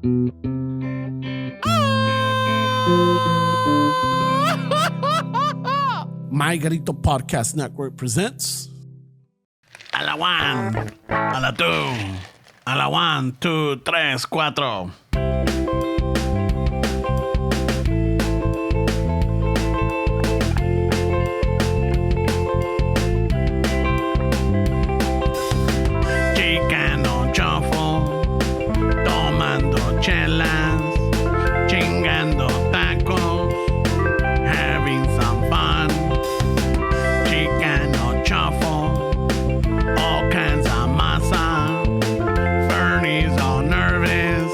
My Garito Podcast Network presents A la one, a la two, a la 1, 2, 3, 4. Chicano chofo, tomando chelas, chingando tacos, having some fun. Chicano chofo, all kinds of masa. Bernie's all nervous,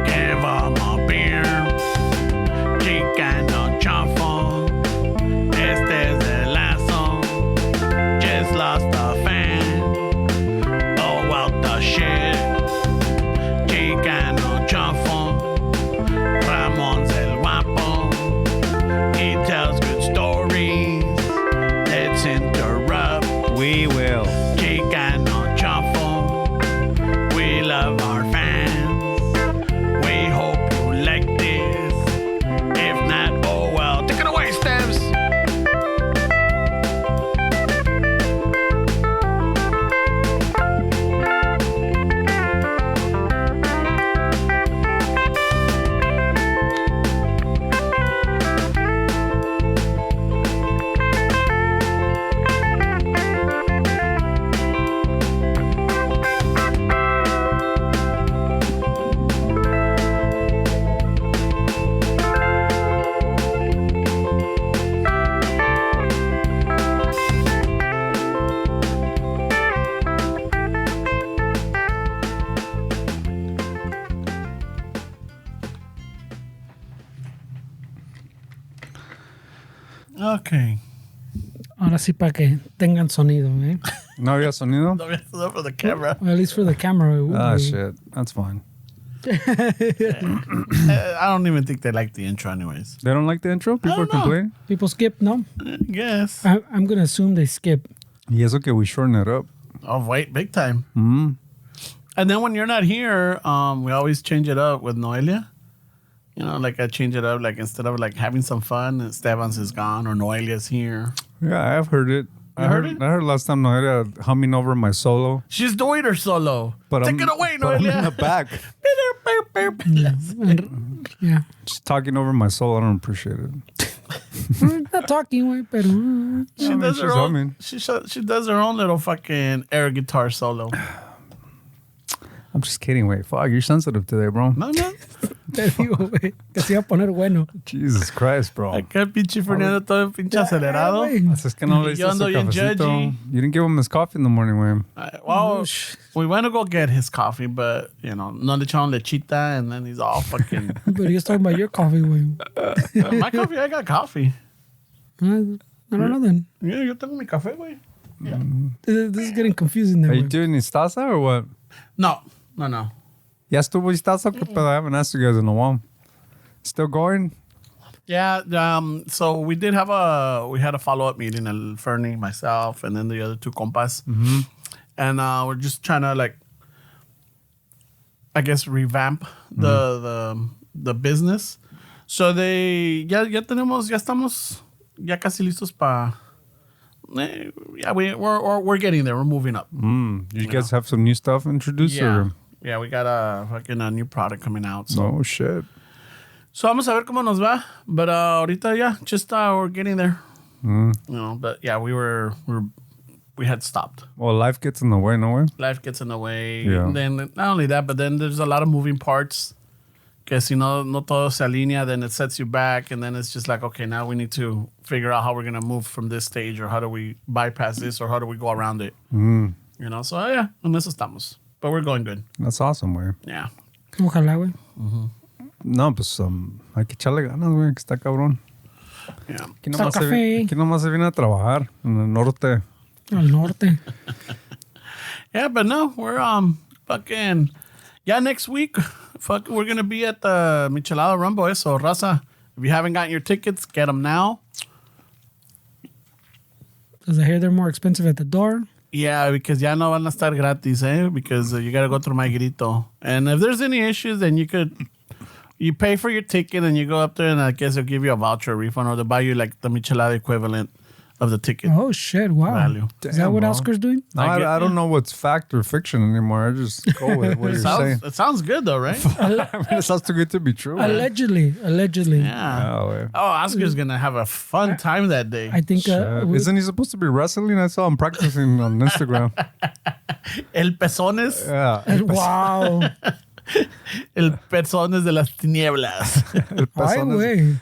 give him a beer. Chicano chofo, este es el lazo, just lost a fan. Oh, out the shit. Chicano chofo, Ramon's el guapo, he tells good stories. Let's interrupt. We will. Chicano chofo, we love our fans. We hope you like this. If not, oh well. Take it away, Steps. Okay. Ahora sí para que tengan sonido, eh? No había sonido? No, it's not for the camera. Well, at least for the camera. Ah, shit. That's fine. I don't even think they like the intro anyways. They don't like the intro? People are don't know. complaining? People skip, no? Yes. I'm going to assume they skip. Y eso que we shorten it up. Oh, wait, big time. Mm. And then when you're not here, we always change it up with Noelia. You know, like I change it up, like instead of like having some fun, Esteban's is gone or Noelia's here. Yeah, I've heard it. You heard it? I heard last time Noelia humming over my solo. She's doing her solo. But Take it away, but I'm in the Noelia. back. Yeah. Just talking over my solo. I don't appreciate it. Not talking, güey, pero... She mean, does her she's own. humming. She does her own little fucking air guitar solo. I'm just kidding. Wait, fuck. You're sensitive today, bro. No, no. Te digo, güey, que se iba a poner bueno. Jesus Christ, bro. Acá el pinche Fernando todo pinche acelerado. güey. Así es que no le Yo hiciste ando su bien cafecito. judgy. You didn't give him his coffee in the morning, güey. Well, we went to go get his coffee, but, you know, no le echaron lechita, and then he's all fucking... But he's talking about your coffee, güey. My coffee, I got coffee. I don't know then. Yeah, yo tengo mi café, güey. This is getting confusing there, Are you güey. doing Istaza or what? No. Ya estuvo Istaza? ¿Qué pedo? I haven't asked you guys in a while. Still going? Yeah, so we had a follow-up meeting, El Fernie, myself, and then the other two compas. Mm-hmm. And we're just trying to, like, I guess, revamp the business. So ya estamos casi listos para... Yeah, we're getting there. We're moving up. You guys have some new stuff introduced? Yeah. Or? Yeah, we got a new product coming out. So. Oh, shit. So vamos a ver cómo nos va, but ahorita we're getting there. You know, but yeah, we had stopped. Well, life gets in the way, no way? Life gets in the way. Yeah. And then not only that, but then there's a lot of moving parts. Que si no todo se alinea, then it sets you back, and then it's just like, okay, now we need to figure out how we're gonna move from this stage, or how do we bypass this, or how do we go around it. You know, so yeah, en eso estamos, but we're going good. That's awesome, güey. Yeah. Ojalá, güey. No, pues hay que echarle ganas, güey, que está cabrón. Yeah. Aquí nomás se viene a trabajar en el norte. Al norte. Yeah, but no, we're fucking yeah. Next week, we're gonna be at the Michelada Rumble. So raza, if you haven't gotten your tickets, get them now. Because I hear they're more expensive at the door. Yeah, because ya no van a estar gratis, eh? Because you got to go through My Grito. And if there's any issues, then you pay for your ticket and you go up there and I guess they'll give you a voucher refund or they'll buy you like the michelada equivalent of the ticket Oh shit! Wow. value. Is that what bro. Oscar's doing? No, I don't know what's fact or fiction anymore. I just go with what you're saying. It sounds good though, right? I mean, it sounds too good to be true. man. Allegedly. Yeah. Oh, wait. Oh, Oscar's going to have a fun time that day. I think. Isn't he supposed to be wrestling? I saw him practicing on Instagram. El Pezones. Yeah. Wow. El Pezones de las Tinieblas. El Ay, Pezones. güey.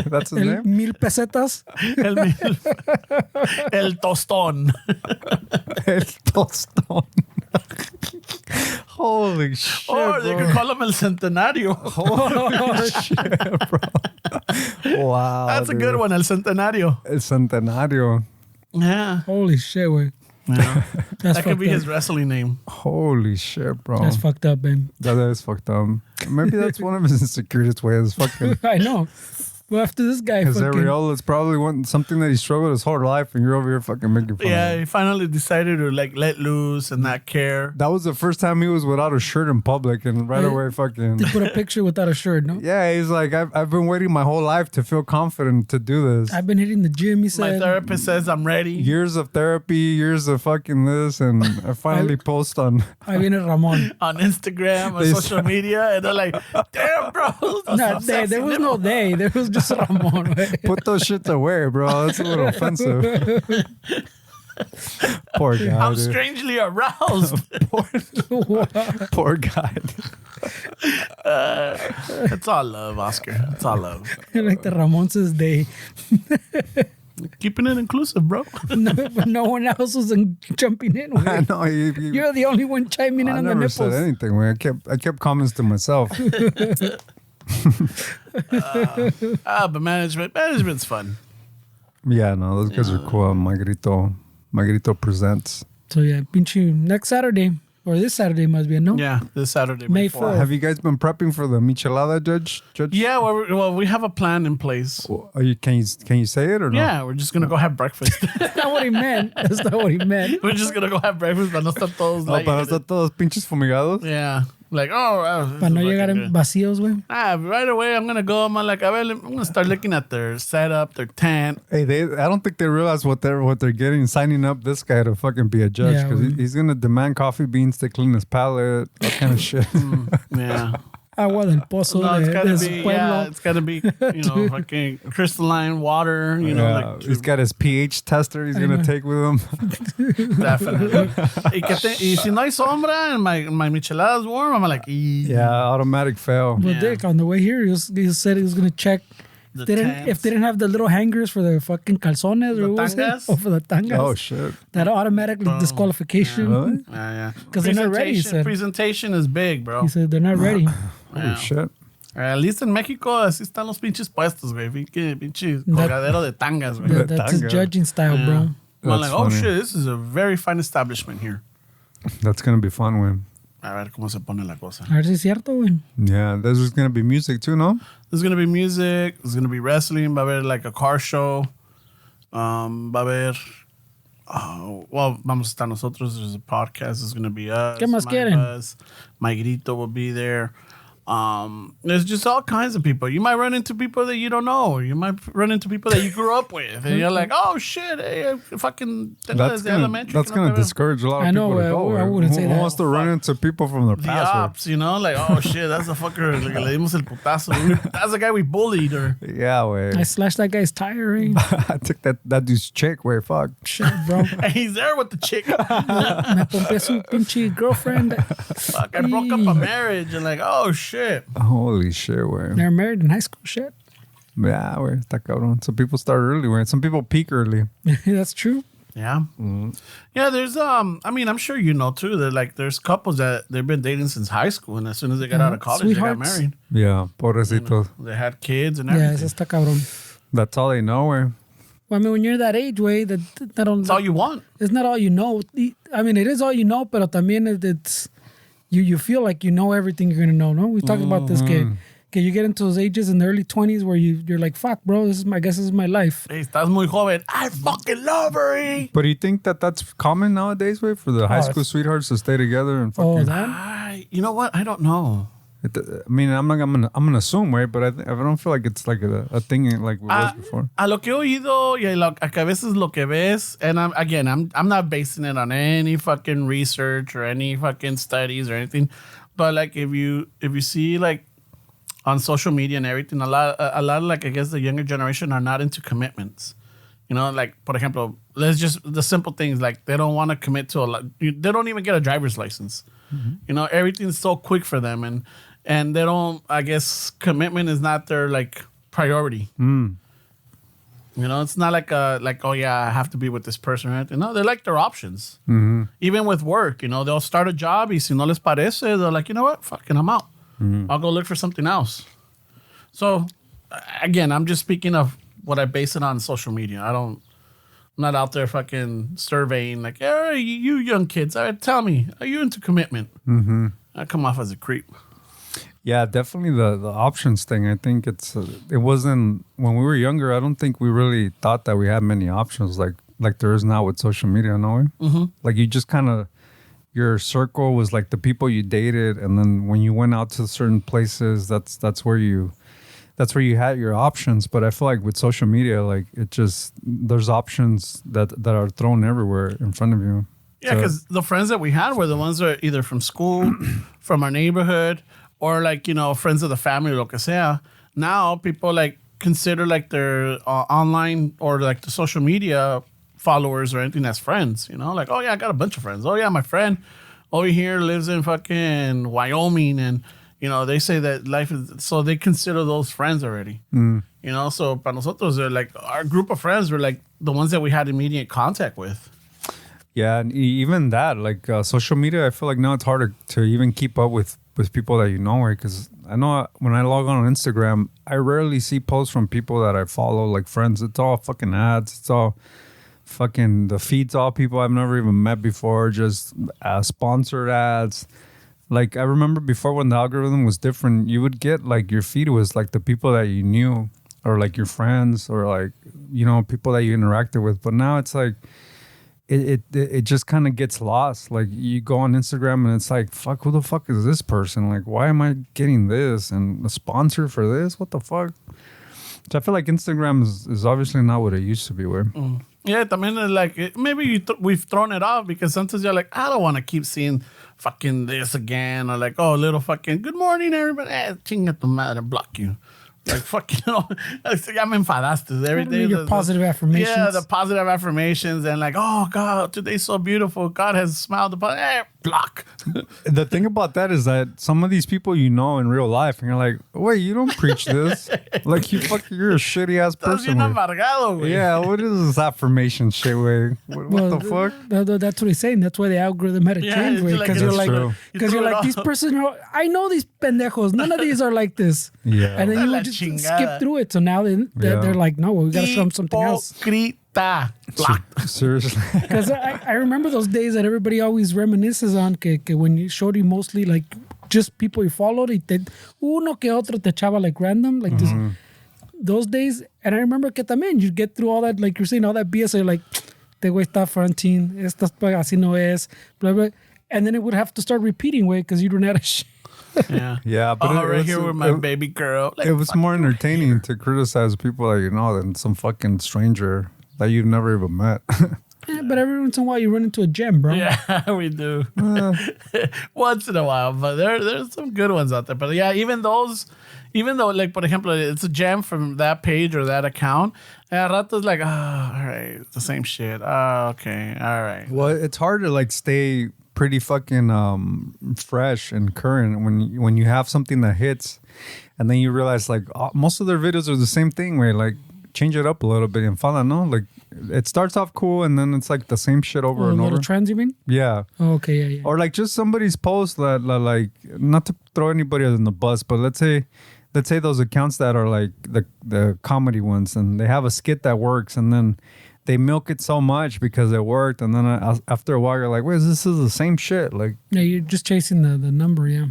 That's his El name? 1000 pesetas. El Tostón. El Tostón. Holy shit, Or they bro. could call him El Centenario. Holy shit, bro. Wow. That's a dude. good one, El Centenario. El Centenario. Yeah. Holy shit, güey. Yeah. That's That could be fucked his up. wrestling name. Holy shit, bro. That's fucked up, man. That is fucked up. Maybe that's one of his insecurities ways. Fucking. I know. Well, after this guy Because fucking... Ariel is probably something that he struggled his whole life, and you're over here fucking making fun Yeah, of him. he finally decided to like let loose and not care. That was the first time he was without a shirt in public, and right away, fucking. They put a picture without a shirt, no? Yeah, he's like, I've been waiting my whole life to feel confident to do this. I've been hitting the gym, he My said. therapist says I'm ready. Years of therapy, years of fucking this, and I finally post on. Ahí viene Ramon. On Instagram or They social media, and they're like, "Damn, bro, that's No, so they, sexy, there was nipple." no they. There was just Ramon. güey. Put those shits away, bro. That's a little offensive. Poor guy. I'm dude. strangely aroused. Poor guy. It's all love, Oscar. It's all love. Like the Ramon says they. Keeping it inclusive, bro. No one else was jumping in. güey. I know. You're the only one chiming in I on the never said nipples. anything, man. I kept comments to myself. But management's fun. Yeah, no, those guys are cool. Magrito presents. So yeah, pinche next Saturday, or this Saturday must be, no? Yeah, this Saturday, May before. 4th. Have you guys been prepping for the michelada, Judge? Yeah, well, we have a plan in place. Can you say it or no? Yeah, we're just gonna go have breakfast. That's not what he meant. That's not what he meant. We're just gonna go have breakfast, but no estar todos No, like. para estar todos pinches fumigados. Yeah, like this Para no is llegar fucking en good. vacíos, güey. Right away, I'm gonna go. I'm like, I'm gonna start looking at their setup, their tent. Hey, I don't think they realize what they're getting signing up this guy to fucking be a judge Yeah, because we- he's gonna demand coffee beans to clean his palate, all kind of shit. Yeah, Agua del pozo no, it's de gotta su be. pueblo. Yeah, it's gotta be. Fucking crystalline water. You know, Yeah, like he's got his pH tester he's gonna take with him. definitely. Y si no hay sombra and my michelada's warm, I'm like, Yeah, automatic fail. Well, Yeah. Dick, on the way here, he said he was going to check The if tents. they didn't have the little hangers for the fucking calzones The or what was it? tangas? Or for the tangas. Oh shit! That automatically disqualification. Really? Yeah. 'Cause they're not ready, he said. Presentation is big, bro. He said they're not ready. Holy shit! At least en México así están los pinches puestos, güey. Pinche colgadero de tangas, güey. That's his tanga. judging style, bro. I'm That's like, oh funny. shit, this is a very fine establishment here. That's gonna be fun, man. A ver cómo se pone la cosa. A ver si es cierto, güey. Yeah, there's just gonna be music too, no? There's gonna be music. There's gonna be wrestling. Va a haber like a car show. Va a haber. Well, vamos a estar nosotros. There's a podcast. There's gonna be us. ¿Qué más My quieren? Buzz, My Grito will be there. There's just all kinds of people. You might run into people that you don't know. You might run into people that you grew up with, and you're like, "Oh shit, hey, I fucking tengo That's desde gonna elementary." que no te veo." discourage a lot of I know, people to go. I güey. wouldn't say Who that. wants to run into people from their The past? güey? ops, you know, like, oh shit, that's the fucker. Like, le dimos el putazo. That's the guy we bullied, or Yeah, way. I slashed that guy's tire, eh? I took that dude's chick. Wait, fuck. Shit, bro. and he's there with the chick. Me pompé su pinche girlfriend. Fuck, I broke up a marriage, and like, oh shit. Holy shit, way. They're married in high school, shit. Yeah, way. Está cabrón. Some people start early, way. Some people peak early. That's true. Yeah, yeah. There's I mean, I'm sure you know too that like there's couples that they've been dating since high school, and as soon as they got out of college, they got Sweethearts. married. Yeah, pobrecitos. They had kids and Yeah, everything. eso está cabrón. That's all they know, way. Well, I mean, when you're that age, way, That's all you want. it's not all you know. I mean, it is all you know, pero también it's you feel like you know everything you're gonna know. No, we talked about this que que you get into those ages in the early 20s where you're like, fuck, bro, I guess this is my life. Hey, estás muy joven. I fucking love her. Eh? But do you think that that's common nowadays, way for the high school sweethearts to stay together and fucking? Oh, that? You know what? I don't know. I mean, I'm gonna assume, right? But I don't feel like it's like a thing like it was before. A lo que he oído y a que a veces lo que ves, and I'm not basing it on any fucking research or any fucking studies or anything, but like if you see like on social media and everything, a lot of like I guess the younger generation are not into commitments. You know, like por ejemplo, let's just the simple things like they don't want to commit to a lot. They don't even get a driver's license. Mm-hmm. You know, everything's so quick for them and they don't, I guess, commitment is not their, like, priority. Mm. You know, it's not like, oh, yeah, I have to be with this person or anything. No, they like their options. Mm-hmm. Even with work, you know, they'll start a job y si no les parece, they're like, you know what? Fucking, I'm out. Mm-hmm. I'll go look for something else. So, again, I'm just speaking of what I base it on social media. I'm not out there fucking surveying like, hey, you young kids, tell me, are you into commitment? Mm-hmm. I come off as a creep. Yeah, definitely the options thing. I think it wasn't when we were younger. I don't think we really thought that we had many options like there is now with social media. No way. Mm-hmm. Like you just kind of your circle was like the people you dated, and then when you went out to certain places, that's where you had your options. But I feel like with social media, like it just there's options that are thrown everywhere in front of you. Yeah, because the friends that we had were the ones that are either from school, from our neighborhood. Or like, you know, friends of the family, lo que sea. Now people like consider like their online or like the social media followers or anything as friends, you know? Like, oh yeah, I got a bunch of friends. Oh yeah, my friend over here lives in fucking Wyoming and, you know, they say that life is, so they consider those friends already. Mm. You know, so para nosotros, they're like, our group of friends were like the ones that we had immediate contact with. Yeah, and even that, like social media, I feel like now it's harder to even keep up with people that you know, right? Because I know when I log on Instagram, I rarely see posts from people that I follow, like friends. It's all fucking ads. It's all fucking, the feed's all people I've never even met before, just sponsored ads. Like, I remember before when the algorithm was different, you would get, like, your feed was, like, the people that you knew or, like, your friends or, like, you know, people that you interacted with. But now it's, like, it just kind of gets lost. Like you go on Instagram and it's like, fuck, who the fuck is this person? Like, why am I getting this and a sponsor for this? What the fuck? So I feel like Instagram is obviously not what it used to be. Where yeah, también like maybe we've thrown it off because sometimes you're like, I don't want to keep seeing fucking this again or like, oh, little fucking good morning everybody, chinga tu madre, block you. Like, fuck, you know, ya me enfadaste every day. Your positive affirmations. Yeah, the positive affirmations and like, oh, God, today's so beautiful. God has smiled upon block. The thing about that is that some of these people you know in real life, and you're like, wait, you don't preach this. Like, you're a shitty ass person. Yeah, what is this affirmation shit, way? What the fuck? That's what he's saying. That's why the algorithm had to change, way. Because you're like, these person, I know these pendejos. None of these are like this. Yeah. And then you would just skip through it. So now they're like, no, we got to show them something else. Seriously. Because I remember those days that everybody always reminisces on que when you showed you mostly like just people you followed uno que otro te echaba like random like those days. And I remember que también you get through all that, like you're saying, all that BS. So you're like, te güey está fronting, estas así no es, blah, blah. And then it would have to start repeating, way, because you don't have a shit. Yeah, but right here with my baby girl. Like, it was more entertaining to criticize people that you know than some fucking stranger that you've never even met. Yeah, but every once in a while you run into a gem, bro. Yeah, we do. Once in a while, but there's some good ones out there. But yeah, even though, like, for example, it's a gem from that page or that account, and Rato's like, oh, all right, it's the same shit. Oh, okay, all right. Well, it's hard to, like, stay pretty fucking fresh and current when you have something that hits, and then you realize, like, most of their videos are the same thing, where, like, change it up a little bit and follow, no? Like, it starts off cool and then it's like the same shit over and over. Little trends, you mean? Yeah. Oh, okay, yeah. Or like just somebody's post that like, not to throw anybody on the bus, but let's say those accounts that are like the comedy ones and they have a skit that works and then they milk it so much because it worked, and then after a while you're like, wait, this is the same shit. Like, Yeah, you're just chasing the number. Yeah.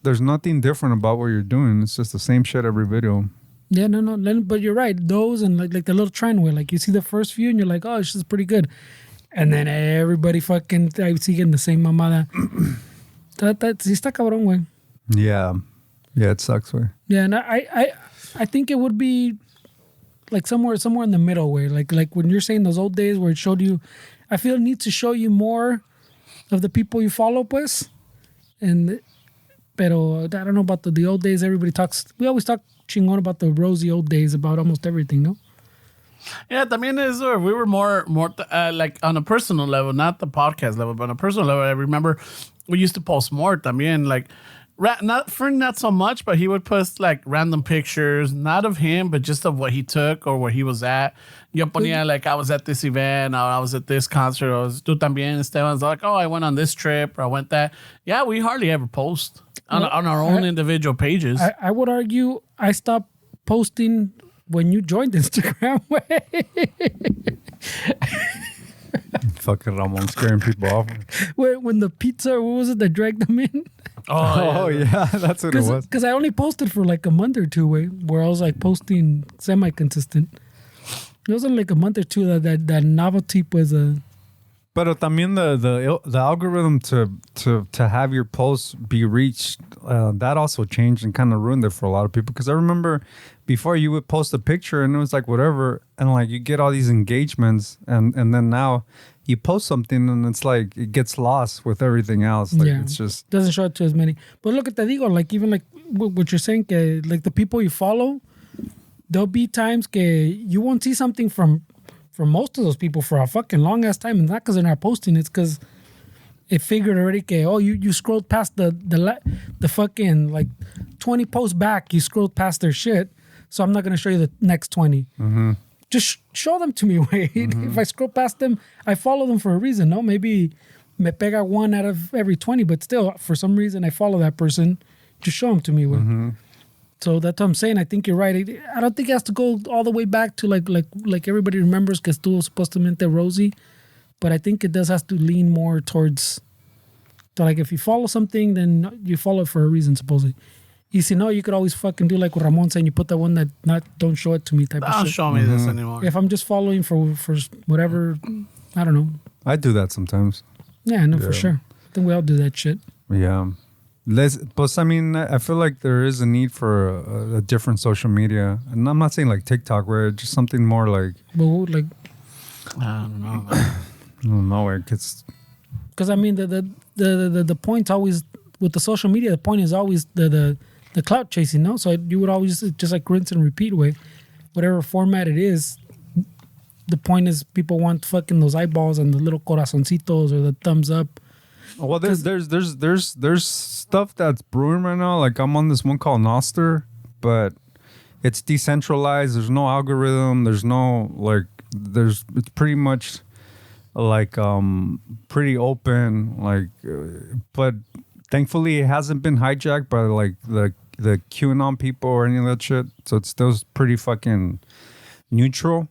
there's nothing different about what you're doing. It's just the same shit every video. Yeah, no, but you're right. Those and like the little trend where like you see the first few and you're like, oh, this is pretty good, and then everybody fucking I see getting the same mamada. that sí está cabrón, güey. Yeah, it sucks, way. Yeah, and I think it would be like somewhere in the middle where like when you're saying those old days where it showed you, I feel it needs to show you more of the people you follow, pues. Pero I don't know about the old days. We always talk chingón about the rosy old days about almost everything, no? Yeah, también is we were more like on a personal level, not the podcast level, but on a personal level. I remember we used to post more también, like not so much, but he would post like random pictures, not of him, but just of what he took or where he was at. Yo ponía like I was at this event, or I was at this concert, or tú también, Esteban's like, oh, I went on this trip, or I went that. Yeah, we hardly ever post on our own individual pages. I would argue I stopped posting when you joined Instagram. Fucking Ramon scaring people off. When the pizza, what was it that dragged them in? Oh yeah, that's what it was. Because I only posted for like a month or two, where I was like posting semi-consistent. It wasn't like a month or two that novelty was a. But también the algorithm to have your posts be reached, that also changed and kind of ruined it for a lot of people. Because I remember before you would post a picture and it was like whatever, and like you get all these engagements, and then now you post something and it's like it gets lost with everything else. Like it's just doesn't show up to as many. But look at te digo, like even like what you're saying, que like the people you follow, there'll be times que you won't see something from most of those people for a fucking long ass time, and not because they're not posting. It's because it figured already. Que, you scrolled past the fucking like 20 posts back. You scrolled past their shit, so I'm not gonna show you the next 20. Mm-hmm. Just show them to me, Wade. Mm-hmm. If I scroll past them, I follow them for a reason. No, maybe me pega one out of every 20, but still, for some reason, I follow that person. Just show them to me, Wade. Mm-hmm. So that's what I'm saying. I think you're right. I don't think it has to go all the way back to like everybody remembers que estuvo supuestamente rosy, but I think it does have to lean more towards like if you follow something, then you follow it for a reason, supposedly. Y si no, you could always fucking do like Ramon saying, you put that one that don't show it to me type of shit. Don't show me this anymore. If I'm just following for whatever, I don't know. I do that sometimes. Yeah, I know for sure. I think we all do that shit. Yeah. But I mean, I feel like there is a need for a different social media, and I'm not saying like TikTok, where it's just something more like. But like, I don't know. I don't know, it's because I mean the point always with the social media. The point is always the clout chasing, no? So you would always just like rinse and repeat way, whatever format it is. The point is people want fucking those eyeballs and the little corazoncitos or the thumbs up. Well, there's stuff that's brewing right now. Like I'm on this one called Noster, but it's decentralized. There's no algorithm. There's no it's pretty much like pretty open. Like, but thankfully it hasn't been hijacked by like the QAnon people or any of that shit. So it's still pretty fucking neutral.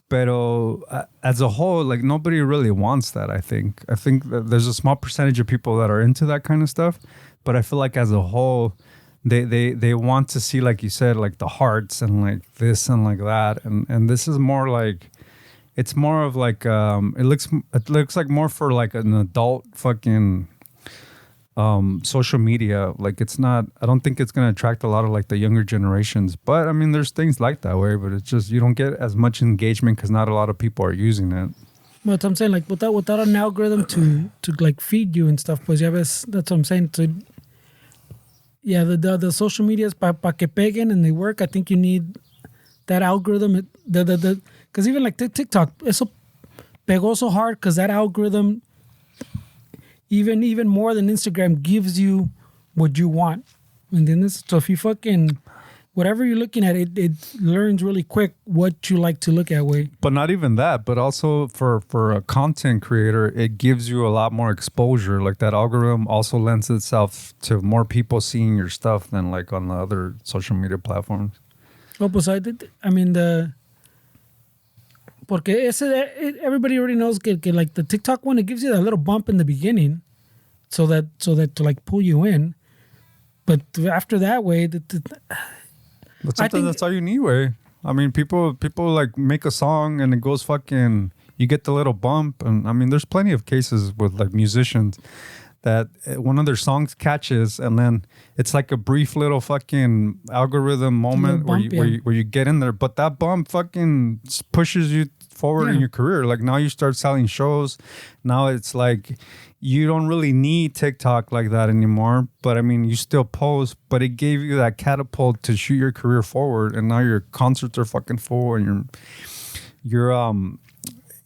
Pero as a whole, like nobody really wants that. I think that there's a small percentage of people that are into that kind of stuff, but I feel like as a whole, they want to see, like you said, like the hearts and like this and like that, and this is more like it's more of like it looks like more for like an adult fucking social media. Like it's not, I don't think it's going to attract a lot of like the younger generations, but I mean there's things like that way, but it's just you don't get as much engagement because not a lot of people are using it. But I'm saying like without an algorithm to like feed you and stuff, pues ya ves, that's what I'm saying. So yeah, the social medias pa que peguen and they work. I think you need that algorithm. Because even like TikTok, eso pegó so hard because that algorithm. Even more than Instagram gives you what you want. And then so if you fucking whatever you're looking at, it learns really quick what you like to look at, way. But not even that, but also for a content creator, it gives you a lot more exposure. Like that algorithm also lends itself to more people seeing your stuff than like on the other social media platforms. Oh, pues I mean Porque everybody already knows que like the TikTok one, it gives you that little bump in the beginning, so that to like pull you in. But after that way, But sometimes that's all you need, way. I mean, people like make a song and it goes fucking. You get the little bump, and I mean, there's plenty of cases with like musicians that one of their songs catches, and then it's like a brief little fucking algorithm moment bump, where you get in there, but that bump fucking pushes you forward in your career. Like now you start selling shows. Now it's like you don't really need TikTok like that anymore, but I mean, you still post, but it gave you that catapult to shoot your career forward, and now your concerts are fucking full, and you're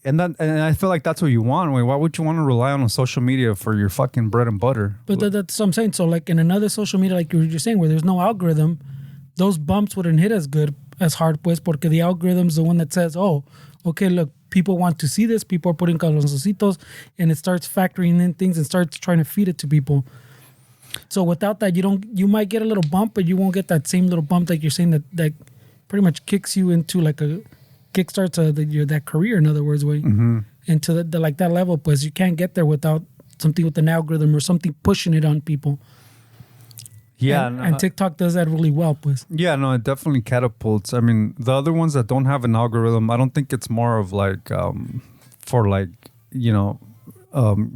and I feel like that's what you want. Why would you want to rely on social media for your fucking bread and butter? But that's what I'm saying. So like in another social media, like you were just saying, where there's no algorithm, those bumps wouldn't hit as good, as hard, pues, porque the algorithm's the one that says, oh, okay, look, people want to see this, people are putting calzoncitos, and it starts factoring in things and starts trying to feed it to people. So without that, you might get a little bump, but you won't get that same little bump that you're saying that pretty much kicks you into like kickstarts that career, in other words, way into the like that level. Pues you can't get there without something with an algorithm or something pushing it on people. Yeah, and TikTok does that really well, pues. Yeah, no, it definitely catapults. I mean, the other ones that don't have an algorithm, I don't think it's more of like for like, you know,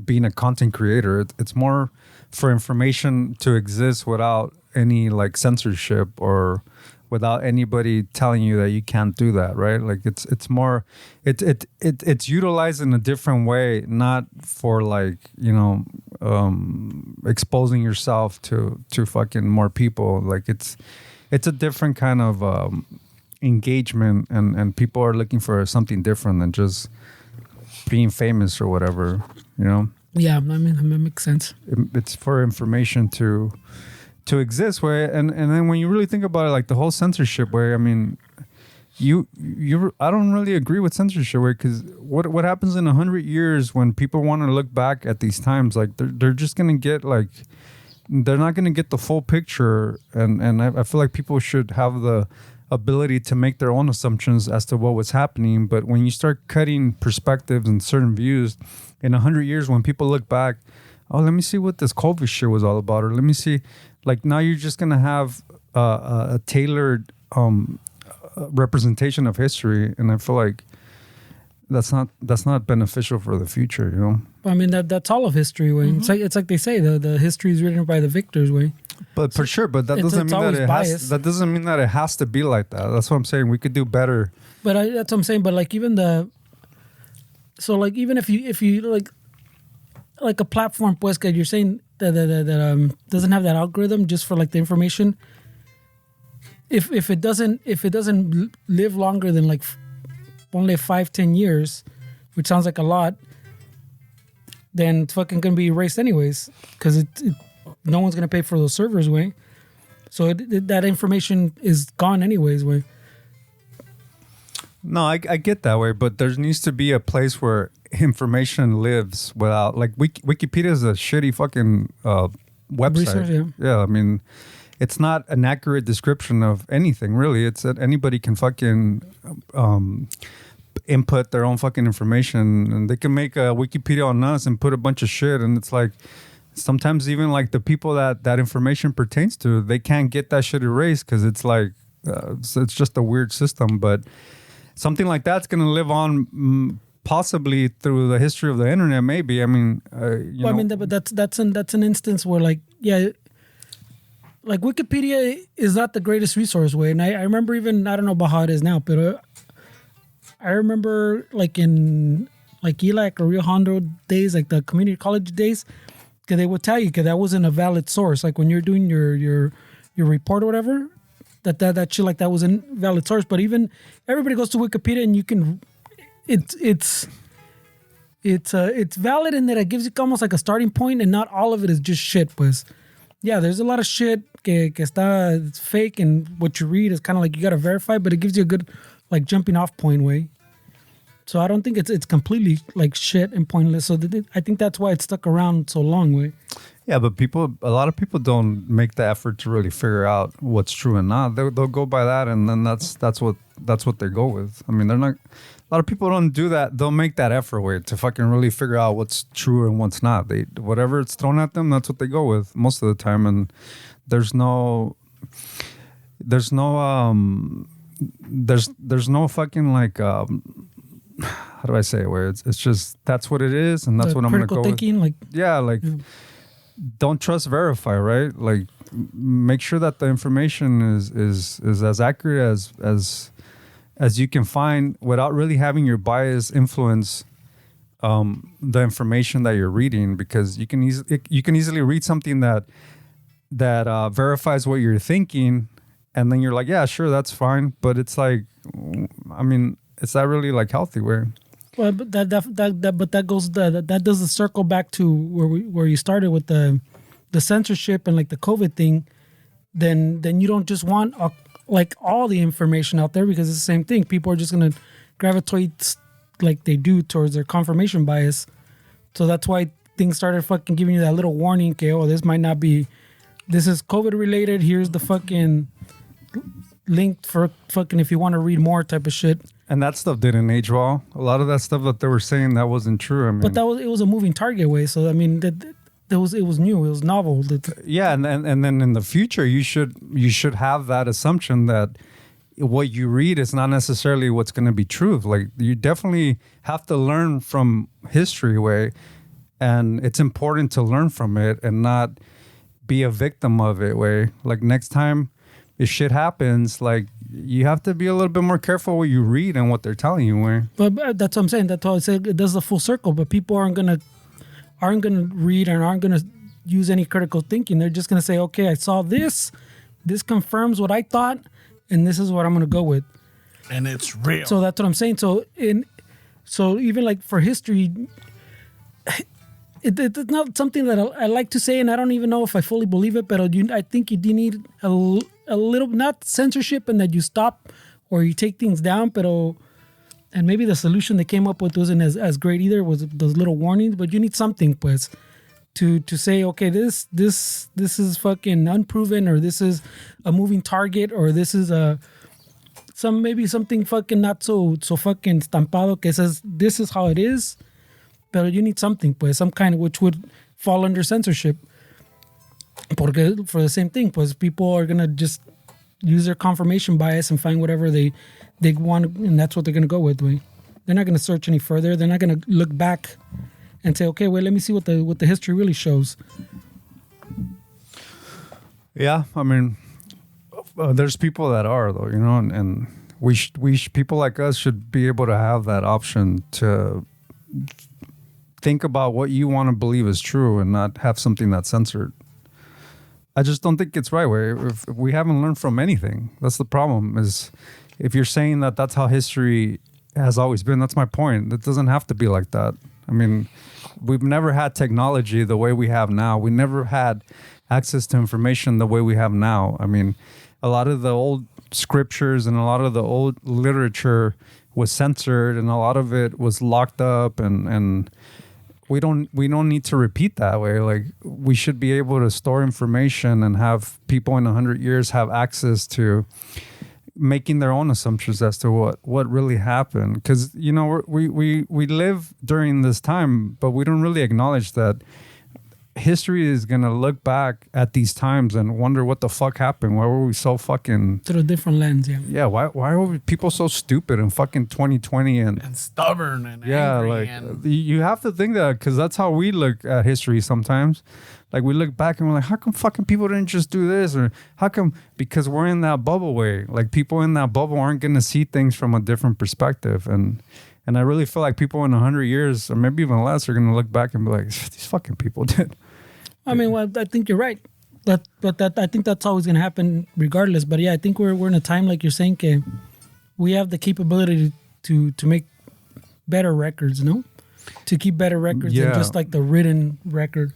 being a content creator. It's more for information to exist without any like censorship or without anybody telling you that you can't do that, right? Like it's more it's utilized in a different way, not for like, you know, exposing yourself to fucking more people. Like it's a different kind of engagement, and people are looking for something different than just being famous or whatever, you know? Yeah, I mean, that makes sense. It's for information to exist, where and then when you really think about it, like the whole censorship way, I mean, I don't really agree with censorship way, because what happens in 100 years when people want to look back at these times, like they're just gonna get like, they're not gonna get the full picture, and I feel like people should have the ability to make their own assumptions as to what was happening. But when you start cutting perspectives and certain views in 100 years, when people look back, oh, let me see what this COVID shit was all about, or let me see. Like now you're just gonna have a tailored representation of history, and I feel like that's not beneficial for the future, you know. I mean that's all of history, way. It's like they say the history is written by the victors, way. But for sure, but that doesn't mean that it has to be like that. That's what I'm saying. We could do better. But that's what I'm saying. But like even if you like a platform, pues, que you're saying that doesn't have that algorithm just for like the information. If it doesn't live longer than like only 5-10 years, which sounds like a lot, then it's fucking gonna be erased anyways, because no one's gonna pay for those servers, way. So that information is gone anyways, way. No, I get that way, but there needs to be a place where information lives without, like, Wikipedia is a shitty fucking website. Research, yeah, I mean, it's not an accurate description of anything, really. It's that anybody can fucking input their own fucking information, and they can make a Wikipedia on us and put a bunch of shit, and it's like, sometimes even like the people that information pertains to, they can't get that shit erased because it's like, it's just a weird system. But something like that's going to live on possibly through the history of the internet, maybe. I mean, you know. I mean, but that's an instance where, like, yeah, like Wikipedia is not the greatest resource, way. And I remember even, I don't know about how it is now, but I remember like in like ELAC or Rio Hondo days, like the community college days, because they would tell you that wasn't a valid source. Like when you're doing your report or whatever, that shit like that was a valid source. But even everybody goes to Wikipedia and you can, it's valid in that it gives you almost like a starting point, and not all of it is just shit. Pues yeah, there's a lot of shit que it's fake, and what you read is kind of like you got to verify, but it gives you a good like jumping off point, way. So I don't think it's completely like shit and pointless. So I think that's why it stuck around so long, way. Yeah, but a lot of people don't make the effort to really figure out what's true and not. They'll go by that, and then that's what they go with. I mean, they're not. A lot of people don't do that. They'll make that effort way to fucking really figure out what's true and what's not. They whatever it's thrown at them, that's what they go with most of the time. And there's no fucking like how do I say it? Where it's just that's what it is, and that's what I'm gonna go thinking, with. Don't trust, verify, right? Like make sure that the information is as accurate as you can find without really having your bias influence the information that you're reading, because you can easily read something that verifies what you're thinking, and then you're like, yeah, sure, that's fine, but it's like, I mean, it's not really like healthy. Where well, but that does the circle back to where you started with the censorship and like the COVID thing. Then you don't just want like all the information out there, because it's the same thing. People are just gonna gravitate like they do towards their confirmation bias. So that's why things started fucking giving you that little warning, okay, oh, this might not be, this is COVID related. Here's the fucking link for fucking if you want to read more type of shit. And that stuff didn't age well. A lot of that stuff that they were saying, that wasn't true. I mean, but it was a moving target way. So I mean, it was new. It was novel. Yeah, and then in the future, you should have that assumption that what you read is not necessarily what's going to be truth. Like you definitely have to learn from history way, and it's important to learn from it and not be a victim of it way. Like next time, if shit happens, like you have to be a little bit more careful what you read and what they're telling you. Way. But that's what I'm saying. That's why I said it does the full circle. But people aren't gonna read and aren't gonna use any critical thinking. They're just gonna say, okay, I saw this. This confirms what I thought, and this is what I'm gonna go with. And it's real. So that's what I'm saying. So even like for history, it's not something that I like to say, and I don't even know if I fully believe it. But I think you do need a little, not censorship, and that you stop or you take things down, but and maybe the solution they came up with wasn't as great either. Was those little warnings, but you need something, pues, to say, okay, this is fucking unproven, or this is a moving target, or this is maybe something fucking not so fucking estampado que says this is how it is. But you need something, pues, some kind of which would fall under censorship. Porque for the same thing, pues, people are gonna just use their confirmation bias and find whatever they want, and that's what they're gonna go with. Way. They're not gonna search any further. They're not gonna look back and say, okay, wait, let me see what the history really shows. Yeah, I mean, there's people that are though, you know, and people like us should be able to have that option to think about what you want to believe is true and not have something that's censored. I just don't think it's right. If we haven't learned from anything, that's the problem. Is if you're saying that that's how history has always been, that's my point. It doesn't have to be like that. I mean, we've never had technology the way we have now. We never had access to information the way we have now. I mean, a lot of the old scriptures and a lot of the old literature was censored, and a lot of it was locked up, and we don't need to repeat that way. Like, we should be able to store information and have people in 100 years have access to making their own assumptions as to what really happened. Because, you know, we live during this time, but we don't really acknowledge that history is going to look back at these times and wonder what the fuck happened. Why were we so fucking... Through a different lens, yeah. Yeah, why were people so stupid in fucking 2020 and stubborn and yeah, angry? Like, And you have to think that, because that's how we look at history sometimes. Like, we look back and we're like, how come fucking people didn't just do this? Or how come... Because we're in that bubble way. Like, people in that bubble aren't going to see things from a different perspective. And I really feel like people in 100 years, or maybe even less, are going to look back and be like, these fucking people did. I mean, well, I think you're right. But I think that's always going to happen regardless. But yeah, I think we're in a time, like you're saying, we have the capability to make better records, you know? To keep better records than just like the written record.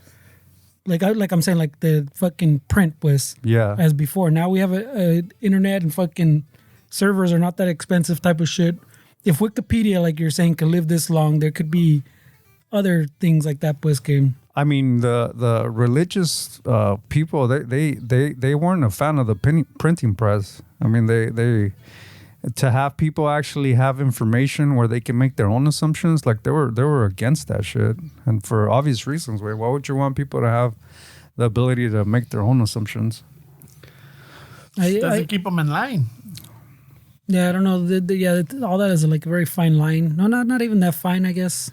Like I'm saying, like the fucking print was as before. Now we have a internet, and fucking servers are not that expensive type of shit. If Wikipedia, like you're saying, could live this long, there could be other things like that, pues, que... I mean, the religious people, they weren't a fan of the printing press. I mean, they to have people actually have information where they can make their own assumptions, like they were against that shit, and for obvious reasons. Why would you want people to have the ability to make their own assumptions? Doesn't keep them in line. Yeah, I don't know. All that is like a very fine line. No, not even that fine, I guess.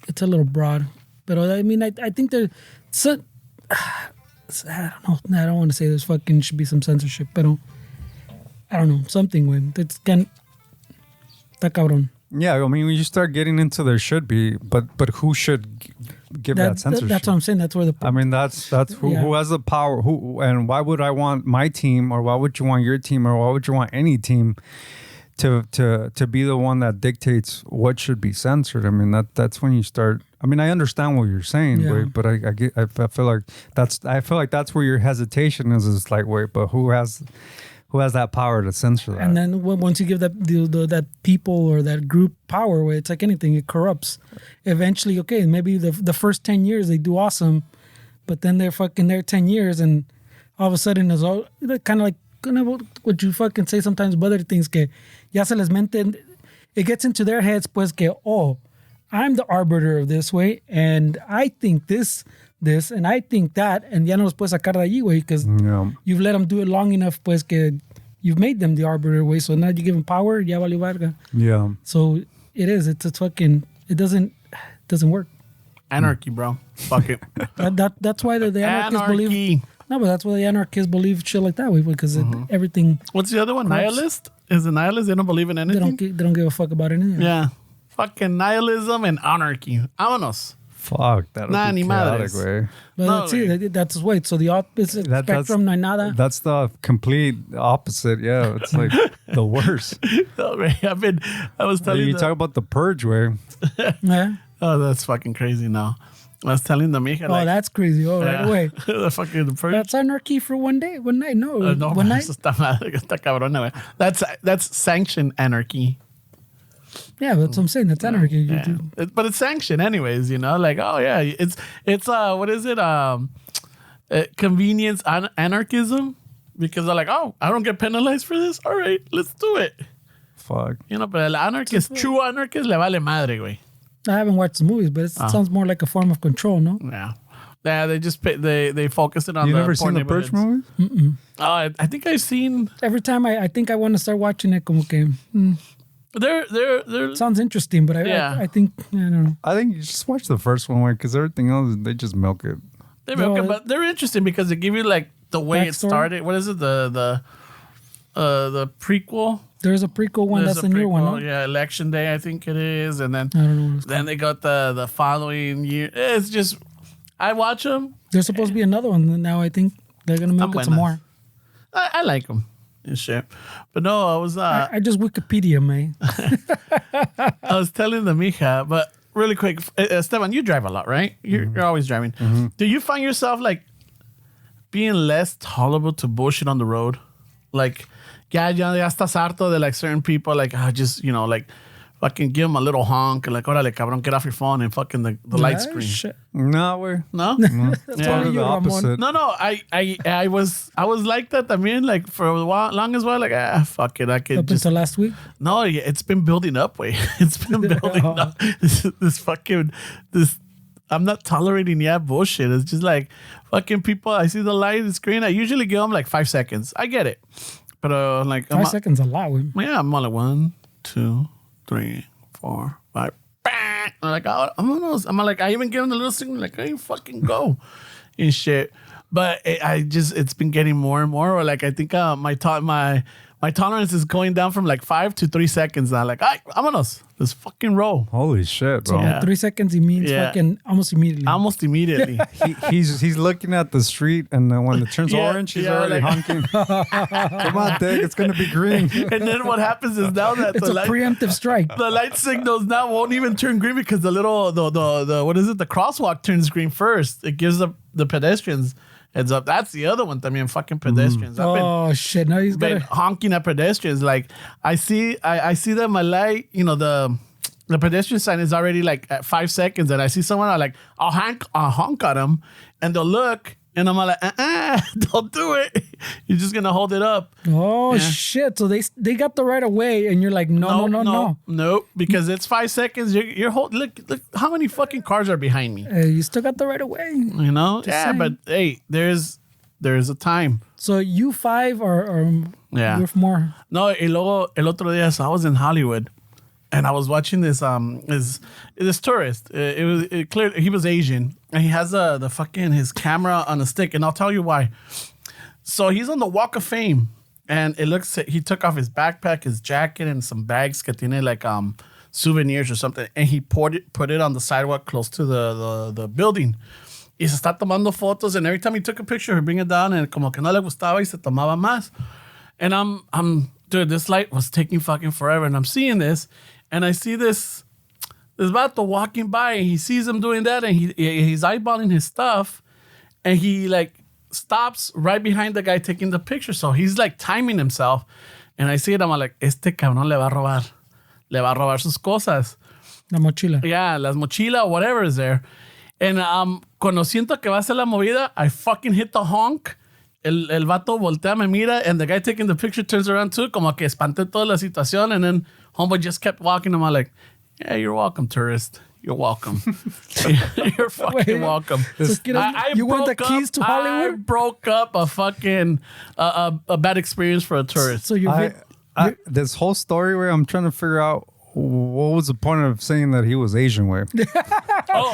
It's a little broad. But I mean, I think there... I don't know. I don't want to say there's fucking should be some censorship, but I don't know. Something, güey. It's can... Está cabrón. Yeah, I mean, when you start getting into there should be, but who should give that censorship? That's what I'm saying. That's where the... I mean, that's who has the power. Who and why would I want my team, or why would you want your team, or why would you want any team to be the one that dictates what should be censored? I mean, that's when you start. I mean, I understand what you're saying, wait, but I feel like that's where your hesitation is. It's like, wait, but who has that power to censor that? And then once you give that people or that group power, where it's like anything, it corrupts. Eventually, okay, maybe the first 10 years they do awesome, but then they're fucking there 10 years, and all of a sudden it's all kind of like what you fucking say sometimes about other things, que ya se les mente, it gets into their heads, pues, que, oh, I'm the arbiter of this way, and I think this, and I think that, and ya no los puedes sacar de allí, güey, because you've let them do it long enough, pues, que you've made them the arbiter, way. So now you give them power, ya valió verga. Yeah. So it's fucking, it doesn't work. Anarchy, bro. Fuck it. That's why the anarchists believe. No, but that's why the anarchists believe shit like that, way, because everything. What's the other one? Corrupts. Nihilist? Is it nihilist? They don't believe in anything? They don't give a fuck about anything. Yeah. Fucking nihilism and anarchy. Vámonos. Fuck, that would be chaotic, way. But No, let's see, that's right. So the opposite spectrum, no hay nada. That's the complete opposite. Yeah, it's like the worst. No, man, I was telling you talk about the purge, way. Yeah. Oh, that's fucking crazy now. I was telling the mija. Oh, that's crazy. Oh, right away. The fucking purge. That's anarchy for one night. No, No, one night. está cabrona, güey. That's sanctioned anarchy. Yeah, that's what I'm saying. That's anarchy. Yeah. But it's sanctioned anyways, you know? Like, oh, yeah. It's what is it? Convenience anarchism? Because they're like, oh, I don't get penalized for this? All right, let's do it. Fuck. You know, but el anarchist, true anarchist, le vale madre, güey. I haven't watched the movies, but it sounds more like a form of control, no? Yeah. Yeah, they just they focus it on You the never seen the Purge movies? I think I've seen. Every time I think I want to start watching it, como que They're sounds interesting, but I think I don't know. I think you just watch the first one, because everything else they just milk it. but they're interesting because they give you like the way it Backstory? started. What is it? The prequel. There's a prequel one. There's That's a the new one. prequel, No? Yeah, Election Day, I think it is, and then I don't know. What it's then they got the following year. It's just I watch them. There's supposed to be another one and now. I think they're gonna milk it some more. I like them and shit, but no, I was I just Wikipedia, man. I was telling the mija, but really quick, Esteban, you drive a lot, right? You're always driving. Do you find yourself like being less tolerable to bullshit on the road? Like, ya estás harto de like certain people, like, just, you know, like fucking give them a little honk and like, órale, cabrón, get off your phone and fucking the light screen. Shit. No, we're No? That's Yeah. only you, the Ramon. opposite. No, I was like that. I mean, like for a while, long as well, like, fuck it. I could Up just, until last week. no, it's been building up, way. It's been building up. This I'm not tolerating bullshit. It's just like fucking people. I see the light screen. I usually give them like 5 seconds. I get it. But like 5 seconds a lot, güey. yeah, I'm all like 1, 2, 3, 4, 5. Bang! I'm like, oh, I'm like, I even give them the little signal, like, hey, fucking go and shit. But it's been getting more and more. Or like, I think my tolerance is going down from like 5 to 3 seconds now. Like, ay, vámonos. Let's fucking roll. Holy shit, bro. Yeah. 3 seconds, he means fucking almost immediately. Almost immediately. He's looking at the street, and then when it turns orange, he's already like- honking. Come on, Dick, it's gonna be green. And then what happens is now that It's a preemptive strike. the light signals now won't even turn green because the little the what is it? The crosswalk turns green first. It gives up the pedestrians heads up. That's the other one. I mean, fucking pedestrians. I've Oh shit! Now he's been got honking at pedestrians. Like I see that my light, you know, the the pedestrian sign is already like at 5 seconds, and I see someone, I'll honk at them, and they'll look, and I'm like, don't do it. You're just gonna hold it up. Oh shit! So they got the right of way, and you're like, no. Nope, because it's 5 seconds. You're look how many fucking cars are behind me. You still got the right of way. You know, saying. but hey, there's a time. So you 5 or worth more. No, y luego el otro día, so I was in Hollywood, and I was watching this this tourist. It clear he was Asian, and he has the fucking his camera on a stick, and I'll tell you why. So he's on the Walk of Fame, and it looks he took off his backpack, his jacket, and some bags que tiene like souvenirs or something, and he put it on the sidewalk close to the building. Y se está tomando fotos, and every time he took a picture, he'd bring it down, and como que no le gustaba y se tomaba más. And dude, this light was taking fucking forever, and I'm seeing this, and I see this vato walking by, and he sees him doing that, and he's eyeballing his stuff, and he like stops right behind the guy taking the picture. So he's like timing himself, and I see it, I'm like, este cabrón le va a robar sus cosas. La mochila. Yeah, las mochila or whatever is there. And cuando siento que va a hacer la movida, I fucking hit the honk. El vato voltea, me mira, and the guy taking the picture turns around too, como que espanté toda la situación, and then homeboy just kept walking, and I'm like, yeah, you're welcome, tourist. You're welcome. You're fucking welcome. You want the keys to Hollywood? I broke up a fucking a bad experience for a tourist. So this whole story where I'm trying to figure out what was the point of saying that he was Asian way?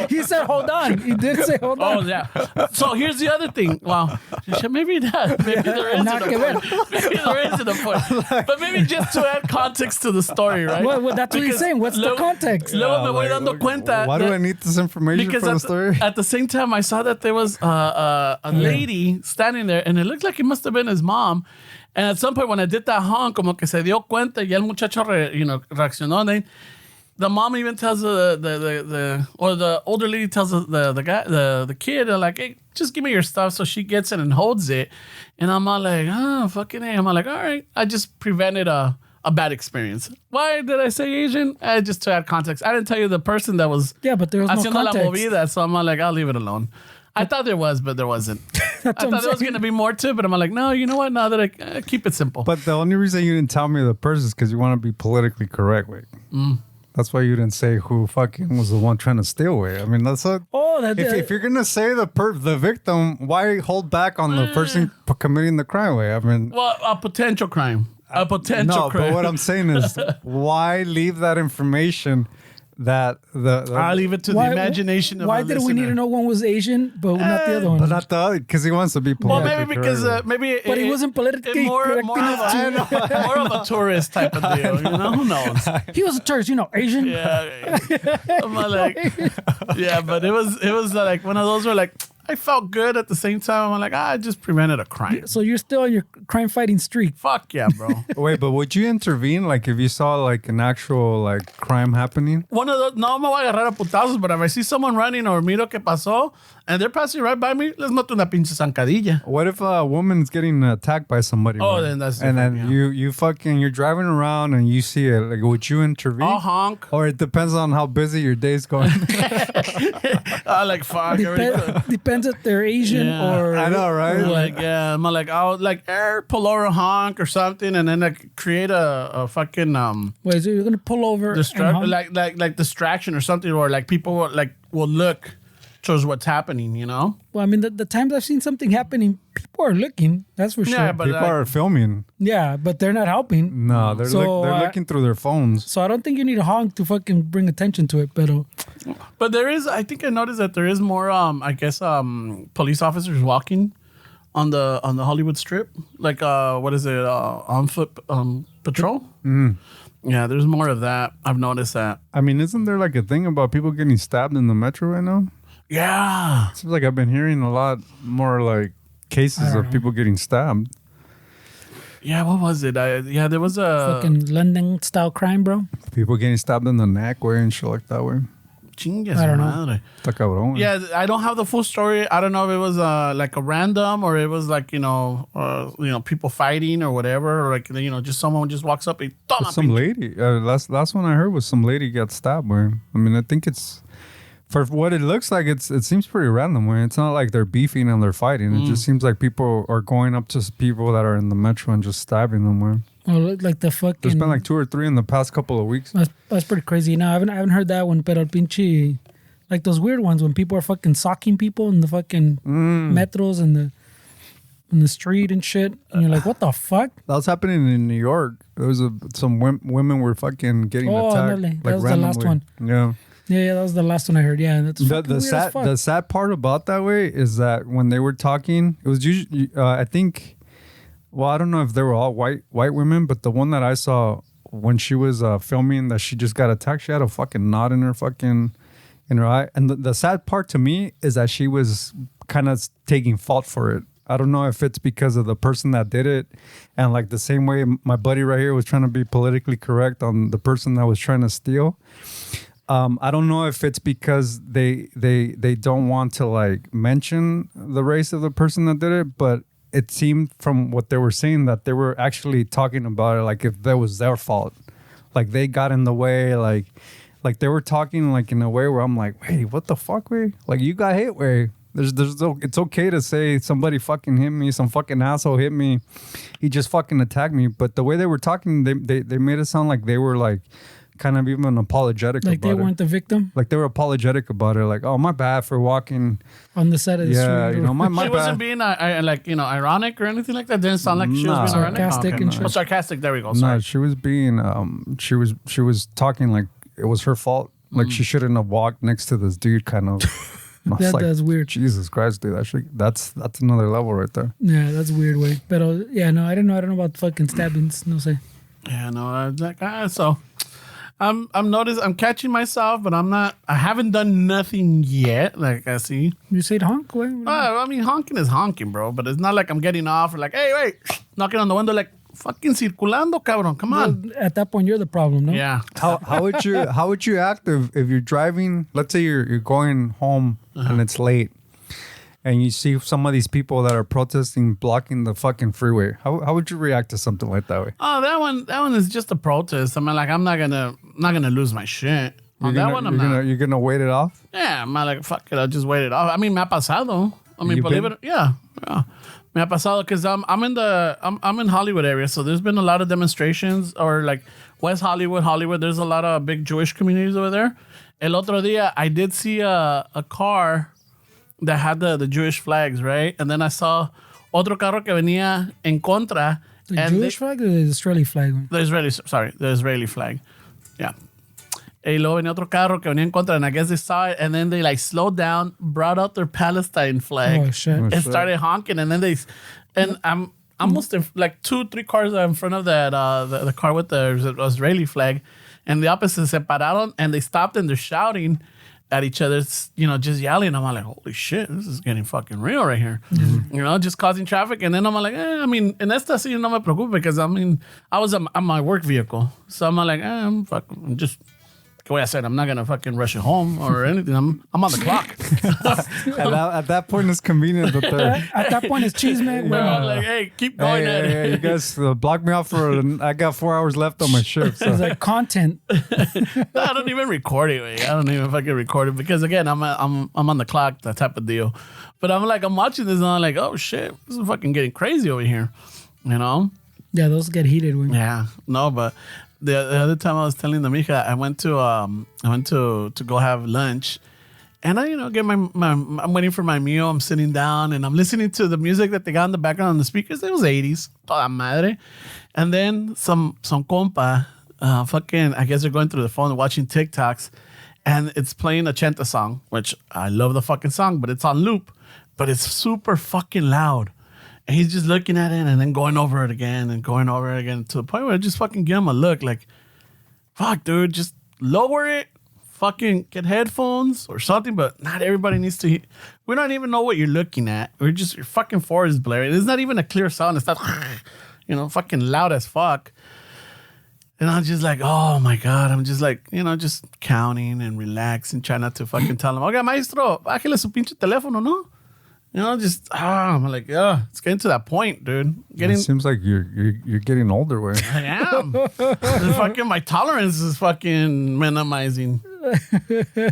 He said, hold on. He did say, hold on. Oh, yeah. So here's the other thing. Well, maybe there isn't a point. Maybe there isn't a point. But maybe just to add context to the story, right? Well, that's what he's saying. What's the context? Luego me voy dando cuenta. Why do I need this information for the story? At the same time, I saw that there was a lady standing there, and it looked like it must have been his mom. And at some point, when I did that honk, como que se dio cuenta, y el muchacho reaccionó. And then the mom even tells the older lady tells the guy, the kid, they're like, hey, just give me your stuff. So she gets it and holds it. And I'm all like, fucking A. I'm all like, all right. I just prevented a bad experience. Why did I say Asian? Just to add context. I didn't tell you the person that was but there was no haciendo context. la movida. So I'm all like, I'll leave it alone. I thought there was, but there wasn't. I thought there was going to be more to it, but I'm like, no, you know what? Now that I keep it simple. But the only reason you didn't tell me the person is because you want to be politically correct, wait. That's why you didn't say who fucking was the one trying to steal, wait. I mean, that's what. If you're gonna say the victim, why hold back on the person committing the crime, wait? I mean, well, a potential crime. A potential crime. But what I'm saying is, why leave that information? That I'll leave it to the imagination of why a did listener. we need to know one was Asian, but not the other one? But not the other, because he wants to be politically Well, maybe because but he wasn't politically correct more of a tourist type of deal. You know, who knows? He was a tourist, Asian. Yeah, I'm like, yeah, but it was like one of those where like I felt good at the same time. I'm like, I just prevented a crime. So you're still on your crime fighting streak. Fuck yeah, bro. Wait, but would you intervene like if you saw like an actual like crime happening? One of those, no me voy a agarrar a putazos, but if I see someone running or miro que pasó and they're passing right by me, les meto una pinche zancadilla. What if a woman's getting attacked by somebody? Oh, right? then that's and then different, you're driving around and you see it. Like, would you intervene? I'll honk. Or it depends on how busy your day's going. I like fuck. Depends if they're Asian or I know, right? Like I'm like I'll like pull over, honk or something, and then like create a fucking Wait, so you're gonna pull over like distraction or something, or like people will look towards what's happening, you know? Well, I mean, the times I've seen something happening, people are looking. That's for sure. Yeah, but people are filming. Yeah, but they're not helping. No, they're looking through their phones. So I don't think you need a honk to fucking bring attention to it, But there is, I think I noticed that there is more, I guess, police officers walking on the Hollywood Strip. Like, what is it, on foot patrol? Mm. Yeah, there's more of that. I've noticed that. I mean, isn't there like a thing about people getting stabbed in the metro right now? Yeah. It seems like I've been hearing a lot more like cases of people getting stabbed. Yeah, what was it? There was a fucking London style crime, bro. People getting stabbed in the neck way and shit like that way. Chingue I don't know. madre. Está cabrón. Yeah, I don't have the full story. I don't know if it was like a random or it was like, people fighting or whatever. Or like, just someone just walks up and toma, Some lady. Last one I heard was some lady got stabbed. Where I mean, I think it's for what it looks like. It seems pretty random. Where it's not like they're beefing and they're fighting. It just seems like people are going up to people that are in the metro and just stabbing them. Where like the fucking. there's been like 2 or 3 in the past couple of weeks. That's pretty crazy. No, I haven't heard that one. Pero el pinche, like those weird ones when people are fucking socking people in the fucking metros and the street and shit. And you're like, what the fuck? That was happening in New York. There was some women were fucking getting attacked. Really? Like That was the last one. Yeah. Yeah, that was the last one I heard. Yeah, that's fucking weird as fuck. The sad part about that way is that when they were talking, it was usually I think. Well, I don't know if they were all white women, but the one that I saw when she was filming that she just got attacked, she had a fucking knot in her eye. And the sad part to me is that she was kind of taking fault for it. I don't know if it's because of the person that did it, and like the same way my buddy right here was trying to be politically correct on the person that was trying to steal. I don't know if it's because they don't want to like mention the race of the person that did it, but it seemed from what they were saying that they were actually talking about it like if that was their fault, like they got in the way, like they were talking like in a way where I'm like, wait, what the fuck, way? Like you got hit, way? It's okay to say somebody fucking hit me, some fucking asshole hit me, he just fucking attacked me. But the way they were talking, they made it sound like they were like kind of even apologetic like about they it. weren't the victim Like they were apologetic about it, like, oh, my bad for walking on the side of the street. Yeah, you know, my She bad. wasn't being ironic or anything like that. Didn't sound like she was being ironic. Sarcastic Okay. and shit. Oh, sarcastic. There we go. No, Sorry. she was being she was talking like it was her fault. Like she shouldn't have walked next to this dude, kind of. I was like, That's weird. Jesus Christ, dude. That's another level right there. Yeah, that's a weird way. But yeah, no, I don't know about fucking stabbings. No say. Yeah, no, so I'm catching myself, but I haven't done nothing yet. Like I see. You said honk? Way? I mean, honking is honking, bro. But it's not like I'm getting off or like, hey, wait, knocking on the window, like fucking circulando, cabrón. Come on. Well, at that point, you're the problem, no? Yeah. How would you act if you're driving? Let's say you're going home and it's late, and you see some of these people that are protesting, blocking the fucking freeway. How would you react to something like that way? Oh, that one is just a protest. I mean, like I'm not gonna lose my shit. On that one, I'm not. You're gonna wait it off. Yeah, I'm like, fuck it, I'll just wait it off. I mean, me ha pasado. I mean, You believe been? it, yeah. Me ha pasado because I'm in Hollywood area, so there's been a lot of demonstrations, or like West Hollywood. There's a lot of big Jewish communities over there. El otro día, I did see a car that had the Jewish flags, right? And then I saw otro carro que venía en contra. The and Jewish flag or the Israeli flag? The Israeli flag. Yeah. Y luego venía otro carro que venía en contra, and I guess they saw it, and then they like slowed down, brought out their Palestine flag, Oh, shit. and started honking, and then I'm almost like 2-3 cars in front of that the car with the Israeli flag, and the opposite se pararon, and they stopped and they're shouting at each other, just yelling. I'm like, holy shit, this is getting fucking real right here. Just causing traffic. And then I'm like, I mean, en esta sí no me preocupa, because I mean, I was on my work vehicle. So I'm like, I'm just, ¿qué voy a hacer? I'm not going to fucking rush it home or anything. I'm on the clock. At that point, it's convenient that they're. At that point, it's cheese, man. I'm like, hey, keep going. Hey, you guys block me off I got 4 hours left on my shift. So. It's like content. I don't even record it. Wait. I don't even fucking record it, because again, I'm on the clock, that type of deal. But I'm watching this and I'm like, oh shit, this is fucking getting crazy over here. Yeah, those get heated. When Yeah, no, but the other time I was telling the mija, I went to go have lunch, and I get I'm waiting for my meal. I'm sitting down and I'm listening to the music that they got in the background on the speakers. It was 80s, toda madre. And then some compa, I guess they're going through the phone and watching TikToks, and it's playing a Chenta song, which I love the fucking song, but it's on loop, but it's super fucking loud. And he's just looking at it and then going over it again and going over it again, to the point where I just fucking give him a look like, fuck, dude, just lower it, fucking get headphones or something. But not everybody needs to. We don't even know what you're looking at. Your fucking forest is blaring. It's not even a clear sound. It's not, fucking loud as fuck. And I'm just like, oh my God. I'm just like, just counting and relaxing, trying not to fucking tell him, okay, maestro, bájale su pinche teléfono, ¿no? I'm like, yeah, it's getting to that point, dude. It seems like you're getting older, way. I am. My tolerance is fucking minimizing.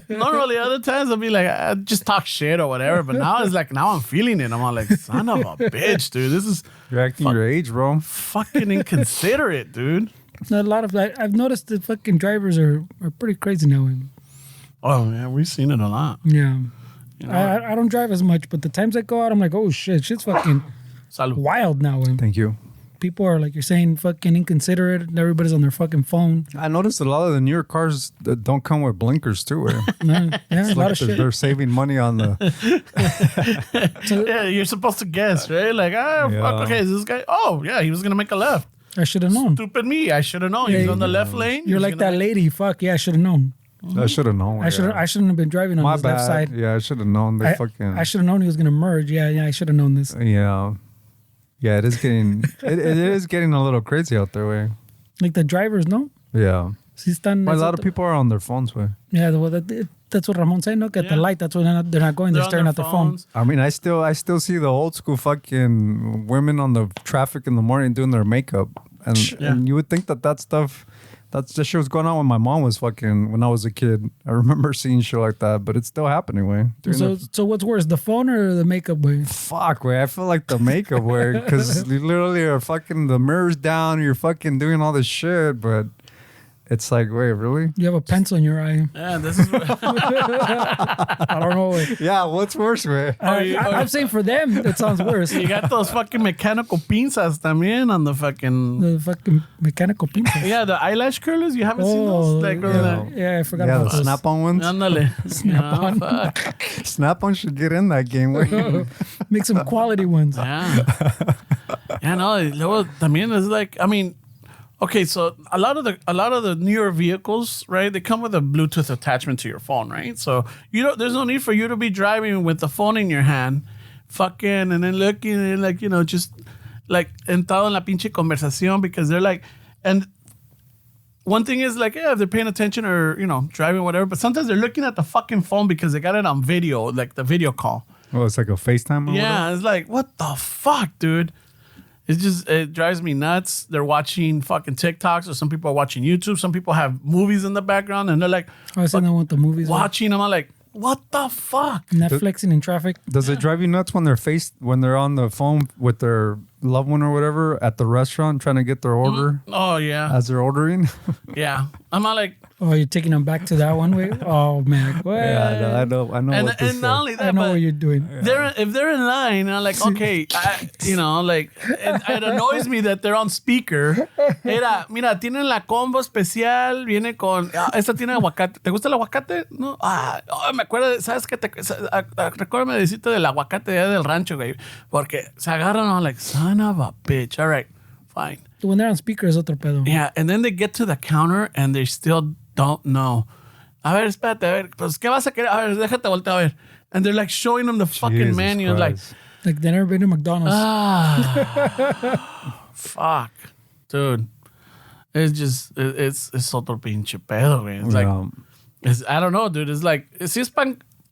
Normally, other times I'll be like, I just talk shit or whatever. But now it's like, now I'm feeling it. I'm all like, son of a bitch, dude. This is You're acting your age, bro. fucking inconsiderate, dude. A lot of that. I've noticed that fucking drivers are pretty crazy now. Oh, yeah, we've seen it a lot. Yeah. I don't drive as much, but the times I go out, I'm like, oh shit's fucking Salud. wild now. Thank you. People are, like you're saying, fucking inconsiderate. And everybody's on their fucking phone. I noticed a lot of the newer cars that don't come with blinkers too. Yeah, a lot of shit. They're saving money on the. Yeah, you're supposed to guess, right? Like, fuck, okay, is this guy? Oh, yeah, he was going to make a left. I should have known. Stupid me. I should have known. Yeah, He's on the left lane. You're like that lady. Fuck, yeah, I should have known. I should have known. I shouldn't have been driving on My his bad. left side. Yeah, I should have known. I should have known he was gonna merge. Yeah, I should have known this. Yeah, it is getting it is getting a little crazy out there, way. Like the drivers, no? Yeah, Sí están, a lot of people are on their phones, way. Yeah, that's what Ramon said. No, at the light, that's when they're not going. They're on staring their at their phones. I mean, I still see the old school fucking women on the traffic in the morning doing their makeup, and you would think that stuff. That's the shit was going on when my mom was fucking when I was a kid. I remember seeing shit like that, but it's still happening, way. So what's worse, the phone or the makeup way? Fuck, way. I feel like the makeup way because you literally are fucking the mirrors down. You're fucking doing all this shit, but it's like, wait, really? You have a pencil in your eye. Yeah, this is what... I don't know. Way. Yeah, what's worse, way? I'm saying for them, it sounds worse. You got those fucking mechanical pinzas también on the fucking... The fucking mechanical pinzas. Yeah, the eyelash curlers. You haven't seen those? Like, Yeah, I forgot Yeah, about the those. snap-on ones. Ándale. Snap-on. Fuck. Snap-on should get in that game, way. Make some quality ones. Yeah. Yeah, no. Luego también is like, I mean, okay, so a lot of the newer vehicles, right? They come with a Bluetooth attachment to your phone, right? So there's no need for you to be driving with the phone in your hand, fucking, and then looking and like, just like entrado en la pinche conversación because they're like, and one thing is like, yeah, if they're paying attention or driving whatever, but sometimes they're looking at the fucking phone because they got it on video, like the video call. Oh, it's like a FaceTime. Or Yeah, it's like, what the fuck, dude? It drives me nuts. They're watching fucking TikToks, or some people are watching YouTube. Some people have movies in the background, and they're like, I said what the movies watching them. I'm like, what the fuck? Netflixing in traffic. Does it drive you nuts when they're on the phone with their loved one or whatever at the restaurant trying to get their order Oh yeah, as they're ordering? yeah. I'm not like, Oh, you're taking them back to that one way? Oh man, what? Yeah, I know. and what this and not only I that, know but what you're doing. if they're in line, I'm like, okay, it annoys me that they're on speaker. Mira, tienen la combo especial, viene con, esta tiene aguacate. ¿Te gusta el aguacate? No, me acuerdo, ¿sabes qué? Recuérdame de decirte del aguacate de allá del rancho, güey, porque se agarran, I'm like, son of a bitch. All right, fine. When they're on speaker es otro pedo. Yeah, and then they get to the counter and they still don't know. A ver, espérate, a ver, pues, ¿qué vas a querer? A ver, déjate voltear a ver. And they're like showing them the fucking Jesus menu. Like, they never been to McDonald's. Fuck. Dude. It's just, it's otro pinche pedo, güey. It's like, I don't know, dude. It's like, si es pa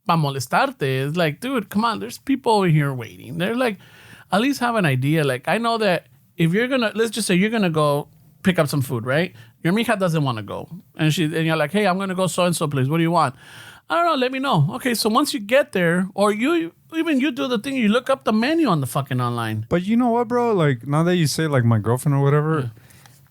molestarte. It's like, dude, come on. There's people over here waiting. They're like, at least have an idea. Like, I know that if you're gonna, let's just say you're gonna go pick up some food, right? Your mija doesn't want to go. And you're like, hey, I'm gonna go so-and-so place. What do you want? I don't know, let me know. Okay, so once you get there, or you do the thing, you look up the menu on the fucking online. But you know what, bro? Like, now that you say, like, my girlfriend or whatever,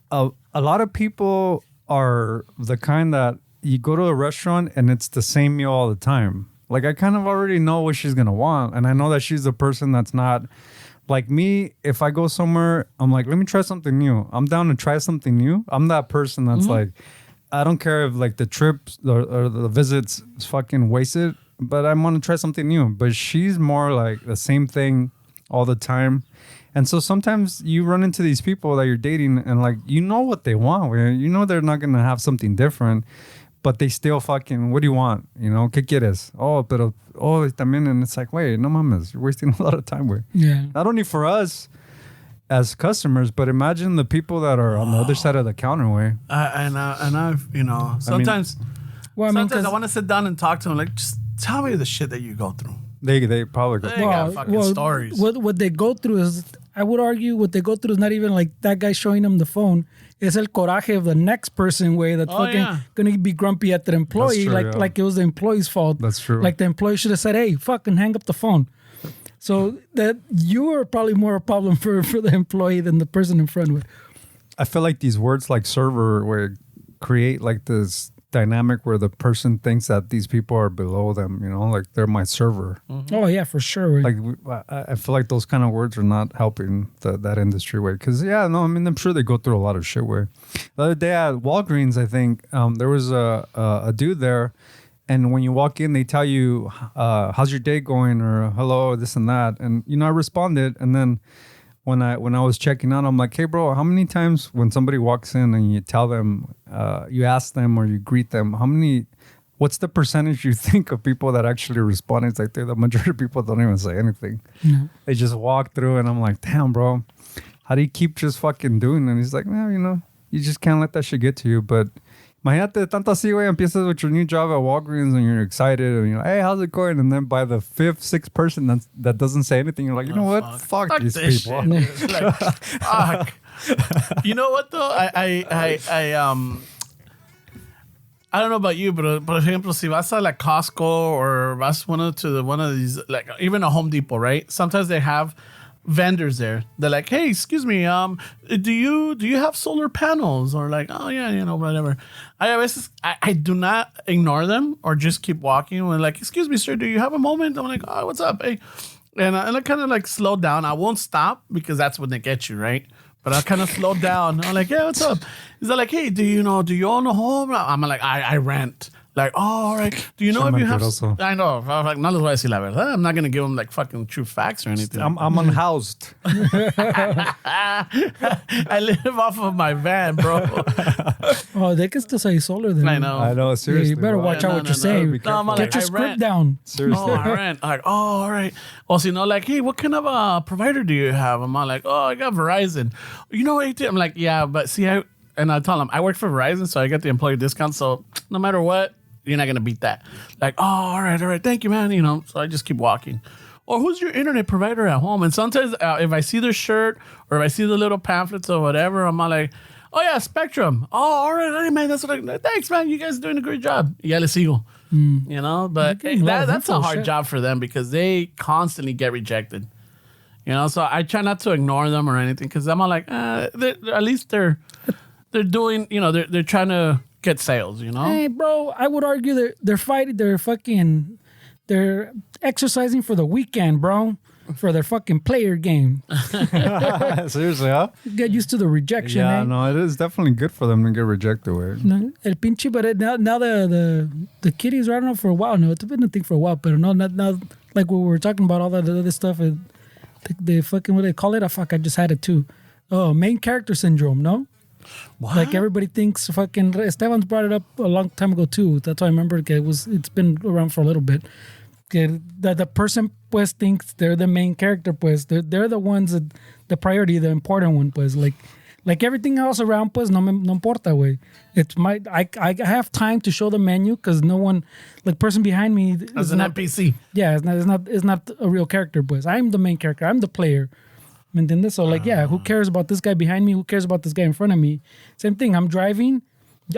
a lot of people are the kind that you go to a restaurant and it's the same meal all the time. Like, I kind of already know what she's gonna want. And I know that she's a person that's not... Like me, if I go somewhere, I'm like, let me try something new. I'm down to try something new. I'm that person that's like, I don't care if like the trips or the visits is fucking wasted, but I want to try something new. But she's more like the same thing all the time. And so sometimes you run into these people that you're dating and like, you know what they want. You know they're not going to have something different, but they still fucking, what do you want? You know, ¿qué quieres? También. And it's like, wait, no mames, you're wasting a lot of time with. Yeah. Not only for us, as customers, but imagine the people that are on the other side of the counter way. And I've, sometimes, Well, I mean, sometimes I 'cause- want to sit down and talk to them. Like, just tell me the shit that you go through. They probably go. They got fucking stories. What they go through is, I would argue, what they go through is not even like that guy showing them the phone. It's el coraje of the next person way that's gonna be grumpy at the employee, true, like it was the employee's fault. That's true. Like the employee should have said, "Hey, fucking hang up the phone." So that you are probably more a problem for the employee than the person in front of it. I feel like these words like server where create like this dynamic where the person thinks that these people are below them, like they're my server. Oh yeah, for sure. Like I feel like those kind of words are not helping that industry way. Because I'm sure they go through a lot of shit way. The other day at Walgreens, I think there was a dude there, and when you walk in, they tell you, "How's your day going?" or "Hello," this and that, and I responded, and then. When I was checking out, I'm like, hey, bro, how many times when somebody walks in and you tell them, you ask them or you greet them, what's the percentage you think of people that actually respond? It's like the majority of people don't even say anything. No. They just walk through and I'm like, damn, bro, how do you keep just fucking doing it? And he's like, no, you just can't let that shit get to you. But imagínate, tanto así, güey, empiezas with your new job at Walgreens and you're excited and you're like, hey, how's it going? And then by the fifth, sixth person that doesn't say anything, you're like, you know what? Fuck these this people. shit. Like, fuck. You know what though? I don't know about you, but por ejemplo, si vas a like Costco or vas one of these, like even a Home Depot, right? Sometimes they have vendors there. They're like, hey, excuse me, do you have solar panels? Or like, oh yeah, whatever. I do not ignore them or just keep walking. When like, excuse me, sir, do you have a moment? I'm like, oh, what's up? Hey, and I kind of like slow down. I won't stop because that's when they get you, right? But I kind of slow down. I'm like, yeah, what's up? He's like, hey, do you own a home? I'm like, I rent. Like, oh, all right. Do you know if you have... I know. I'm like, no les voy a decir la verdad. I'm not going to give them like fucking true facts or anything. I'm unhoused. I live off of my van, bro. Oh, they can still say solar then. I know. Seriously. Yeah, you better bro. watch out what you're saying. No, I'm like, Get your I script rent. down. Seriously. Oh, I rent. I'm like, oh, all right. Or so, like, hey, what kind of provider do you have? I'm like, oh, I got Verizon. You know what? I'm like, yeah, but see, I tell them I work for Verizon, so I get the employee discount. So no matter what, you're not going to beat that. Like, oh, all right. Thank you, man. So I just keep walking. Or who's your internet provider at home? And sometimes if I see their shirt or if I see the little pamphlets or whatever, I'm like, oh, yeah, Spectrum. Oh, all right, hey, man. That's what thanks, man. You guys are doing a great job. Ya les sigo. But that's a hard job for them because they constantly get rejected. So I try not to ignore them or anything because I'm like, at least they're doing, they're trying to get sales, Hey, bro, I would argue they're fighting, they're exercising for the weekend, bro, for their fucking player game. Seriously, huh? Get used to the rejection, Yeah, man. no, it is definitely good for them to get rejected. Way. No, el pinche, but now the kiddies, I don't know, for a while. No, it's been a thing for a while, but no, not now. Like we were talking about all that other stuff, and they fucking, what do they call it? I just had it too. Oh, main character syndrome, no? What? Like everybody thinks fucking Esteban's brought it up a long time ago too. That's why I remember it's been around for a little bit. That the person pues thinks they're the main character, pues they're the ones that the priority, the important one, pues like everything else around, pues no importa, way. It's I have time to show the menu because no one, like person behind me as an NPC. Yeah, it's not a real character, pues. I'm the main character. I'm the player. ¿Me entiendes? So, like, yeah, who cares about this guy behind me? Who cares about this guy in front of me? Same thing. I'm driving.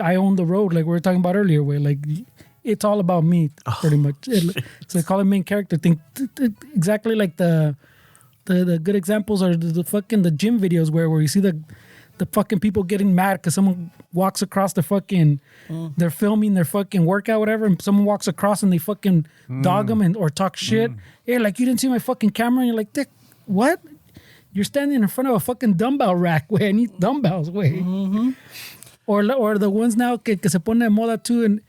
I own the road, like we were talking about earlier, where, like, it's all about me, pretty much. So they call it main character thing. Exactly like the good examples are the fucking the gym videos where you see the fucking people getting mad because someone walks across the fucking, they're filming their fucking workout, whatever, and someone walks across and they fucking dog them or talk shit. Yeah, like, you didn't see my fucking camera? And you're like, Dick, what? You're standing in front of a fucking dumbbell rack, way. I need dumbbells, way. Or the ones now que se pone de moda too,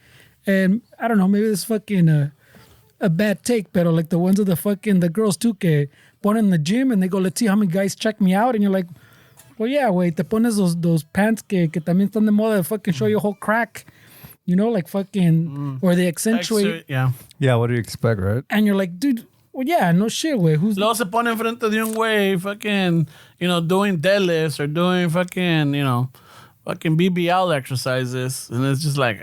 and I don't know, maybe it's fucking a bad take, pero like the ones of the girls too que ponen in the gym and they go, let's see how many guys check me out, and you're like, well, yeah, wait, te pones those pants que también están de moda to fucking show your whole crack, like fucking, or they accentuate. Yeah. Yeah, what do you expect, right? And you're like, dude, Well, yeah, no shit, güey. Who's Luego se pone enfrente de un güey fucking, doing deadlifts or doing fucking, fucking BBL exercises. And it's just like,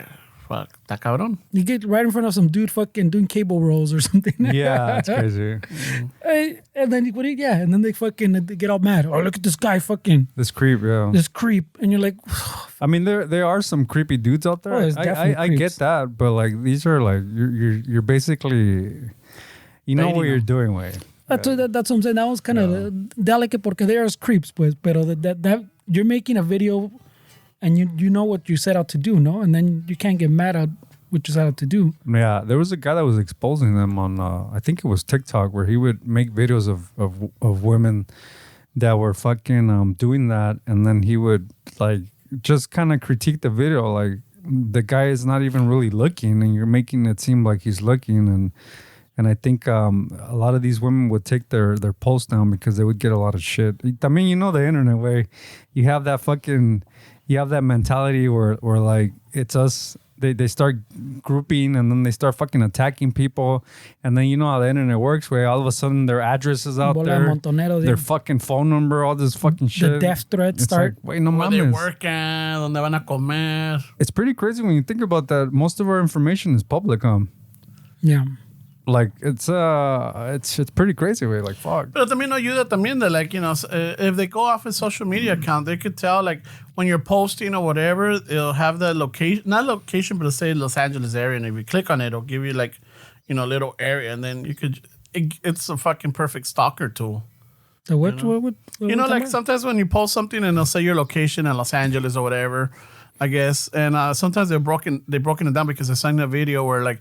fuck, está cabrón. you get right in front of some dude fucking doing cable rolls or something. Yeah, it's crazy. And then and then they get all mad. Oh, look at this guy fucking This creep, yeah. this creep, and you're like, I mean, there are some creepy dudes out there. Oh, there's definitely I get creeps. that, but like these are like you're basically, you know Baiting what you're them. doing, way. that's what I'm saying. That was kind of delicate porque they are creeps, pues. Pero that you're making a video, and you know what you set out to do, no? And then you can't get mad at what you set out to do. Yeah, there was a guy that was exposing them on I think it was TikTok, where he would make videos of women that were fucking doing that, and then he would like just kind of critique the video, like the guy is not even really looking, and you're making it seem like he's looking, and I think a lot of these women would take their posts down because they would get a lot of shit. I mean, you know the internet way, you have that mentality where like it's us. They start grouping, and then they start fucking attacking people, and then you know how the internet works, where all of a sudden their address is out Bola de there, montoneros, their yeah. fucking phone number, all this fucking shit. The death threats It's start. like, wait, no Where they mames. work at, donde van a comer. It's pretty crazy when you think about that. Most of our information is public, Yeah. like it's pretty crazy. Way like fuck. Pero también ayuda también de like, if they go off a social media account, they could tell like when you're posting or whatever, it'll have the location, not location, but it'll say Los Angeles area. And if you click on it, it'll give you like, a little area. And then it's a fucking perfect stalker tool. So what Like sometimes when you post something and they'll say your location in Los Angeles or whatever, I guess. And sometimes they've broken it down because I signed a video where like,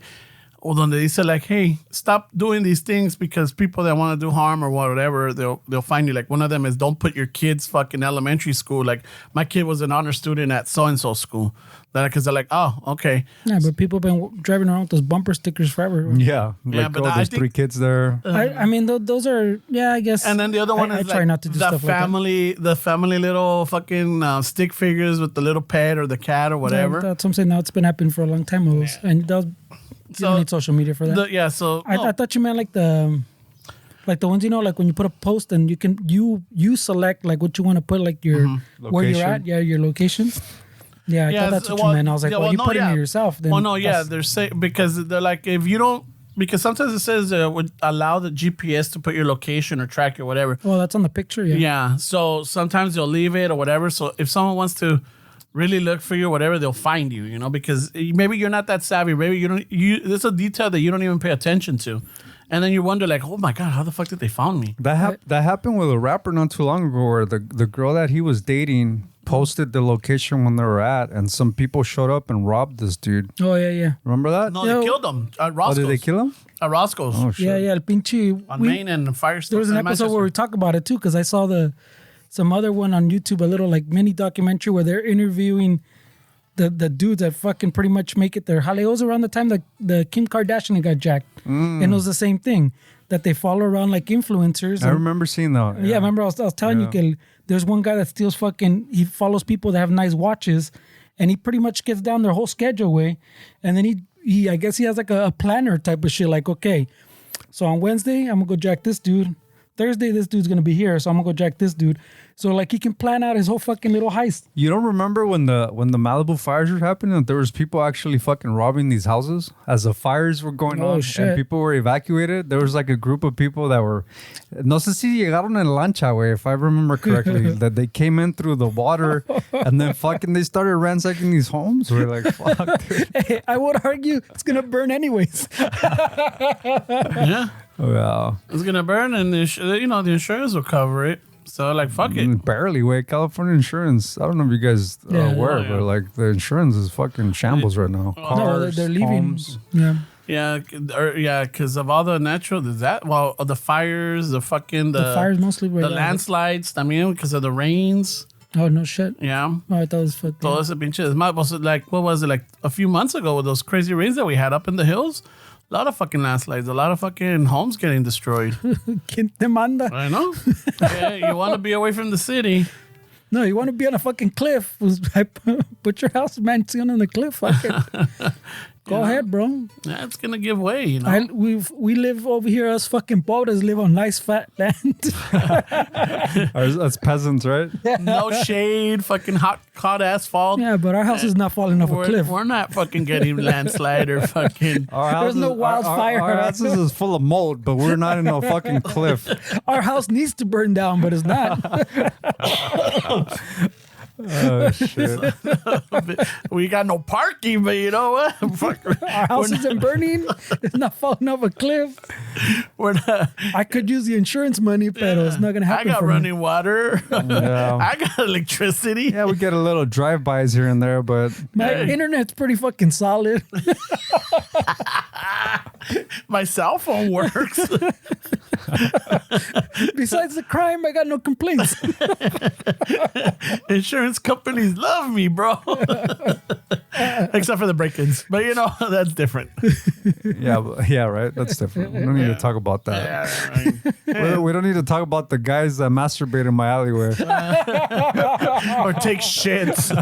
donde dice like, hey, stop doing these things because people that want to do harm or whatever, they'll find you. Like one of them is don't put your kid's fucking elementary school. Like my kid was an honor student at so-and-so school. Because they're like, oh, okay. Yeah, but people have been driving around with those bumper stickers forever. Yeah, like but oh, I there's think- 3 kids there. I mean, those are, I guess. And then the other one I is try like not to do the stuff family little fucking stick figures with the little pet or the cat or like that. whatever. That's what I'm saying. Now it's been happening for a long time. And that was, you So- don't need social media for that. I thought you meant like the ones, like when you put a post and you can you select like what you want to put, like your where you're Location. at, your location. Yeah, I thought that's what you meant. I was like, you put it in yourself. Then they're because they're like if you don't, because sometimes it says would allow the GPS to put your location or track or whatever. Well, that's on the picture. Yeah. Yeah, so sometimes they'll leave it or whatever. So if someone wants to really look for you or whatever, they'll find you, because maybe you're not that savvy. Maybe there's a detail that you don't even pay attention to. And then you wonder like, oh my God, how the fuck did they find me? That happened with a rapper not too long ago, where the girl that he was dating posted the location when they were at, and some people showed up and robbed this dude. Oh yeah. Remember that? No, Yo. they killed him at Oh, Roscoe's. did they kill him? At Roscoe's. Oh shit. Yeah. El pinche. On Main and Firestone. There was an in episode where we Manchester. talk about it too, because I saw some other one on YouTube, a little like mini documentary where they're interviewing the dudes that fucking pretty much make it their jaleos around the time the Kim Kardashian got jacked, and it was the same thing that they follow around like influencers. I and- remember seeing that. Yeah, remember I was telling you, que there's one guy that steals he follows people that have nice watches, and he pretty much gets down their whole schedule way, and then he I guess he has like a planner type of shit, like, okay, so on Wednesday I'm gonna go jack this dude, Thursday this dude's gonna be here, so I'm gonna go jack this dude. So like he can plan out his whole fucking little heist. You don't remember when the Malibu fires were happening, that there was people actually fucking robbing these houses as the fires were going Oh, on shit. and people were evacuated? There was like a group of people that were, no sé si llegaron en lancha, way, if I remember correctly, that they came in through the water and then fucking they started ransacking these homes. We're like, fuck, dude. Hey, I would argue it's gonna burn anyways. Yeah, Wow. it's gonna burn, and the insurance will cover it. So like, fuck it. Barely, way. California insurance. I don't know if you guys are Yeah. aware, Oh, yeah. but like the insurance is fucking shambles right now. No, Cars, they're leaving. homes. Yeah. Yeah, because of all the natural the fires, the fires mostly were the landslides. También because of the rains. Oh no shit. Yeah. Oh, I thought it was fucking. Todo ese pinche desmadre. Was it like, what was it, like a few months ago with those crazy rains that we had up in the hills? A lot of fucking landslides, a lot of fucking homes getting destroyed. ¿Quién te manda? I know. Yeah, you want to be away from the city. No, you want to be on a fucking cliff. Pues Put your house mansion on the cliff. Fuck it. Go ahead, bro. Yeah, it's gonna give way, you know. We live over here. Us fucking pobres live on nice fat land. That's peasants, right? No shade, fucking hot asphalt. Yeah, but our house is not falling off a cliff. We're not fucking getting landslide or fucking. There's no wildfire. Our houses is full of mold, but we're not in no fucking cliff. Our house needs to burn down, but it's not. Oh shit! We got no parking, but you know what? Our house isn't burning. It's not falling off a cliff. We're not. I could use the insurance money, but it's not gonna happen. I got for running me. water. Yeah. I got electricity. Yeah, we get a little drive-bys here and there, but My internet's pretty fucking solid. My cell phone works. Besides the crime, I got no complaints. Insurance companies love me, bro. Except for the break-ins, but you know that's different. yeah, right. That's different. We don't need to talk about that. Yeah, right. We don't need to talk about the guys that masturbate in my alleyway. Or take shits.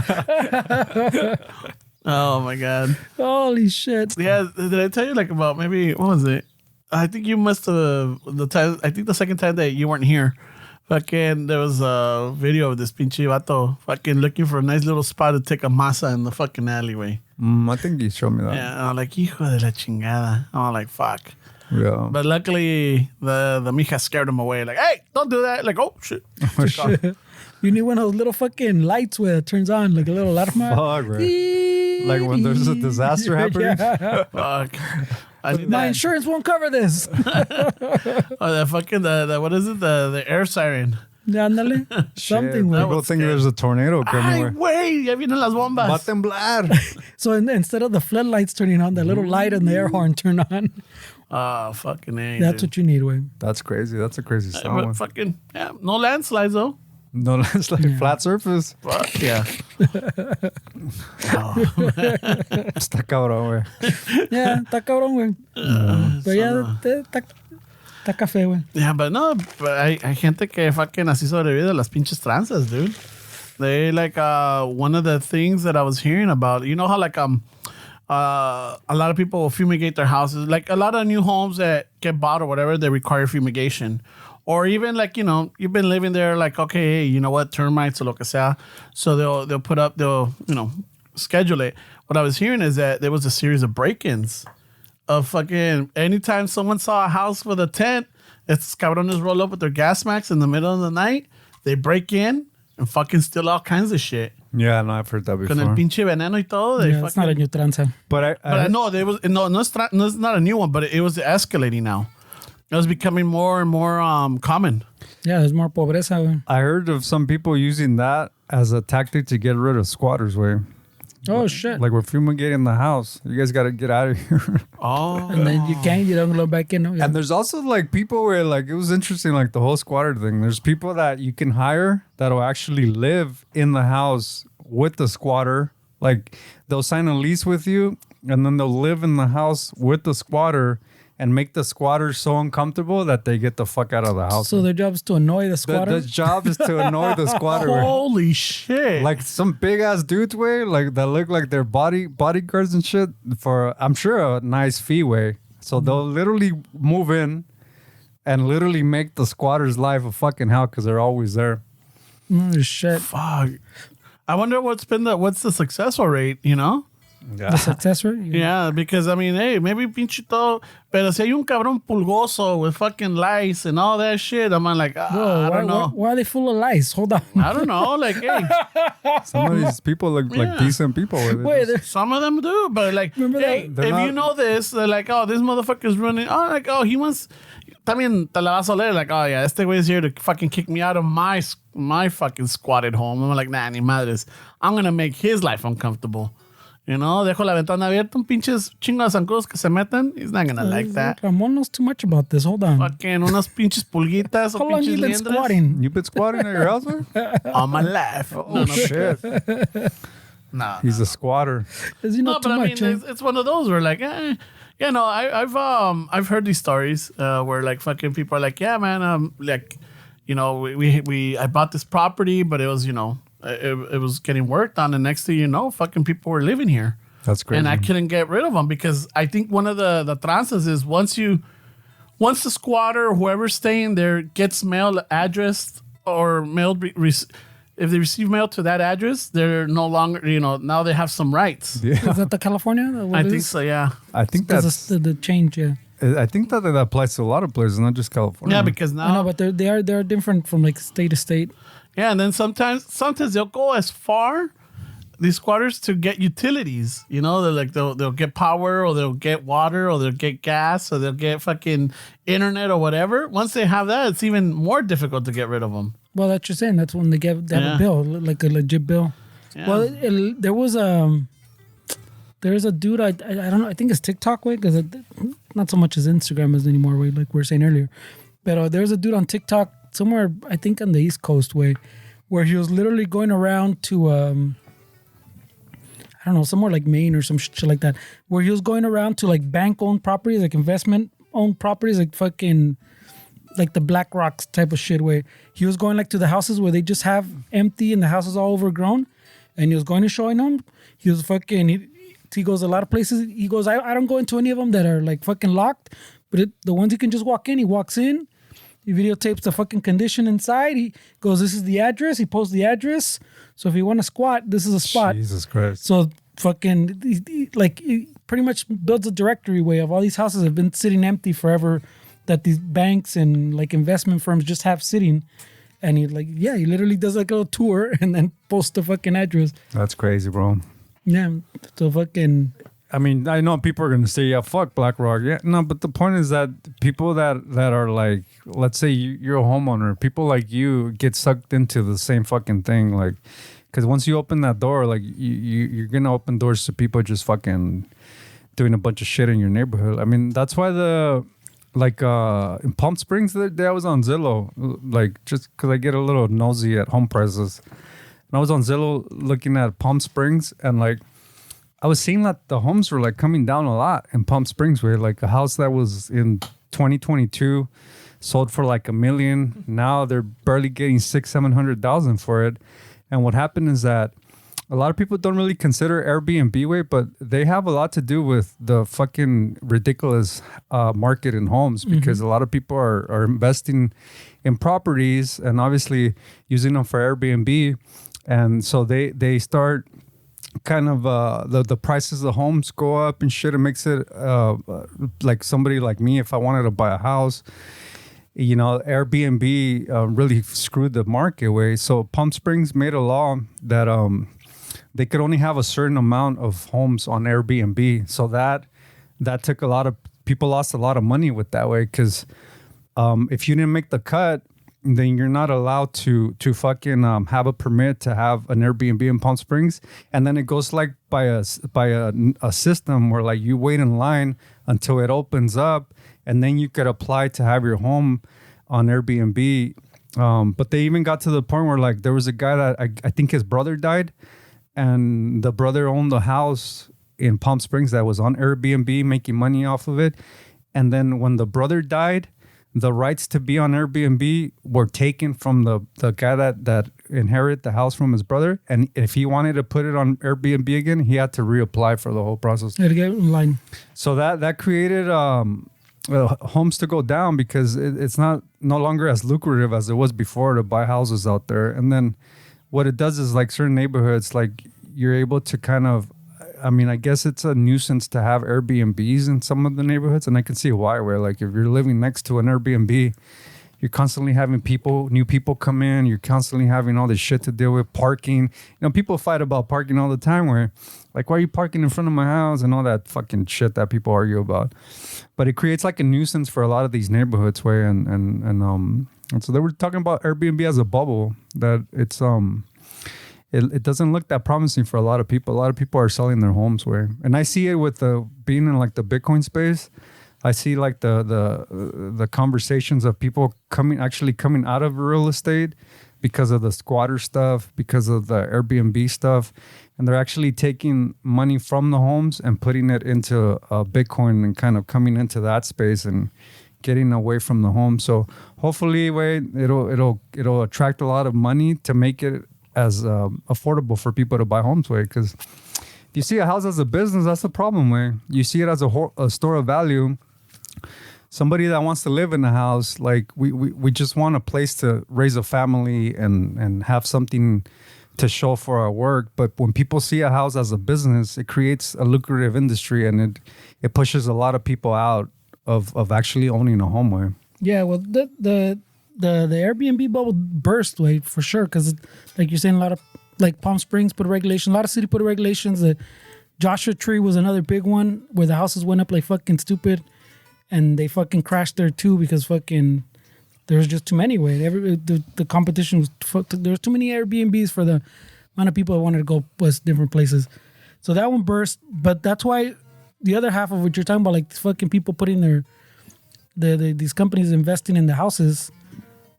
Oh my god. Holy shit. Yeah, did I tell you like about maybe what was it? I think you must have the second time that you weren't here. Fucking there was a video of this pinche vato fucking looking for a nice little spot to take a masa in the fucking alleyway. I think you showed me that. Yeah, I'm like, hijo de la chingada. I'm like, fuck. Yeah. But luckily the mija scared him away. Like, hey, don't do that. Like, oh shit. You need one of those little fucking lights where it turns on like a little alarma. Fuck, right. Like when there's a disaster happening. Yeah. Fuck. I need My that. insurance won't cover this. Oh, the fucking the what is it? The air siren. Ándale. Something. People Güey. think there's a tornado Ay, coming. güey, ya vienen las bombas. Va a temblar. So instead of the floodlights turning on, the little light and the air horn turn on. Oh, fucking A. That's what you need, way. That's crazy. That's a crazy But sound. fucking, yeah, no landslides though. No, it's like flat surface. Fuck yeah. Está cabrón, güey. Yeah, está cabrón, güey. Pero ya está café, güey. Yeah, but no, but hay gente que fucking así sobrevive a las pinches tranzas, dude. They like one of the things that I was hearing about, you know how like a lot of people will fumigate their houses, like a lot of new homes that get bought or whatever, they require fumigation. Or even like, you know, you've been living there like, okay, hey, you know what, termites or lo que sea. So they'll you know, schedule it. What I was hearing is that there was a series of break-ins of fucking, anytime someone saw a house with a tent, estos cabrones roll up with their gas masks in the middle of the night, they break in and fucking steal all kinds of shit. Yeah, no, I've heard that Con el before. pinche veneno y todo. They Yeah, it's not a fucking, new tranza. But but no, there was no, it's not a new one, but it was escalating now. It was becoming more and more common. Yeah, there's more pobreza, güey. I heard of some people using that as a tactic to get rid of squatters, way. Oh, shit. Like we're fumigating the house. You guys got to get out of here. Oh, And then you don't go back in. No? Yeah. And there's also like people where like it was interesting, like the whole squatter thing. There's people that you can hire that'll actually live in the house with the squatter. Like they'll sign a lease with you and then they'll live in the house with the squatter and make the squatters so uncomfortable that they get the fuck out of the house. So their job is to annoy the the squatter. job is to annoy the squatter. Way. holy shit. Like some big ass dudes way, like that look like they're bodyguards and shit for I'm sure a nice fee way. So they'll literally move in and literally make the squatter's life a fucking hell because they're always there. Oh, shit. Fuck. I wonder what's the successful rate, you know? The success rate? Yeah, because I mean, hey, maybe pinche todo, pero si hay un cabrón pulgoso with fucking lice and all that shit, I'm like, Whoa, I don't know. Why are they full of lice? Hold on. I don't know. Like, hey, Some of these people look like decent people. Where they Wait, just- some of them do, but like, Remember hey, that? They're if not- you know this, they're like, oh, this motherfucker's running. Oh, like, oh, he wants. También te la vas a oler, like, oh yeah, este güey is here to fucking kick me out of my fucking squatted home. I'm like, nah, ni madres. I'm gonna make his life uncomfortable. You know, dejo la ventana abierta, un pinches chingo de zancudos que se meten. He's not gonna like that. Ramon knows too much about this. Hold on. Fucking unas pinches pulguitas How o long pinches you been liendres. squatting? You been squatting at your house, man? All my life. Oh shit! Nah. He's a squatter. Does he know No, too but I much? mean, it's one of those where like, you know, I've heard these stories where like fucking people are like, yeah, man, like, you know, I bought this property, but it was, you know, it was getting worked on, and next thing you know, fucking people were living here. That's crazy. And I couldn't get rid of them because I think one of the trances is once the squatter or whoever's staying there gets mail addressed or mailed, if they receive mail to that address, they're no longer, now they have some rights. Yeah. Is that the California? I think so, yeah. I think That's that's the change, yeah. I think that applies to a lot of places, not just California. Yeah, because I know, now, but they're different from like state to state. yeah, and then sometimes they'll go as far, these squatters, to get utilities. They're like they'll get power, or they'll get water, or they'll get gas, or they'll get fucking internet or whatever. Once they have that, it's even more difficult to get rid of them. Well, that's just saying. That's when they have Yeah. a bill, like a legit bill. Yeah. Well, there's a dude. I don't know. I think it's TikTok way, because not so much as Instagram as anymore way, like we were saying earlier. But there's a dude on TikTok somewhere, I think on the East Coast way, where he was literally going around to I don't know, somewhere like Maine or some shit like that, where he was going around to like bank-owned properties, like investment-owned properties, like fucking, like the Black Rocks type of shit, where he was going like to the houses where they just have empty and the house is all overgrown, and he was going and showing them. He was fucking, he goes a lot of places. He goes, I don't go into any of them that are like fucking locked, but the ones he can just walk in, he walks in. He videotapes the fucking condition inside. He goes, this is the address. He posts the address. So if you want to squat, this is a spot. Jesus Christ. So fucking, he pretty much builds a directory way of all these houses have been sitting empty forever, that these banks and like investment firms just have sitting. And he literally does like a little tour and then posts the fucking address. That's crazy, bro. Yeah. So fucking... I mean, I know people are going to say, yeah, fuck BlackRock. Yeah, no, but the point is that people that are like, let's say you're a homeowner, people like you get sucked into the same fucking thing. Like, because once you open that door, like you're going to open doors to people just fucking doing a bunch of shit in your neighborhood. I mean, that's why in Palm Springs the other day I was on Zillow, like just because I get a little nosy at home prices. And I was on Zillow looking at Palm Springs, and like, I was seeing that the homes were like coming down a lot in Palm Springs, where like a house that was in 2022 sold for like $1 million. Now they're barely getting $600,000-$700,000 for it. And what happened is that a lot of people don't really consider Airbnb way, but they have a lot to do with the fucking ridiculous market in homes, because a lot of people are investing in properties and obviously using them for Airbnb. And so they start kind of the prices of the homes go up and shit. It makes it like somebody like me, if I wanted to buy a house, Airbnb really screwed the market way. So Palm Springs made a law that they could only have a certain amount of homes on Airbnb. So that took a lot of people lost a lot of money with that way, because if you didn't make the cut, then you're not allowed to fucking have a permit to have an Airbnb in Palm Springs. And then it goes like by a system where like you wait in line until it opens up, and then you could apply to have your home on Airbnb. But they even got to the point where like there was a guy that I think his brother died, and the brother owned the house in Palm Springs that was on Airbnb, making money off of it. And then when the brother died, the rights to be on Airbnb were taken from the guy that inherited the house from his brother. And if he wanted to put it on Airbnb again, he had to reapply for the whole process. Yeah, to get in line. So that created homes to go down, because it's no longer as lucrative as it was before to buy houses out there. And then what it does is like certain neighborhoods, like you're able to kind of, I mean, I guess it's a nuisance to have Airbnbs in some of the neighborhoods, and I can see why. Where like if you're living next to an Airbnb, you're constantly having new people come in. You're constantly having all this shit to deal with, parking. People fight about parking all the time. Where like, why are you parking in front of my house and all that fucking shit that people argue about? But it creates like a nuisance for a lot of these neighborhoods. Where and so they were talking about Airbnb as a bubble, that it's It doesn't look that promising for a lot of people. A lot of people are selling their homes where, and I see it with being in like the Bitcoin space. I see like the conversations of people coming out of real estate because of the squatter stuff, because of the Airbnb stuff, and they're actually taking money from the homes and putting it into Bitcoin and kind of coming into that space and getting away from the home. So hopefully, it'll attract a lot of money to make it affordable for people to buy homes with. Because if you see a house as a business, that's the problem. Where you see it as a store of value. Somebody that wants to live in a house, like we just want a place to raise a family and have something to show for our work. But when people see a house as a business, it creates a lucrative industry, and it pushes a lot of people out of actually owning a home. Way. Yeah, well, the Airbnb bubble burst, way for sure, because like you're saying, a lot of like Palm Springs put a regulation, a lot of city put regulations. The Joshua Tree was another big one where the houses went up like fucking stupid. And they fucking crashed there too because fucking there was just too many. The competition was there was too many Airbnbs for the amount of people that wanted to go different places. So that one burst. But that's why the other half of what you're talking about, like fucking people putting these companies investing in the houses.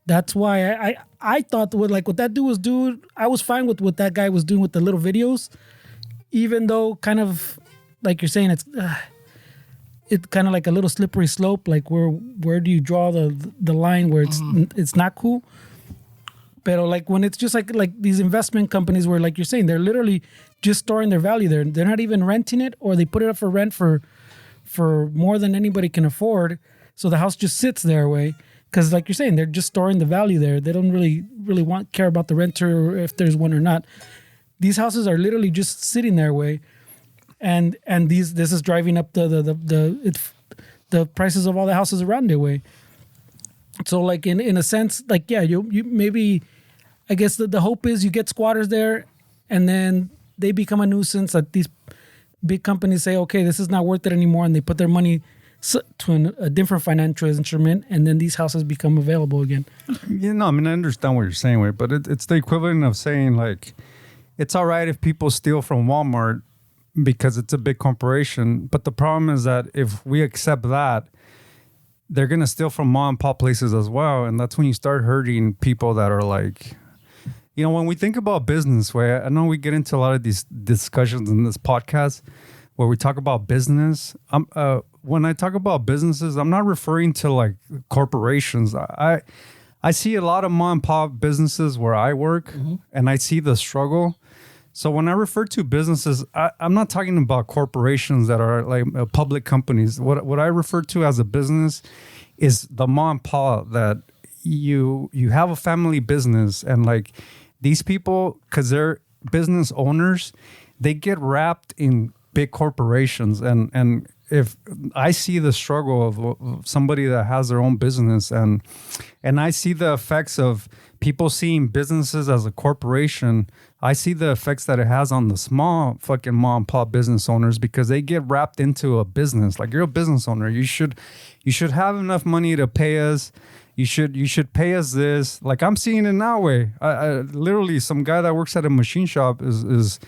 That's why I thought what that dude was doing. I was fine with what that guy was doing with the little videos, even though kind of like you're saying it's kind of like a little slippery slope. Like where do you draw the line where it's not cool? But like when it's just like these investment companies where like you're saying they're literally just storing their value there. They're not even renting it, or they put it up for rent for more than anybody can afford. So the house just sits their way because like you're saying they're just storing the value there. They don't really care about the renter or if there's one or not. These houses are literally just sitting their way. And this is driving up the prices of all the houses around their way. So like in a sense, like yeah, you maybe I guess the hope is you get squatters there, and then they become a nuisance. That these big companies say, okay, this is not worth it anymore, and they put their money to a different financial instrument, and then these houses become available again. You know, I mean, I understand what you're saying, Wade, but it's the equivalent of saying like it's all right if people steal from Walmart because it's a big corporation. But the problem is that if we accept that, they're going to steal from mom and pop places as well. And that's when you start hurting people that are like, you know, when we think about business, where I know we get into a lot of these discussions in this podcast where we talk about business. When I talk about businesses, I'm not referring to like corporations. I see a lot of mom and pop businesses where I work, and I see the struggle. So when I refer to businesses, I'm not talking about corporations that are like public companies. What I refer to as a business is the mom and pop that you have a family business, and like these people, because they're business owners, they get wrapped in big corporations. And if I see the struggle of somebody that has their own business, and I see the effects of people seeing businesses as a corporation, I see the effects that it has on the small fucking mom and pop business owners, because they get wrapped into a business. Like, you're a business owner. You should have enough money to pay us. You should pay us this. Like, I'm seeing it now way. I literally, some guy that works at a machine shop is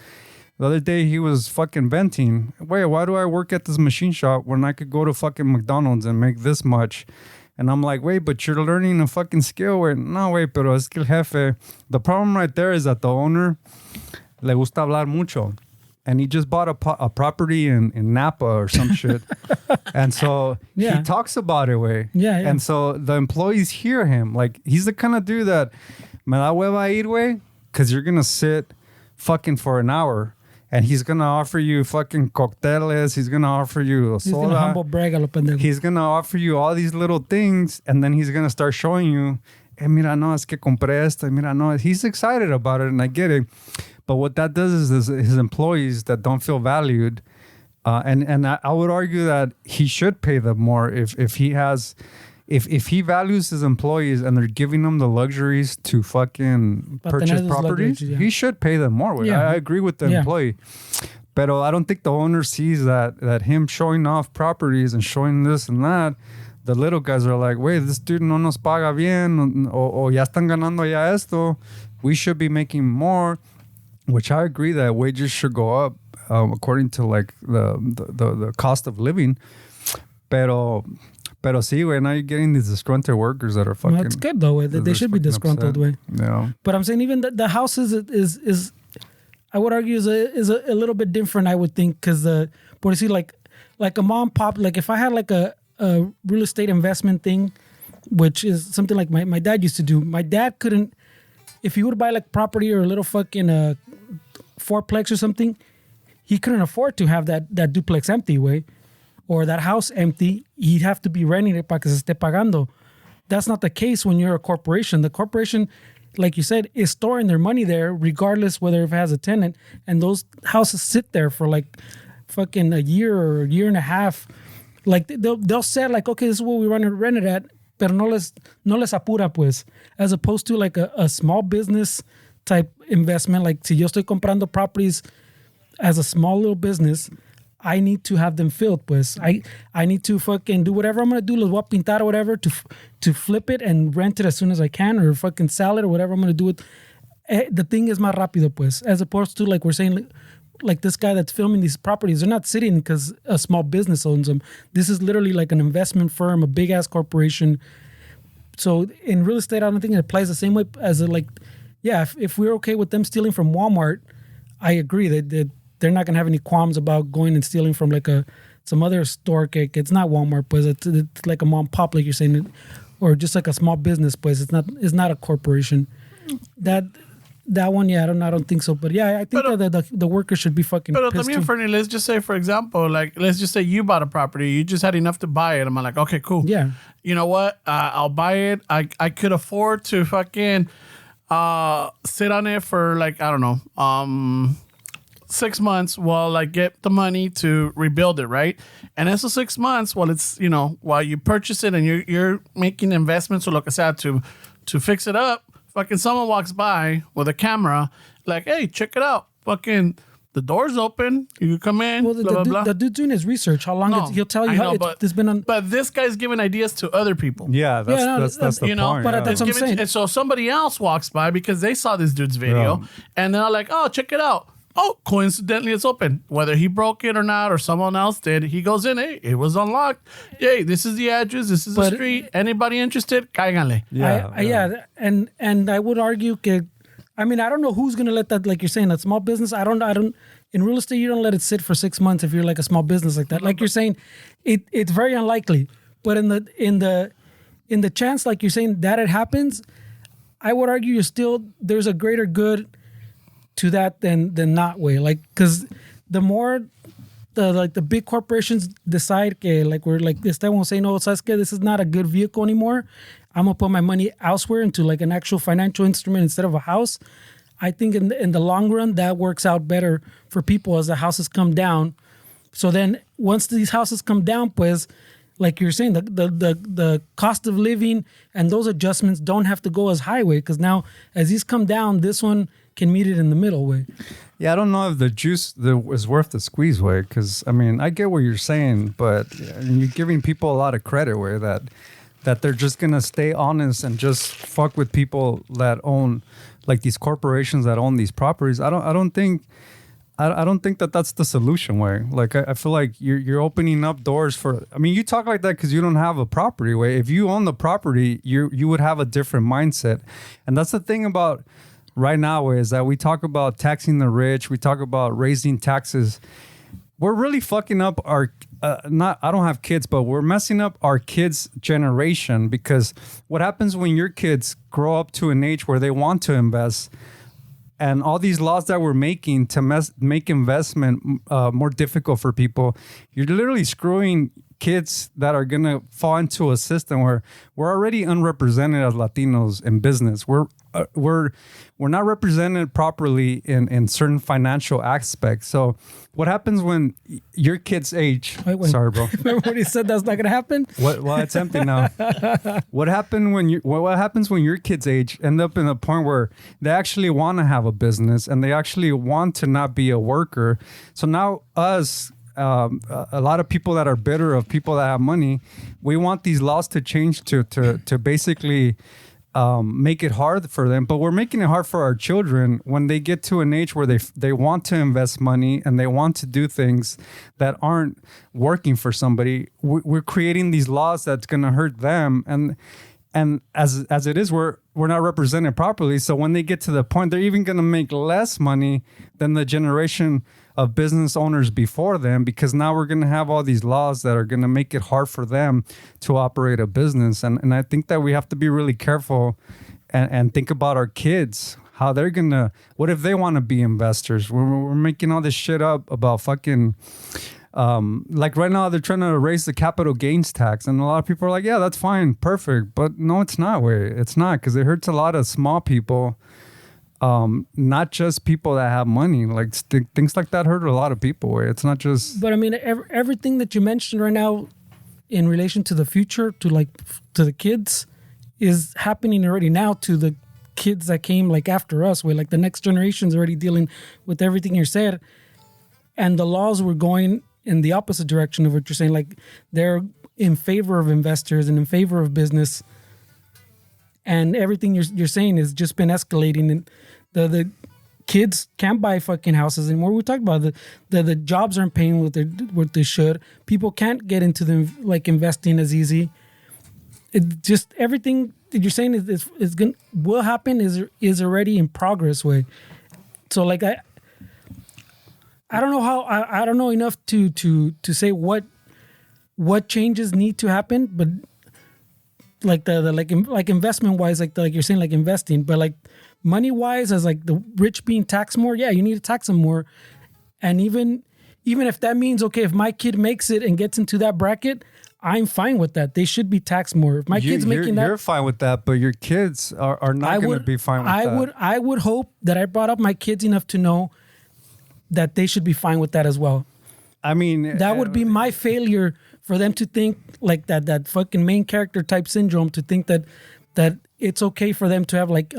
the other day he was fucking venting. Wait, why do I work at this machine shop when I could go to fucking McDonald's and make this much? And I'm like, wait, but you're learning a fucking skill. Wait, no, wait, pero es que el jefe. The problem right there is that the owner le gusta hablar mucho. And he just bought a property in Napa or some shit. And so he talks about it, way. Yeah. And so the employees hear him. Like, he's the kind of dude that, me da hueva ir, way, because you're going to sit fucking for an hour. And he's going to offer you fucking cocteles. He's going to offer you a soda. He's going to humble brag a lo pendejo. He's going to offer you all these little things. And then he's going to start showing you, mira, no, es que compré esto. Mira, no. He's excited about it, and I get it. But what that does is his employees that don't feel valued. And I would argue that he should pay them more if he values his employees and they're giving them the luxuries to fucking purchase properties, he should pay them more. Yeah. I agree with the employee. But I don't think the owner sees that him showing off properties and showing this and that, the little guys are like, wait, this dude no nos paga bien, o ya están ganando ya esto. We should be making more, which I agree that wages should go up according to like the cost of living. Pero sí, güey, now you're getting these disgruntled workers that are fucking... No, it's good, though, way. They should be disgruntled, way. Yeah. But I'm saying even the house is I would argue, is a little bit different, I would think, because, but you see, like a mom pop, like if I had like a real estate investment thing, which is something like my dad used to do. My dad couldn't if he would buy like property or a little fucking fourplex or something, he couldn't afford to have that duplex empty, way, or that house empty. He'd have to be renting it para que se esté pagando. That's not the case when you're a corporation. The corporation, like you said, is storing their money there regardless whether if it has a tenant, and those houses sit there for like fucking a year or a year and a half. Like they'll say like, okay, this is what we rent it at, pero no les apura, pues, as opposed to like a small business type investment. Like si yo estoy comprando properties as a small little business, I need to have them filled, pues. I need to fucking do whatever I'm gonna do, los voy a pintar or whatever, to flip it and rent it as soon as I can, or fucking sell it or whatever I'm gonna do with. The thing is más rápido, pues, as opposed to like we're saying, like this guy that's filming these properties, they're not sitting because a small business owns them. This is literally like an investment firm, a big ass corporation. So in real estate, I don't think it applies the same way as if we're okay with them stealing from Walmart, I agree that they're not gonna have any qualms about going and stealing from like some other store. It's not Walmart, but it's like a mom and pop, like you're saying, or just like a small business, pues. It's not a corporation. That one, yeah, I don't think so. But yeah, I think that the workers should be fucking But pissed también, too. Fernie, let's just say, for example, like, let's just say you bought a property. You just had enough to buy it. I'm like, okay, cool. Yeah. You know what? I'll buy it. I could afford to fucking sit on it for like, I don't know, 6 months while I get the money to rebuild it, right? And esos 6 months, while it's, while you purchase it and you're making investments or lo que sea to fix it up, fucking someone walks by with a camera, like, hey, check it out. Fucking the door's open. You can come in. Well, blah, blah, blah. the dude's doing his research. How long he'll tell you I how know, it's been on. But this guy's giving ideas to other people. Yeah, that's the point. but yeah. that's what I'm saying. And so somebody else walks by because they saw this dude's video, and they're like, oh, check it out. Oh, coincidentally, it's open. Whether he broke it or not, or someone else did, he goes in. Hey, it was unlocked. Yay, this is the address. This is the street. Anybody interested? Cáiganle. Yeah. And I would argue I don't know who's gonna let that, like you're saying, that small business. I don't. In real estate, you don't let it sit for 6 months if you're like a small business like that. Like you're saying, it's very unlikely. But in the chance, like you're saying, that it happens, I would argue there's a greater good to that than not, way. Like, because the more the big corporations decide we're like this, they won't say, no, sabes que this is not a good vehicle anymore, I'm gonna put my money elsewhere into like an actual financial instrument instead of a house. I think in the long run that works out better for people as the houses come down. So then once these houses come down, pues, like you're saying, the cost of living and those adjustments don't have to go as high, way, because now as these come down, this one can meet it in the middle, way. Yeah, I don't know if the juice is worth the squeeze, way, because I get what you're saying, but you're giving people a lot of credit, way, that they're just gonna stay honest and just fuck with people that own, like these corporations that own these properties. I don't think that that's the solution, way. Like I feel like you're opening up doors for. You talk like that because you don't have a property, way. If you own the property, you would have a different mindset, and that's the thing about right now, is that we talk about taxing the rich, we talk about raising taxes. We're really fucking up our I don't have kids, but we're messing up our kids' generation, because what happens when your kids grow up to an age where they want to invest, and all these laws that we're making to make investment more difficult for people, you're literally screwing kids that are going to fall into a system where we're already unrepresented as Latinos in business. We're not represented properly in certain financial aspects. So what happens when your kids age? Sorry, bro. Remember when he said that's not going to happen? Well, it's empty now. What happens when your kids age, end up in a point where they actually want to have a business and they actually want to not be a worker? So now us, a lot of people that are bitter of people that have money, we want these laws to change to basically make it hard for them. But we're making it hard for our children when they get to an age where they want to invest money and they want to do things that aren't working for somebody. We're creating these laws that's going to hurt them, and as it is, we're not represented properly. So when they get to the point, they're even going to make less money than the generation of business owners before them, because now we're going to have all these laws that are going to make it hard for them to operate a business. And I think that we have to be really careful and think about our kids, how they're gonna, what if they want to be investors? We're making all this shit up about fucking, like right now they're trying to raise the capital gains tax, and a lot of people are like, yeah, that's fine, perfect. But no, it's not, it's not, because it hurts a lot of small people, not just people that have money. Like things like that hurt a lot of people. It's not just. But I mean, everything that you mentioned right now in relation to the future, to the kids, is happening already now to the kids that came like after us, where like the next generation's already dealing with everything you said, and the laws were going in the opposite direction of what you're saying. Like they're in favor of investors and in favor of business, and everything you're saying has just been escalating. And the kids can't buy fucking houses anymore. We talked about the jobs aren't paying what they should. People can't get into them like investing as easy. It just everything that you're saying is going will happen is already in progress way. So like I don't know how I don't know enough to say what changes need to happen, but like the like investment wise, like you're saying, like investing, but like money wise, as like the rich being taxed more, yeah, you need to tax them more. And even if that means, okay, if my kid makes it and gets into that bracket, I'm fine with that. They should be taxed more. If my kid's making that, you're fine with that, but your kids are not going to be fine with that. I would hope that I brought up my kids enough to know that they should be fine with that as well. I mean, that would be my failure for them to think like that fucking main character type syndrome, to think that it's okay for them to have like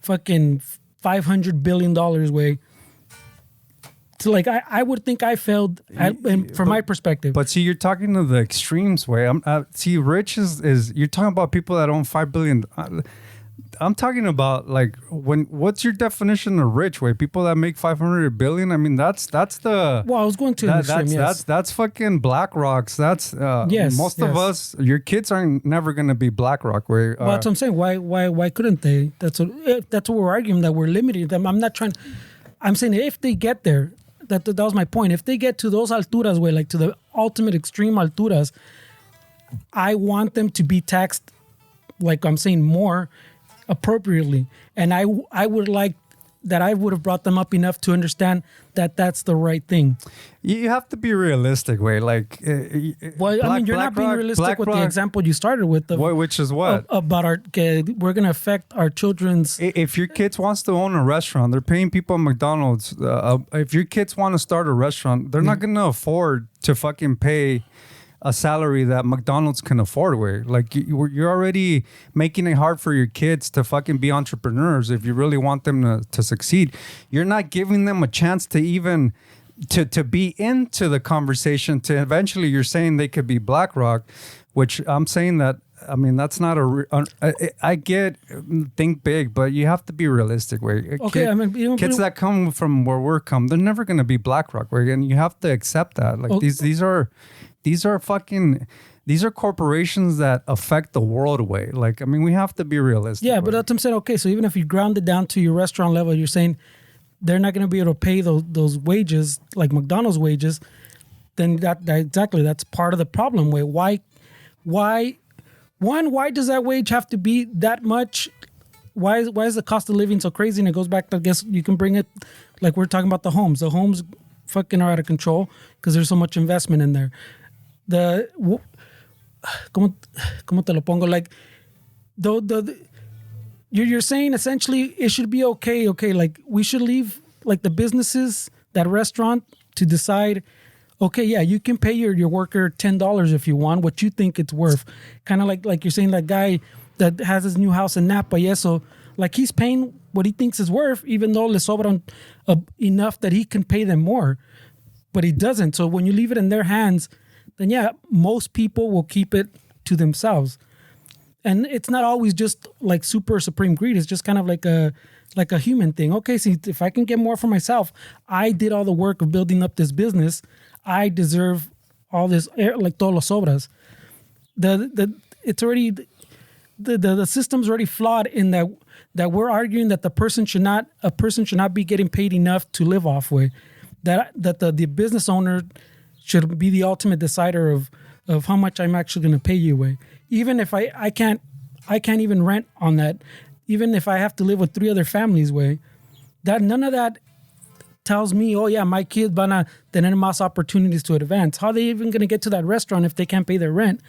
fucking $500 billion way. So like I would think I failed from my perspective. But see, you're talking to the extremes way. See, rich is you're talking about people that own $5 billion. I'm talking about like what's your definition of rich way? People that make 500 billion. I mean, that's the. Well, I was going to extreme, yes. That's fucking BlackRock's. That's yes. Most of us, your kids aren't never gonna be BlackRock way. Well, that's what I'm saying. Why couldn't they? That's what we're arguing, that we're limiting them. I'm not trying. I'm saying if they get there, that was my point. If they get to those alturas, way like to the ultimate extreme alturas, I want them to be taxed, like I'm saying, more appropriately. And I would like that I would have brought them up enough to understand that that's the right thing. You have to be realistic, way. Like, well, I mean, you're not being realistic with the example you started with. Which is what? About we're going to affect our children's. If your kids wants to own a restaurant, they're paying people at McDonald's. If your kids want to start a restaurant, they're not going to afford to fucking pay a salary that McDonald's can afford with. Like you're already making it hard for your kids to fucking be entrepreneurs if you really want them to succeed. You're not giving them a chance to even to be into the conversation, to eventually you're saying they could be BlackRock, which I'm saying that, I mean, that's not I get, think big, but you have to be realistic. Okay, I mean, kids that come from where we're come, they're never going to be BlackRock. And you have to accept that. Like these are corporations that affect the world way. Like, I mean, we have to be realistic. Yeah, but that's what I'm saying. Okay, so even if you ground it down to your restaurant level, you're saying they're not going to be able to pay those wages, like McDonald's wages, then that exactly, that's part of the problem. Why does that wage have to be that much? Why is the cost of living so crazy? And it goes back to, I guess you can bring it, like we're talking about the homes. The homes fucking are out of control because there's so much investment in there. ¿Cómo te lo pongo? Like, you're saying essentially it should be okay, like we should leave like the businesses, that restaurant, to decide, okay, yeah, you can pay your worker $10 if you want, what you think it's worth. Kind of like you're saying, that guy that has his new house in Napa, yeah, so like he's paying what he thinks is worth, even though le sobran enough that he can pay them more, but he doesn't. So when you leave it in their hands, then yeah, most people will keep it to themselves. And it's not always just like super supreme greed. It's just kind of like a human thing. Okay, see, if I can get more for myself, I did all the work of building up this business. I deserve all this, like todos los sobras. It's already, the system's already flawed in that we're arguing that a person should not be getting paid enough to live off with. That the business owner should be the ultimate decider of how much I'm actually going to pay you with. Even if I can't even rent on that. even if I have to live with 3 other families, way, that none of that tells me, oh yeah, my kids van a tener más opportunities to advance. How are they even going to get to that restaurant if they can't pay their rent?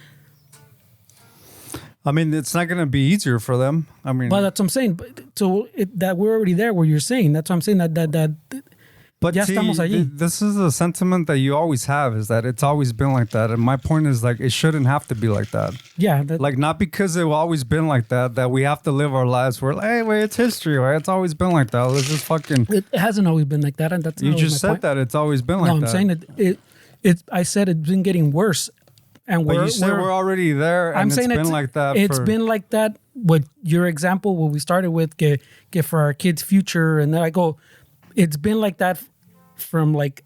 I mean, it's not going to be easier for them. I mean, But that's what I'm saying. That we're already there where you're saying. That's what I'm saying. That but ya see, estamos allí. this is a sentiment that you always have, is that it's always been like that. And my point is, like, it shouldn't have to be like that. Yeah. Like, not because it's always been like that we have to live our lives where, like, hey, wait, it's history, right? It's always been like that. Let's just fucking... It hasn't always been like that. And that's You not just my said point. that it's always been like No, I'm that. saying I said it's been getting worse. And But you said we're already there, and I'm it's saying been like that. It's been like that. With your example, what we started with, get for our kids' future, and then I go, it's been like that from like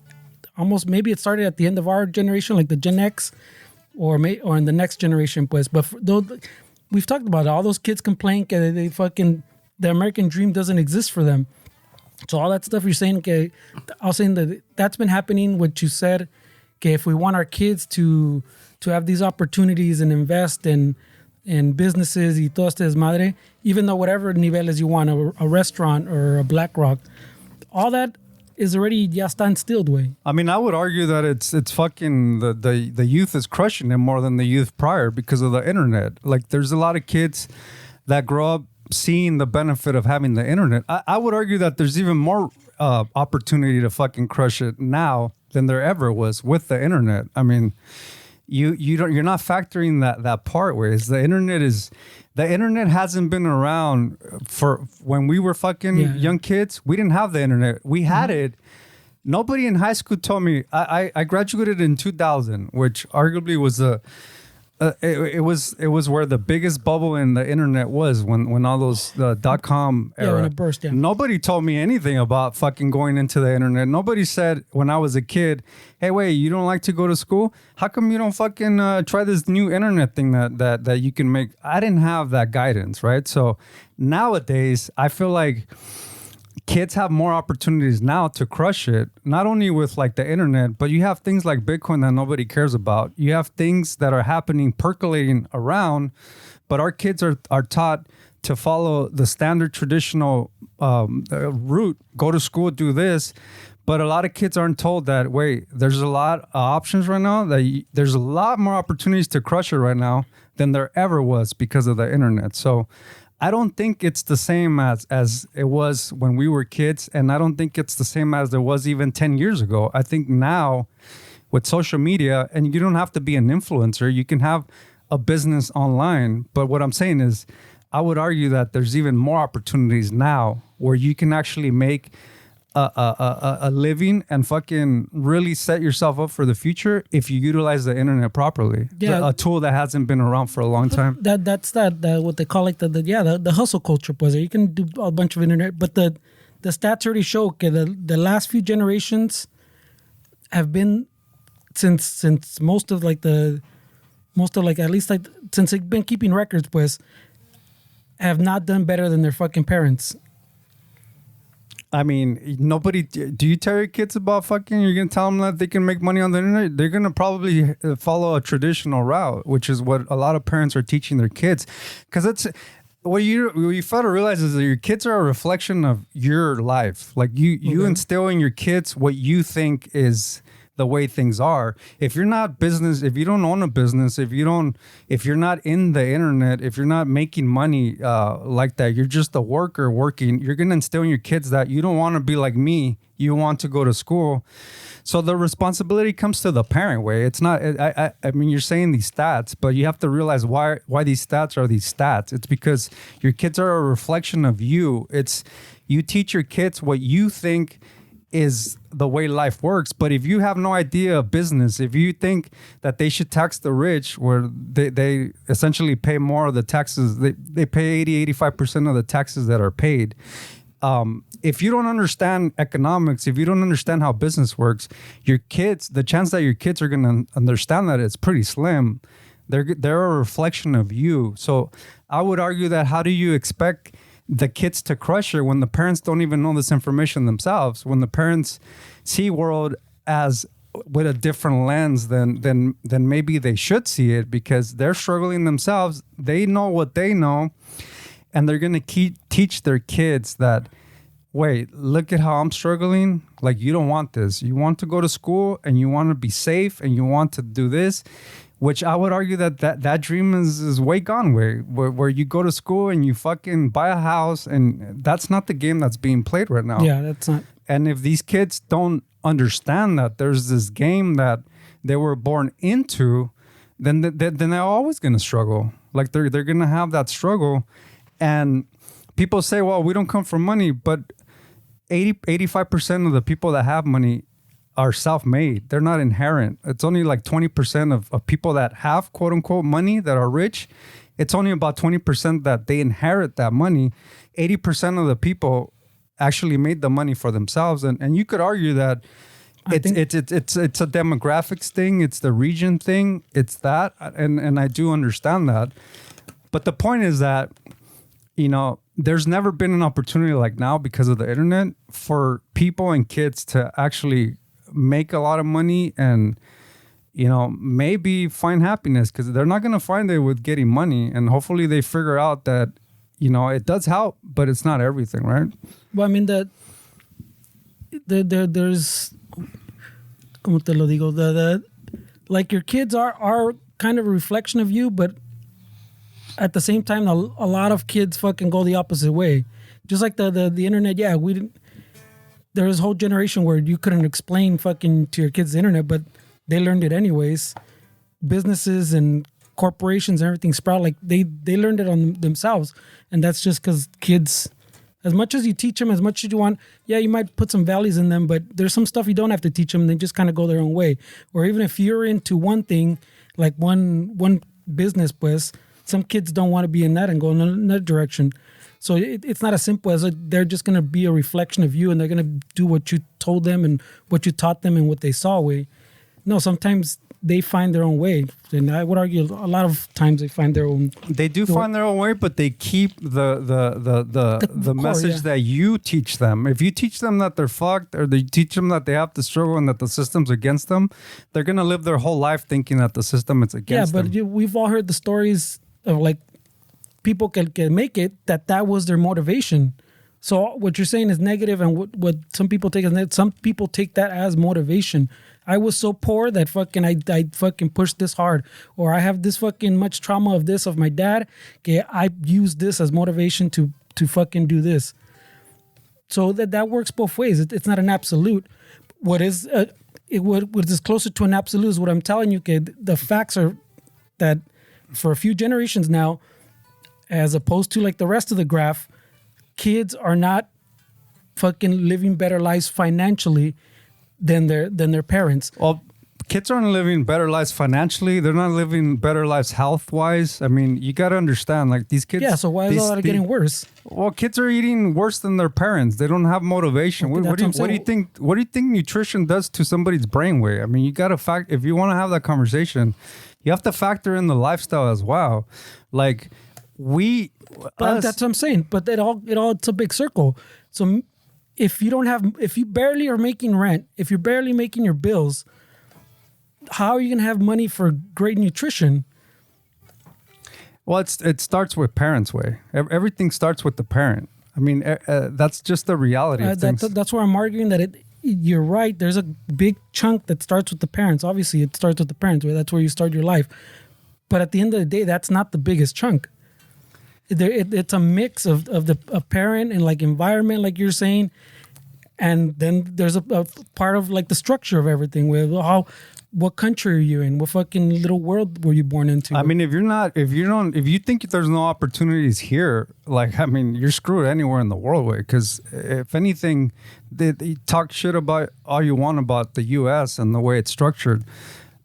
almost, maybe it started at the end of our generation, like the Gen X, or in the next generation, pues. But we've talked about it. All those kids complain that the American dream doesn't exist for them. So all that stuff you're saying, I was saying that that's been happening. What you said, if we want our kids to have these opportunities and invest in businesses y todo este desmadre, even though whatever niveles you want, a restaurant or a BlackRock, all that is already ya está instilled way. I mean, I would argue that it's fucking the youth is crushing it more than the youth prior because of the internet. Like, there's a lot of kids that grow up seeing the benefit of having the internet. I would argue that there's even more opportunity to fucking crush it now than there ever was with the internet. I mean, you're not factoring that part where is the internet hasn't been around for when we were fucking young kids. We didn't have the internet. We had it. Nobody in high school told me. I graduated in 2000, which arguably was it was where the biggest bubble in the internet was when all those .com era. When it burst. Yeah. Nobody told me anything about fucking going into the internet. Nobody said when I was a kid, hey, wait, you don't like to go to school? How come you don't fucking try this new internet thing that you can make? I didn't have that guidance, right? So nowadays, I feel like kids have more opportunities now to crush it, not only with like the internet, but you have things like Bitcoin that nobody cares about. You have things that are happening, percolating around, but our kids are taught to follow the standard traditional route, go to school, do this. But a lot of kids aren't told that, wait, there's a lot of options right now, there's a lot more opportunities to crush it right now than there ever was because of the internet. So I don't think it's the same as it was when we were kids, and I don't think it's the same as there was even 10 years ago. I think now with social media, and you don't have to be an influencer, you can have a business online. But what I'm saying is, I would argue that there's even more opportunities now where you can actually make a living and fucking really set yourself up for the future if you utilize the internet properly. Yeah. A tool that hasn't been around for a long time. That's what they call like the hustle culture, pues. You can do a bunch of internet, but the stats already show that the last few generations have been since most of at least like since they've been keeping records, pues, have not done better than their fucking parents. I mean, nobody. Do you tell your kids about fucking? You're gonna tell them that they can make money on the internet. They're gonna probably follow a traditional route, which is what a lot of parents are teaching their kids. Because it's what you fail to realize is that your kids are a reflection of your life. Like you instill in your kids what you think is the way things are. If you're not business, if you don't own a business, if you're not in the internet, if you're not making money like that, you're just a worker working, you're going to instill in your kids that you don't want to be like me. You want to go to school. So the responsibility comes to the parent way. It's not, I mean, you're saying these stats, but you have to realize why these stats are these stats. It's because your kids are a reflection of you. It's, you teach your kids what you think is the way life works. But if you have no idea of business, if you think that they should tax the rich, where they essentially pay more of the taxes, they pay 85% of the taxes that are paid. If you don't understand economics, if you don't understand how business works, your kids, the chance that your kids are going to understand that it's pretty slim. They're a reflection of you. So I would argue that how do you expect the kids to crush it when the parents don't even know this information themselves, when the parents see world as with a different lens than maybe they should see it, because they're struggling themselves. They know what they know, and they're going to teach their kids that, wait, look at how I'm struggling. Like, you don't want this. You want to go to school and you want to be safe and you want to do this, which I would argue that dream is way gone, where you go to school and you fucking buy a house, and that's not the game that's being played right now. Yeah, that's not. And if these kids don't understand that there's this game that they were born into, then they're always going to struggle. Like, they're going to have that struggle. And people say, well, we don't come from money, but 85% of the people that have money are self-made. They're not inherent. It's only like 20% of people that have quote unquote money that are rich. It's only about 20% that they inherit that money. 80% of the people actually made the money for themselves. And you could argue that it's a demographics thing. It's the region thing. It's that. And I do understand that. But the point is that, you know, there's never been an opportunity like now because of the internet for people and kids to actually make a lot of money and, you know, maybe find happiness, because they're not going to find it with getting money. And hopefully they figure out that, you know, it does help, but it's not everything, right? Well, I mean, there's, como te lo digo, like your kids are kind of a reflection of you, but at the same time, a lot of kids fucking go the opposite way. Just like the internet, yeah, we didn't. There was a whole generation where you couldn't explain fucking to your kids the internet, but they learned it anyways. Businesses and corporations and everything sprout, like they learned it on themselves. And that's just because kids, as much as you teach them, as much as you want, yeah, you might put some values in them, but there's some stuff you don't have to teach them. They just kind of go their own way. Or even if you're into one thing, like one business, pues, some kids don't want to be in that and go in another direction. So it's not as simple as they're just going to be a reflection of you and they're going to do what you told them and what you taught them and what they saw way. No, sometimes they find their own way. And I would argue a lot of times they find their own. They do find their own way, but they keep the message that you teach them. If you teach them that they're fucked, or you teach them that they have to struggle and that the system's against them, they're going to live their whole life thinking that the system is against them. Yeah, but we've all heard the stories of like people can make it, that was their motivation. So what you're saying is negative, and what some people take as negative, some people take that as motivation. I was so poor that fucking I fucking pushed this hard, or I have this fucking much trauma of my dad. Okay, I use this as motivation to fucking do this. So that works both ways. It's not an absolute. What is closer to an absolute is what I'm telling you. Okay, the facts are that for a few generations now, as opposed to like the rest of the graph, kids are not fucking living better lives financially than their parents. Well, kids aren't living better lives financially. They're not living better lives health-wise. I mean, you got to understand, like, these kids... Yeah, so why is all that getting worse? Well, kids are eating worse than their parents. They don't have motivation. What do you think nutrition does to somebody's brainwave? I mean, you got to if you want to have that conversation, you have to factor in the lifestyle as well. Like... But that's what I'm saying. But it's a big circle. So if you barely are making rent, if you're barely making your bills, how are you gonna have money for great nutrition? Well, it starts with parents' way. Everything starts with the parent. I mean, that's just the reality of things. That's where I'm arguing that you're right. There's a big chunk that starts with the parents. Obviously, it starts with the parents. That's where you start your life. But at the end of the day, that's not the biggest chunk. It's a mix of a parent and like environment, like you're saying, and then there's a part of like the structure of everything. With what country are you in? What fucking little world were you born into? I mean, if you think there's no opportunities here, like, I mean, you're screwed anywhere in the world, way. Because if anything, they talk shit about all you want about the U.S. and the way it's structured,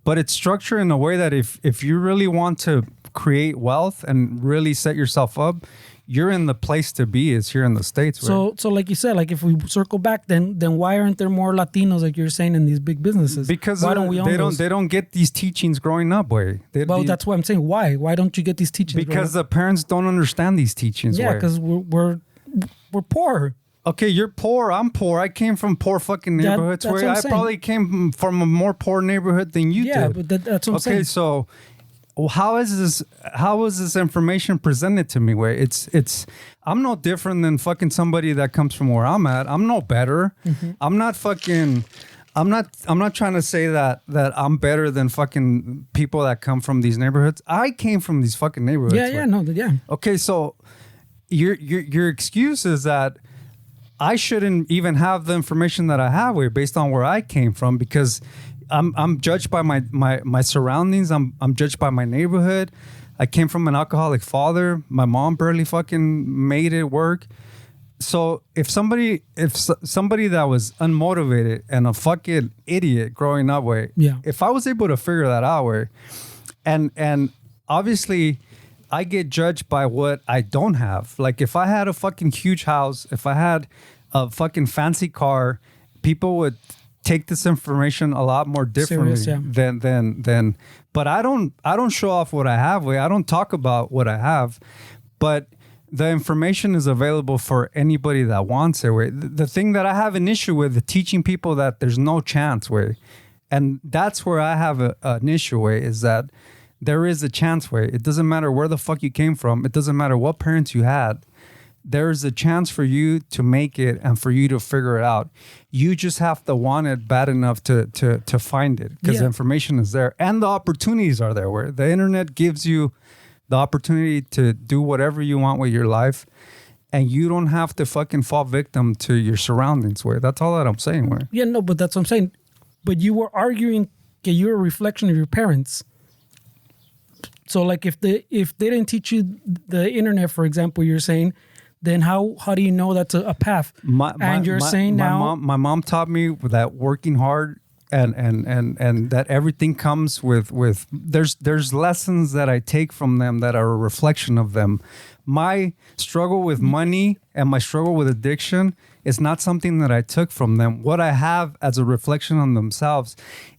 but it's structured in a way that if you really want to create wealth and really set yourself up, you're in the place to be is here in the States. So like you said, like if we circle back, then why aren't there more Latinos, like you're saying, in these big businesses? Because why don't we own those? They don't get these teachings growing up, way. That's what I'm saying. Why don't you get these teachings? Because the parents don't understand these teachings. Yeah, because we're poor. Okay, you're poor. I'm poor. I came from poor fucking neighborhoods. I probably came from a more poor neighborhood than you did. Yeah, but that's what I'm saying. Okay, so well, how is this information presented to me? Where it's I'm no different than fucking somebody that comes from where I'm at. I'm no better. I'm not trying to say that I'm better than fucking people that come from these neighborhoods. I came from these fucking neighborhoods. Yeah. Okay, so your excuse is that I shouldn't even have the information that I have based on where I came from, because I'm judged by my surroundings. I'm judged by my neighborhood. I came from an alcoholic father. My mom barely fucking made it work. So if somebody that was unmotivated and a fucking idiot growing up if I was able to figure that out and obviously I get judged by what I don't have. Like if I had a fucking huge house, if I had a fucking fancy car, people would take this information a lot more differently than but I don't show off what I have. I don't talk about what I have, but the information is available for anybody that wants it. The thing that I have an issue with the teaching people that there's no chance and that's where I have an issue is that there is a chance it doesn't matter where the fuck you came from. It doesn't matter what parents you had. There's a chance for you to make it and for you to figure it out. You just have to want it bad enough to find it, because the information is there and the opportunities are there, where the internet gives you the opportunity to do whatever you want with your life, and you don't have to fucking fall victim to your surroundings. That's all that I'm saying. Yeah, no, but that's what I'm saying. But you were arguing that you're a reflection of your parents. So like if they didn't teach you the internet, for example, you're saying, then how do you know that's a path? My mom taught me that working hard and that everything comes with there's lessons that I take from them that are a reflection of them. My struggle with money and my struggle with addiction is not something that I took from them. What I have as a reflection on themselves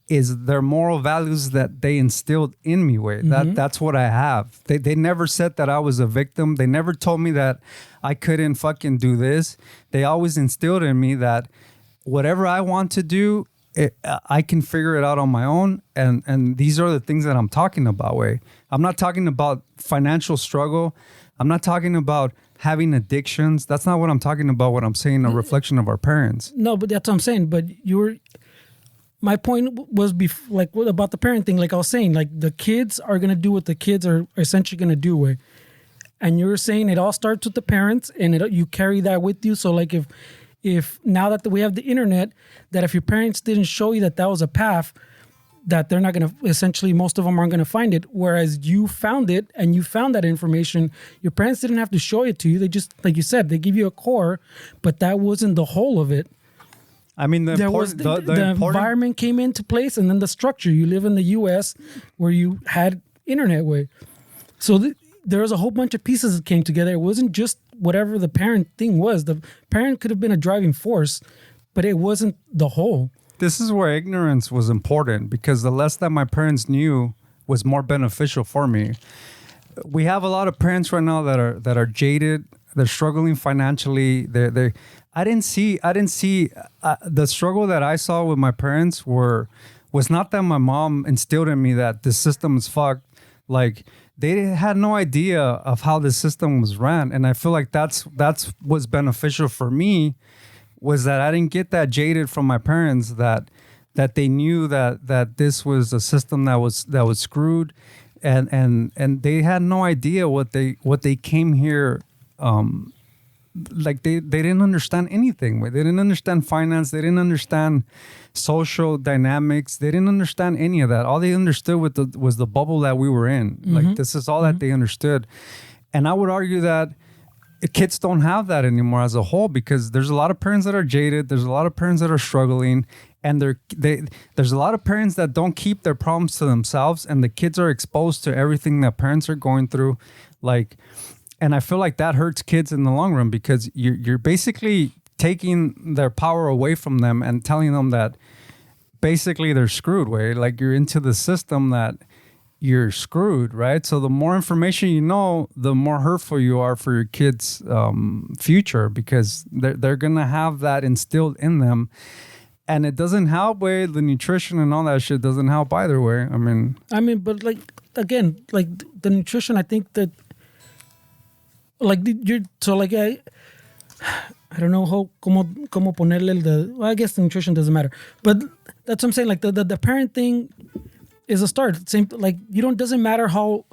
is their moral values that they instilled in me. That's what I have. They never said that I was a victim. They never told me that I couldn't fucking do this. They always instilled in me that whatever I want to do, I can figure it out on my own. And these are the things that I'm talking about. I'm not talking about financial struggle. I'm not talking about having addictions. That's not what I'm talking about. What I'm saying, a reflection of our parents. No, but that's what I'm saying. But my point was about the parent thing. Like I was saying, like the kids are going to do what the kids are essentially going to do. And you're saying it all starts with the parents, and you carry that with you. So like if now that we have the internet, that if your parents didn't show you that was a path, that they're not going to, essentially most of them aren't going to find it. Whereas you found it and you found that information, your parents didn't have to show it to you. They just, like you said, they give you a core, but that wasn't the whole of it. I mean, the environment came into place, and then the structure. You live in the U.S. where you had internet So there was a whole bunch of pieces that came together. It wasn't just whatever the parent thing was. The parent could have been a driving force, but it wasn't the whole. This is where ignorance was important, because the less that my parents knew was more beneficial for me. We have a lot of parents right now that are jaded. They're struggling financially. I didn't see the struggle that I saw with my parents was not that my mom instilled in me that the system is fucked. Like they had no idea of how the system was ran, and I feel like that's what's beneficial for me, was that I didn't get that jaded from my parents, that they knew that this was a system that was screwed, and they had no idea what they came here. Like they didn't understand anything. They didn't understand finance. They didn't understand social dynamics. They didn't understand any of that. All they understood was the bubble that we were in. Mm-hmm. Like this is all that they understood. And I would argue that kids don't have that anymore as a whole, because there's a lot of parents that are jaded. There's a lot of parents that are struggling, and there's a lot of parents that don't keep their problems to themselves, and the kids are exposed to everything that parents are going through. And I feel like that hurts kids in the long run, because you're basically taking their power away from them and telling them that basically they're screwed. Like you're into the system that you're screwed, right? So the more information you know, the more hurtful you are for your kids' future, because they're gonna have that instilled in them, and it doesn't help. The nutrition and all that shit doesn't help either way. I mean, but like again, like the nutrition, I think that, like you're so like I don't know how como ponerle the. Well, I guess the nutrition doesn't matter, but that's what I'm saying. Like the parent thing is a start. Same like you don't doesn't matter how.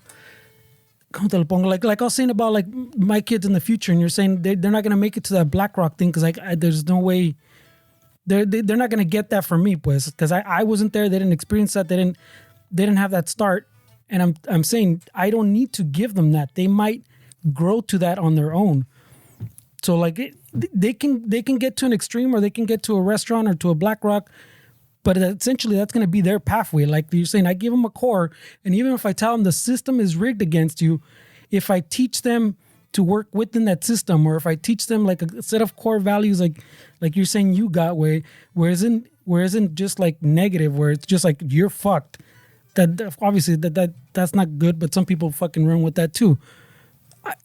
Like I was saying about like my kids in the future, and you're saying they're not gonna make it to that BlackRock thing because there's no way they're not gonna get that from me, pues, because I wasn't there. They didn't experience that. They didn't have that start, and I'm saying I don't need to give them that. They might grow to that on their own. So like they can get to an extreme, or they can get to a restaurant or to a BlackRock. But essentially, that's going to be their pathway. Like you're saying, I give them a core. And even if I tell them the system is rigged against you, if I teach them to work within that system, or if I teach them like a set of core values, like you're saying you got way, where isn't just like negative, where it's just like you're fucked. That obviously that's not good, but some people fucking run with that too.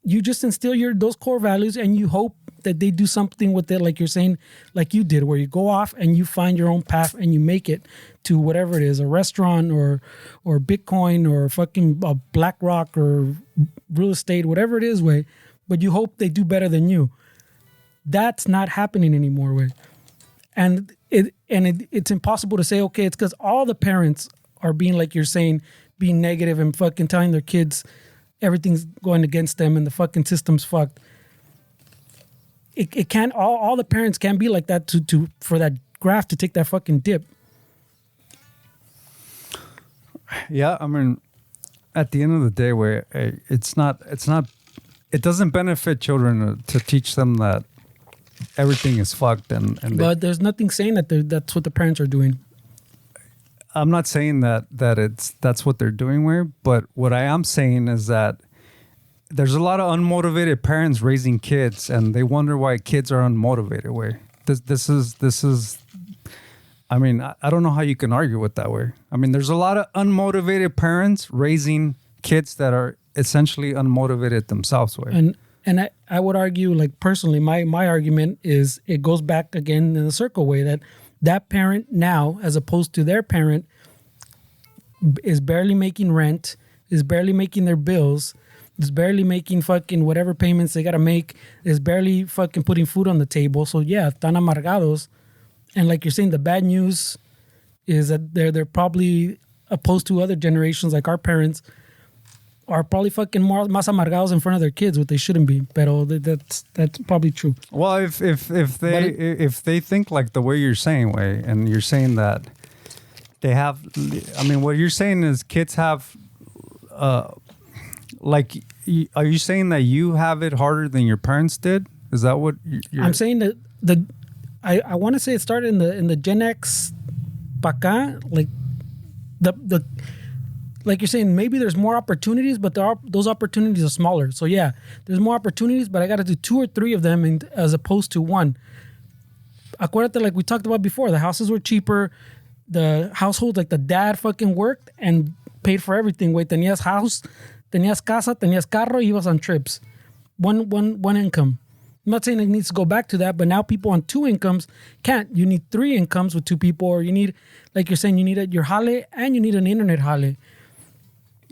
You just instill those core values, and you hope that they do something with it, like you're saying, like you did, where you go off and you find your own path and you make it to whatever it is, a restaurant or Bitcoin or fucking a BlackRock or real estate, whatever it is, way. But you hope they do better than you. That's not happening anymore, way. And it's impossible to say, okay, it's because all the parents are being, like you're saying, being negative and fucking telling their kids everything's going against them and the fucking system's fucked. It can't, all the parents can't be like that to for that graph to take that fucking dip. Yeah, I mean, at the end of the day, where it doesn't benefit children to teach them that everything is fucked But there's nothing saying that's what the parents are doing. I'm not saying that's what they're doing, where, but what I am saying is that there's a lot of unmotivated parents raising kids, and they wonder why kids are unmotivated. Where this is, I mean, I don't know how you can argue with that. Way, I mean, there's a lot of unmotivated parents raising kids that are essentially unmotivated themselves. Way, and I would argue, like personally, my argument is it goes back again in the circle way that parent now, as opposed to their parent, is barely making rent, is barely making their bills, is barely making fucking whatever payments they got to make, is barely fucking putting food on the table. So yeah, están amargados. And like you're saying, the bad news is that they're probably opposed to other generations, like our parents, are probably fucking más amargados in front of their kids, what they shouldn't be. Pero that's probably true. Well, if they think like the way you're saying, way, and you're saying that they have, I mean, what you're saying is kids have, like, are you saying that you have it harder than your parents did? Is that what you're? I'm saying that I want to say it started in the Gen X pa acá, like the like you're saying, maybe there's more opportunities, but those opportunities are smaller. So yeah, there's more opportunities, but I got to do 2 or 3 of them as opposed to 1. Acuérdate, like we talked about before, the houses were cheaper. The household, like the dad fucking worked and paid for everything. Wait, tenías house, tenías casa, tenías carro, ibas on trips. One income. I'm not saying it needs to go back to that, but now people on 2 incomes can't. You need 3 incomes with 2 people, or you need, like you're saying, you need your jale and you need an internet jale.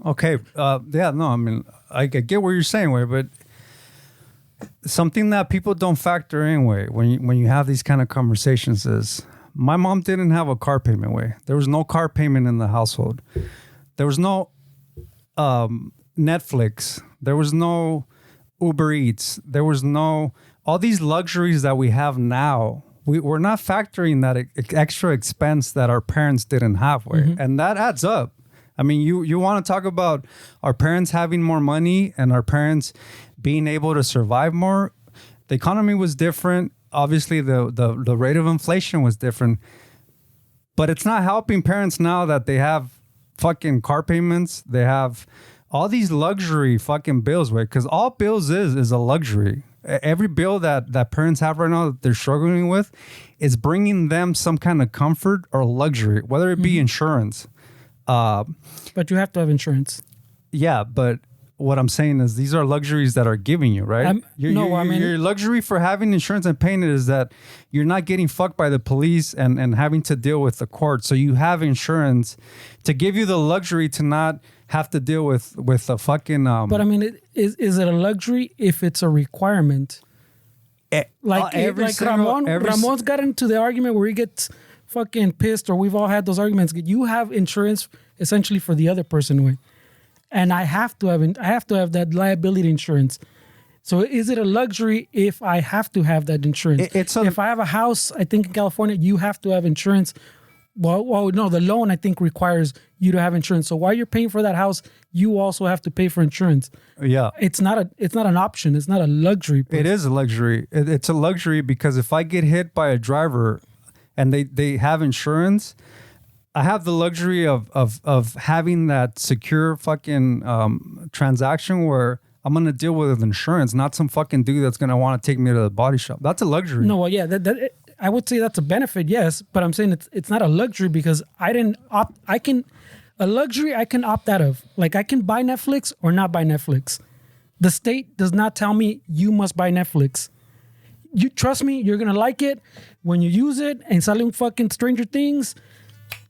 Okay. Yeah, no, I mean, I get what you're saying, way, but something that people don't factor in, way, when you have these kind of conversations is, my mom didn't have a car payment, way. There was no car payment in the household. There was no Netflix. There was no Uber Eats. There was no, all these luxuries that we have now. We're not factoring that extra expense that our parents didn't have, way. Mm-hmm. And that adds up. I mean, you want to talk about our parents having more money and our parents being able to survive more. The economy was different. Obviously, the rate of inflation was different. But it's not helping parents now that they have fucking car payments. They have all these luxury fucking bills, right? Because all bills is a luxury. Every bill that parents have right now that they're struggling with is bringing them some kind of comfort or luxury, whether it be insurance. But you have to have insurance. Yeah, but what I'm saying is these are luxuries that are giving you, right? Your luxury for having insurance and paying it is that you're not getting fucked by the police and having to deal with the court. So you have insurance to give you the luxury to not have to deal with a fucking. But I mean, is it a luxury if it's a requirement? Ramon's got into the argument where he gets fucking pissed, or we've all had those arguments. You have insurance essentially for the other person, way, and I have to have that liability insurance. So is it a luxury if I have to have that insurance? If I have a house, I think in California, you have to have insurance. Well, no, the loan I think requires you to have insurance. So while you're paying for that house, you also have to pay for insurance. Yeah, it's not an option. It's not a luxury. It is a luxury. It's a luxury because if I get hit by a driver, and they have insurance, I have the luxury of having that secure fucking transaction where I'm gonna deal with insurance, not some fucking dude that's gonna want to take me to the body shop. That's a luxury. No, well, yeah, that I would say that's a benefit, yes, but I'm saying it's not a luxury because I didn't opt. I can opt out of. Like I can buy Netflix or not buy Netflix. The state does not tell me you must buy Netflix. You trust me, you're gonna like it when you use it. And sale fucking Stranger Things.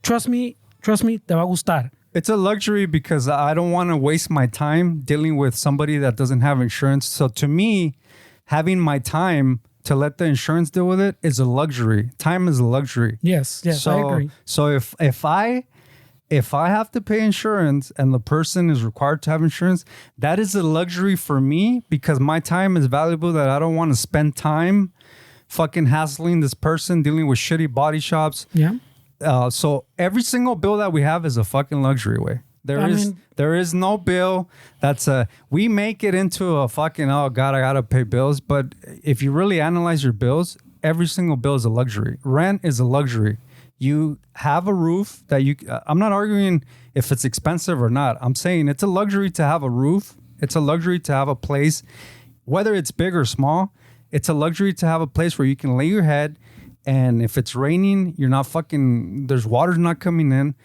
Trust me, te va a gustar. It's a luxury because I don't want to waste my time dealing with somebody that doesn't have insurance. So to me, having my time to let the insurance deal with it is a luxury. Time is a luxury. Yes, so, I agree. So if I have to pay insurance and the person is required to have insurance, that is a luxury for me because my time is valuable that I don't want to spend time fucking hassling this person, dealing with shitty body shops. Yeah. So every single bill that we have is a fucking luxury way. There is no bill that's we make it into a fucking, oh God, I gotta pay bills. But if you really analyze your bills, every single bill is a luxury. Rent is a luxury. You have a roof that I'm not arguing if it's expensive or not. I'm saying it's a luxury to have a roof. It's a luxury to have a place, whether it's big or small. It's a luxury to have a place where you can lay your head. And if it's raining, you're not fucking, there's water not coming in.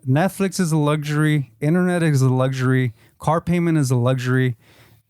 Netflix is a luxury. Internet is a luxury. Car payment is a luxury.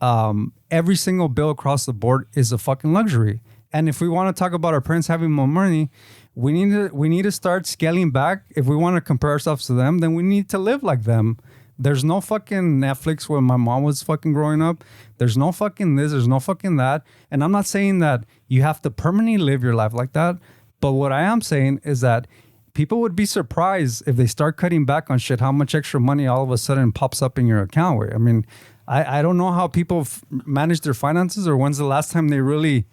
Every single bill across the board is a fucking luxury. And if we want to talk about our parents having more money, we need to start scaling back. If we want to compare ourselves to them, then we need to live like them. There's no fucking Netflix when my mom was fucking growing up. There's no fucking this. There's no fucking that. And I'm not saying that you have to permanently live your life like that. But what I am saying is that people would be surprised if they start cutting back on shit, how much extra money all of a sudden pops up in your account. I mean, I don't know how people manage their finances or when's the last time they really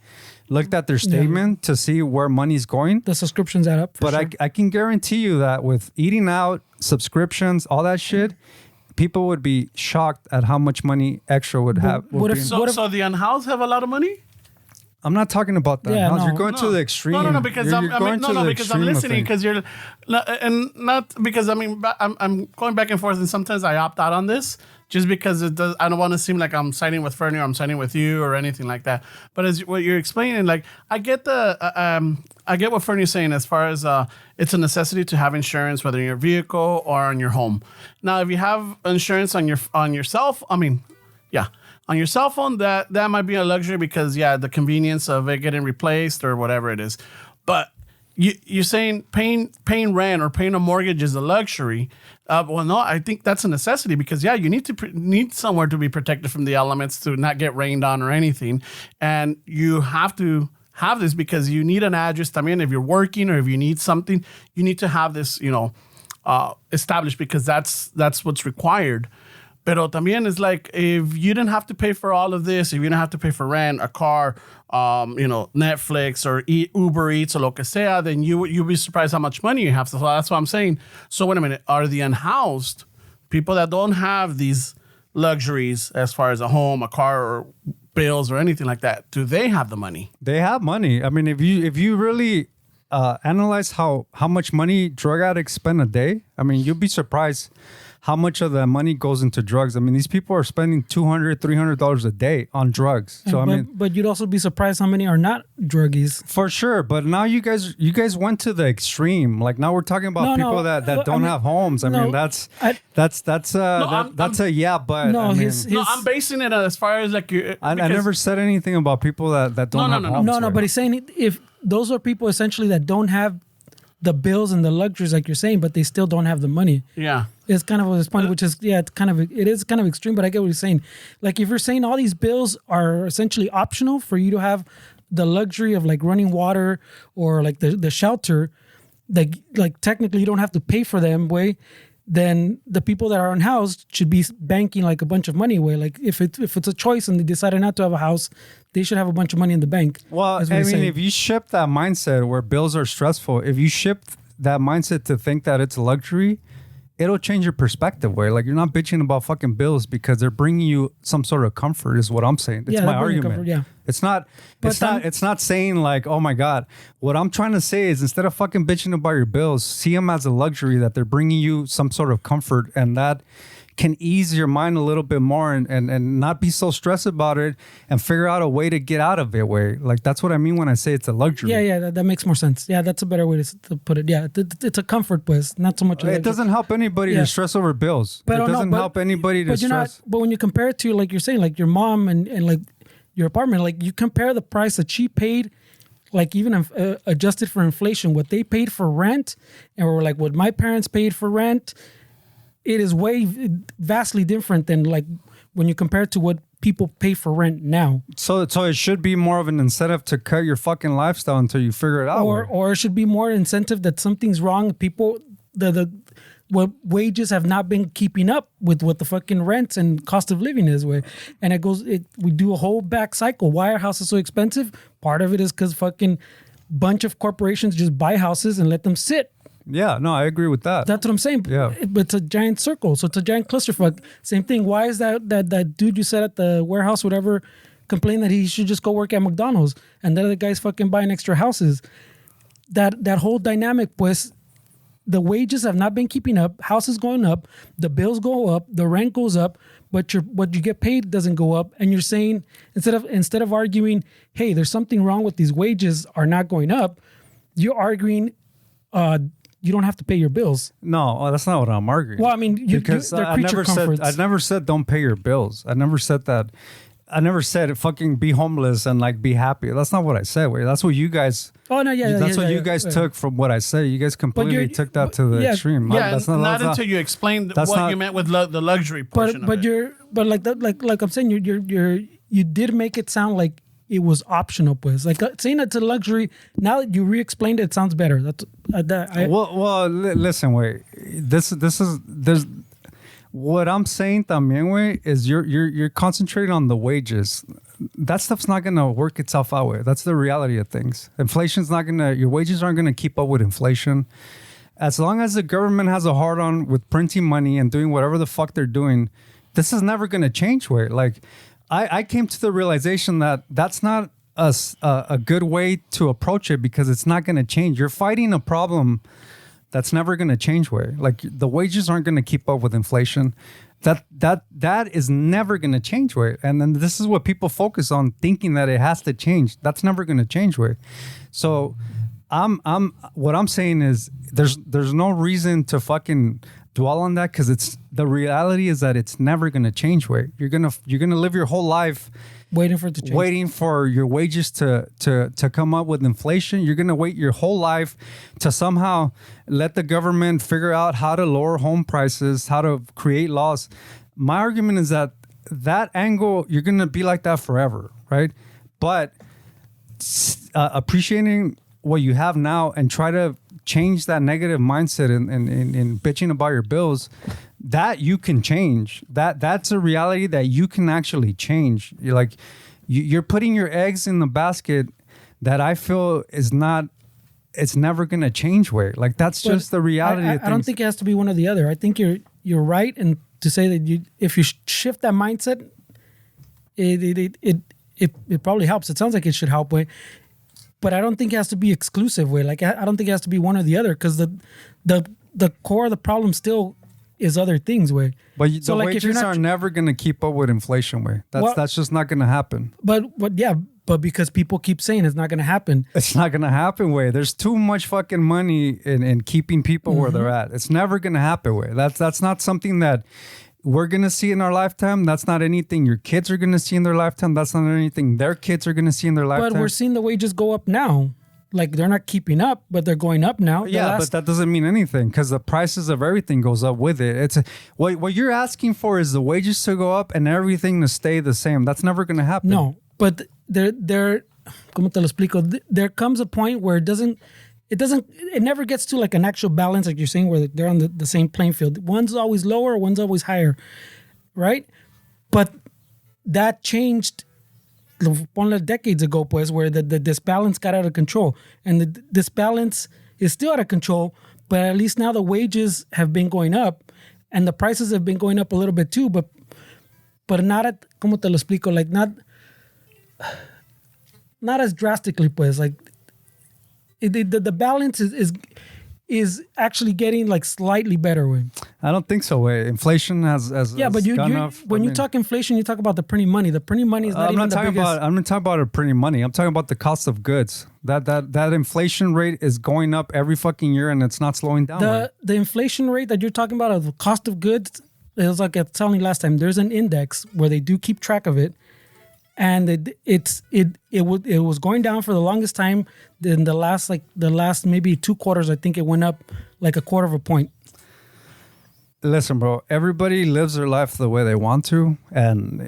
looked at their statement to see where money's going. The subscriptions add up. But sure. I can guarantee you that with eating out, subscriptions, all that shit, people would be shocked at how much money extra would have. So the unhoused have a lot of money? I'm not talking about that. Yeah, You're going to the extreme. No, because I'm listening because you're, and not because I'm going back and forth, and sometimes I opt out on this just because it does. I don't want to seem like I'm siding with Fernie or I'm siding with you or anything like that. But as what you're explaining, like I get I get what Fernie's saying as far as it's a necessity to have insurance, whether in your vehicle or on your home. Now, if you have insurance on yourself, on your cell phone, that might be a luxury because, the convenience of it getting replaced or whatever it is. But you're saying paying rent or paying a mortgage is a luxury. Well, no, I think that's a necessity because, you need somewhere to be protected from the elements to not get rained on or anything. And you have to have this because you need an address. I mean, if you're working or if you need something, you need to have this, established because that's what's required. Pero también is like if you didn't have to pay for all of this, if you didn't have to pay for rent, a car, Netflix or Uber Eats or lo que sea, then you'd be surprised how much money you have. So that's what I'm saying. So wait a minute, are the unhoused people that don't have these luxuries as far as a home, a car, or bills or anything like that? Do they have the money? They have money. I mean, if you really analyze how much money drug addicts spend a day, I mean, you'll be surprised how much of the money goes into drugs. I mean, these people are spending $200, $300 a day on drugs. So but you'd also be surprised how many are not druggies. For sure. But now you guys went to the extreme. Like now we're talking about people that don't have homes. I mean, that's a yeah, but no, I mean, I'm basing it as far as like you. I never said anything about people that don't have homes. No, but he's saying if those are people essentially that don't have the bills and the luxuries like you're saying, but they still don't have the money. Yeah. It's kind of what's funny, which is it is kind of extreme, but I get what you're saying. Like if you're saying all these bills are essentially optional for you to have the luxury of like running water or like the shelter, like technically you don't have to pay for them, way. Then the people that are unhoused should be banking like a bunch of money away. Like if it's a choice and they decided not to have a house, they should have a bunch of money in the bank. Well, I mean, if you ship that mindset where bills are stressful, if you ship that mindset to think that it's a luxury, it'll change your perspective. Way like you're not bitching about fucking bills because they're bringing you some sort of comfort. Is what I'm saying. It's my argument. Comfort, yeah. It's not. It's not saying like, oh my God. What I'm trying to say is instead of fucking bitching about your bills, see them as a luxury that they're bringing you some sort of comfort, and that can ease your mind a little bit more and not be so stressed about it and figure out a way to get out of it. Way like that's what I mean when I say it's a luxury. Yeah, that makes more sense. Yeah, that's a better way to put it. Yeah, it's a comfort, pues, not so much. It doesn't help anybody to stress over bills. But it doesn't help anybody to stress. But when you compare it to like you're saying, like your mom and like your apartment, like you compare the price that she paid, like even adjusted for inflation, what they paid for rent, or like what my parents paid for rent. It is vastly different than like when you compare it to what people pay for rent now. So it should be more of an incentive to cut your fucking lifestyle until you figure it out. Or it should be more incentive that something's wrong. People, what wages have not been keeping up with what the fucking rents and cost of living is. And we do a whole back cycle. Why are houses so expensive? Part of it is because fucking bunch of corporations just buy houses and let them sit. Yeah, no, I agree with that. That's what I'm saying. Yeah. But it's a giant circle. So it's a giant clusterfuck. Same thing. Why is that dude you said at the warehouse, whatever, complained that he should just go work at McDonald's and the other guy's fucking buying extra houses? That whole dynamic, pues, the wages have not been keeping up. Houses going up. The bills go up. The rent goes up. But what you get paid doesn't go up. And you're saying, instead of arguing, hey, there's something wrong with these wages are not going up, you're arguing, you don't have to pay your bills. No, that's not what I'm arguing. Well, I mean, I never said don't pay your bills. I never said that. I never said fucking be homeless and like be happy. That's not what I said. Wait, that's what you guys. Oh no, yeah. That's what you guys took from what I said. You guys completely took that to the extreme. Yeah, that's not until you explained what you meant with the luxury portion. But like I'm saying, you did make it sound like it was optional, pues. Like saying it's a luxury. Now that you re-explained it, it sounds better. Listen, wait. This is what I'm saying también, way, is you're concentrating on the wages. That stuff's not gonna work itself out, way. That's the reality of things. Inflation's not gonna. Your wages aren't gonna keep up with inflation. As long as the government has a hard on with printing money and doing whatever the fuck they're doing, this is never gonna change, way. Like. I came to the realization that that's not a good way to approach it because it's not going to change. You're fighting a problem that's never going to change. Way like the wages aren't going to keep up with inflation. That is never going to change. Way and then this is what people focus on, thinking that it has to change. That's never going to change. Way so what I'm saying is there's no reason to fucking dwell on that because the reality is that it's never going to change. Way you're gonna live your whole life waiting for it to change. Waiting for your wages to come up with inflation. You're gonna wait your whole life to somehow let the government figure out how to lower home prices, how to create laws. My argument is that angle, you're gonna be like that forever, right? But appreciating what you have now and try to change that negative mindset in bitching about your bills, that you can change. That's a reality that you can actually change. You're like, you're putting your eggs in the basket that I feel is not, it's never going to change. Way like that's but just the reality of things. I don't think it has to be one or the other. I think you're right, and to say that if you shift that mindset, it probably helps. It sounds like it should help. Way. But I don't think it has to be exclusive. Way like I don't think it has to be one or the other because the core of the problem still is other things. Way. But so the wages are never going to keep up with inflation. Way that's just not going to happen. But because people keep saying it's not going to happen. It's not going to happen. Way there's too much fucking money in keeping people where they're at. It's never going to happen. Way that's not something that we're going to see in our lifetime. That's not anything your kids are going to see in their lifetime. That's not anything their kids are going to see in their lifetime. But we're seeing the wages go up now. Like they're not keeping up, but they're going up now. But that doesn't mean anything because the prices of everything goes up with it. It's what you're asking for is the wages to go up and everything to stay the same. That's never going to happen. No, but ¿cómo te lo explico? There comes a point where it never gets to like an actual balance, like you're saying, where they're on the same playing field. One's always lower, one's always higher, right? But that changed decades ago, pues, where the disbalance got out of control. And the disbalance is still out of control, but at least now the wages have been going up and the prices have been going up a little bit too, but not at, ¿cómo te lo explico? Like not as drastically, pues. Like the balance is actually getting like slightly better. Way. I don't think so. Way inflation has but when you talk inflation, you talk about the printing money. The printing money is not even the biggest. I'm not talking about printing money. I'm talking about the cost of goods. That inflation rate is going up every fucking year, and it's not slowing down. The inflation rate that you're talking about of the cost of goods, it was like I was telling you last time. There's an index where they do keep track of it. And it was going down for the longest time. In the last maybe 2 quarters, I think it went up like a quarter of a point. Listen, bro. Everybody lives their life the way they want to, and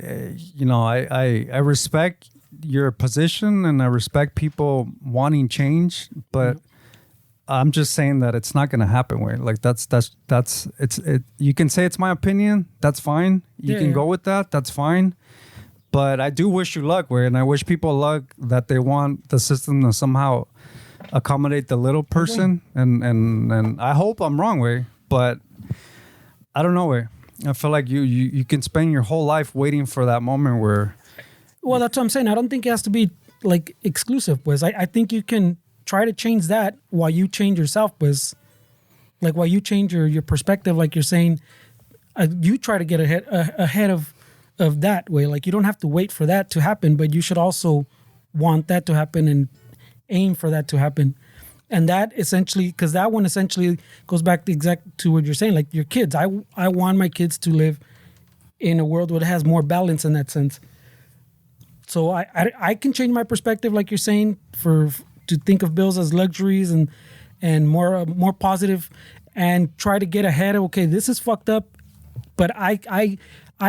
I respect your position and I respect people wanting change, but I'm just saying that it's not going to happen. Way like that's it. You can say it's my opinion. That's fine. You can go with that. That's fine. But I do wish you luck, way, and I wish people luck that they want the system to somehow accommodate the little person. And I hope I'm wrong, way, but I don't know, way. I feel like you can spend your whole life waiting for that moment where. Well, that's what I'm saying. I don't think it has to be like exclusive, pues. I think you can try to change that while you change yourself, pues. Like while you change your perspective, like you're saying, you try to get ahead of that way. Like you don't have to wait for that to happen, but you should also want that to happen and aim for that to happen. And that essentially, because that one essentially goes back to what you're saying, like your kids. I want my kids to live in a world where it has more balance in that sense. So I can change my perspective, like you're saying, to think of bills as luxuries and more positive, and try to get ahead of, okay, this is fucked up, but I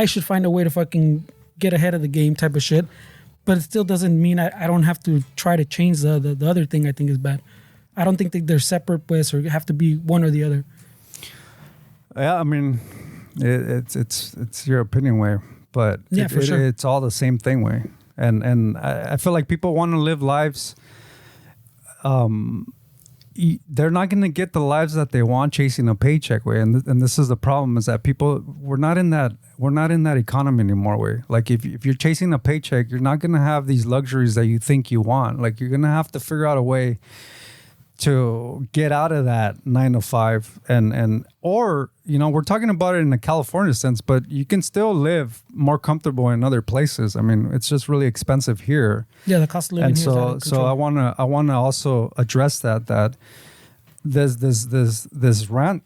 should find a way to fucking get ahead of the game type of shit. But it still doesn't mean I don't have to try to change the other thing I think is bad. I don't think that they're separate, pues, or have to be one or the other. Yeah, I mean, it's your opinion, way, but sure. It's all the same thing, way. And I feel like people want to live lives. They're not going to get the lives that they want chasing a paycheck, way, and this is the problem, is that we're not in that economy anymore, way. Like if you're chasing a paycheck, you're not going to have these luxuries that you think you want. Like you're going to have to figure out a way to get out of that 9 to 5 or we're talking about it in the California sense, but you can still live more comfortable in other places. I mean, it's just really expensive here. Yeah, the cost of living. And so I want to also address that this rant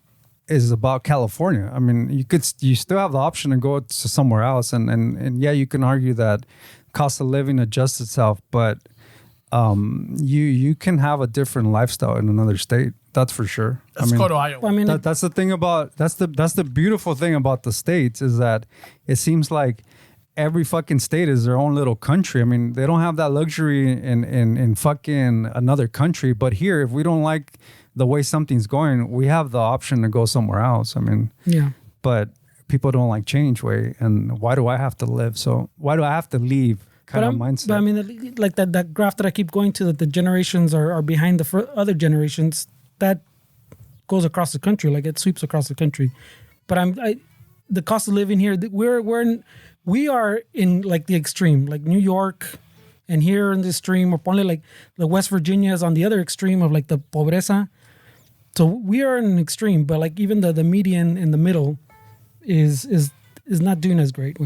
is about California. I mean, you still have the option to go to somewhere else, and yeah, you can argue that cost of living adjusts itself, but you can have a different lifestyle in another state. That's for sure. Let's go to Iowa. I mean, that's the thing that's the beautiful thing about the states, is that it seems like every fucking state is their own little country. I mean, they don't have that luxury in fucking another country. But here, if we don't like the way something's going, we have the option to go somewhere else. I mean, yeah. But people don't like change, way. And why do I have to live? So why do I have to leave? Kind of mindset. But I mean, like that graph that I keep going to, that the generations are behind the other generations, that goes across the country, like it sweeps across the country. But the cost of living here, we are in like the extreme, like New York, and here in the extreme, or probably like the West Virginia is on the other extreme of like the pobreza. So we are in an extreme, but like even the median in the middle is not doing as great.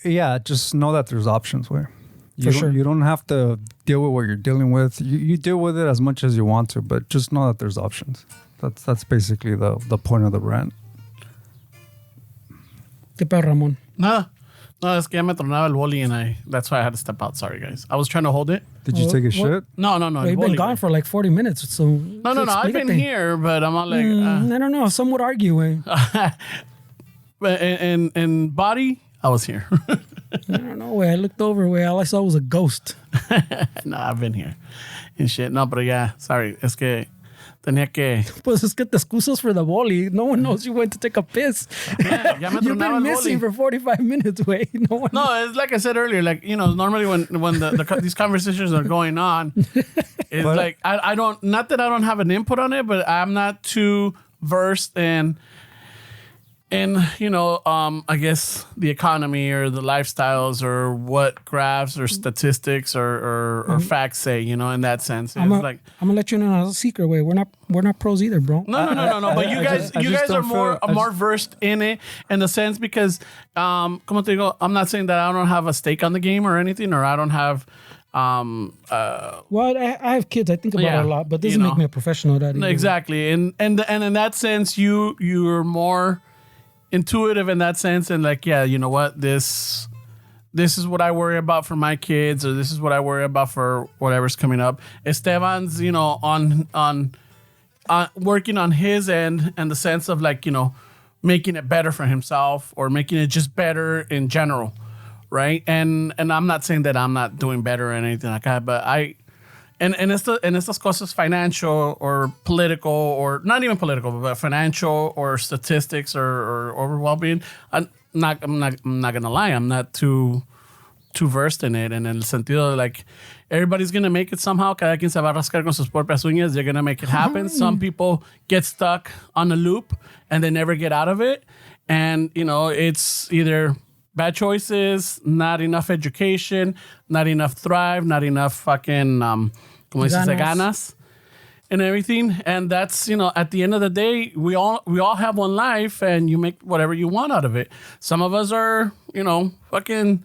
Yeah, just know that there's options, where sure. You don't have to deal with what you're dealing with. You deal with it as much as you want to, but just know that there's options. That's basically the point of the rant. ¿Qué pedo, Ramón? Nada. No, es que ya me tronaba el boli and that's why I had to step out. Sorry, guys. I was trying to hold it. Did you take a shit? No. Well, you've been gone for like 40 minutes. So No. I've been here, but I'm not like... I don't know. Some would argue, güey. But in body, I was here. I don't know, güey. I looked over, güey. All I saw was a ghost. No, I've been here and shit. No, pero yeah, sorry. Es que tenía que... Pues es que te excusas for the boli. No one knows you went to take a piss. Ya me You've tronaba been el missing boli. for 45 minutes, güey. No, it's like I said earlier. Like, you know, normally when these conversations are going on, it's like I don't. Not that I don't have an input on it, but I'm not too versed in you know, I guess the economy or the lifestyles or what graphs or statistics or facts say. You know, in that sense, I'm gonna let you know a secret, way. We're not pros either, bro. No. But you guys are more versed in it in the sense because, como te digo, I'm not saying that I don't have a stake on the game or anything, or I don't have. Well, I have kids. I think about it a lot, but doesn't make me a professional at that either. Exactly, and in that sense, you're more intuitive in that sense, and like, yeah, you know what, this is what I worry about for my kids, or this is what I worry about for whatever's coming up. Esteban's, you know, on working on his end in the sense of like, you know, making it better for himself or making it just better in general, right? And I'm not saying that I'm not doing better or anything like that, but en estas cosas financial or political or not even political, but financial or statistics or well-being, I'm not gonna lie, I'm not too versed in it. And en el sentido de like, everybody's gonna make it somehow. Cada quien se va a rascar con sus propias uñas. They're gonna make it happen. Some people get stuck on a loop and they never get out of it. And you know, it's either bad choices, not enough education, not enough thrive, not enough fucking como dices, ganas and everything. And that's, you know, at the end of the day, we all have one life, and you make whatever you want out of it. Some of us are, you know, fucking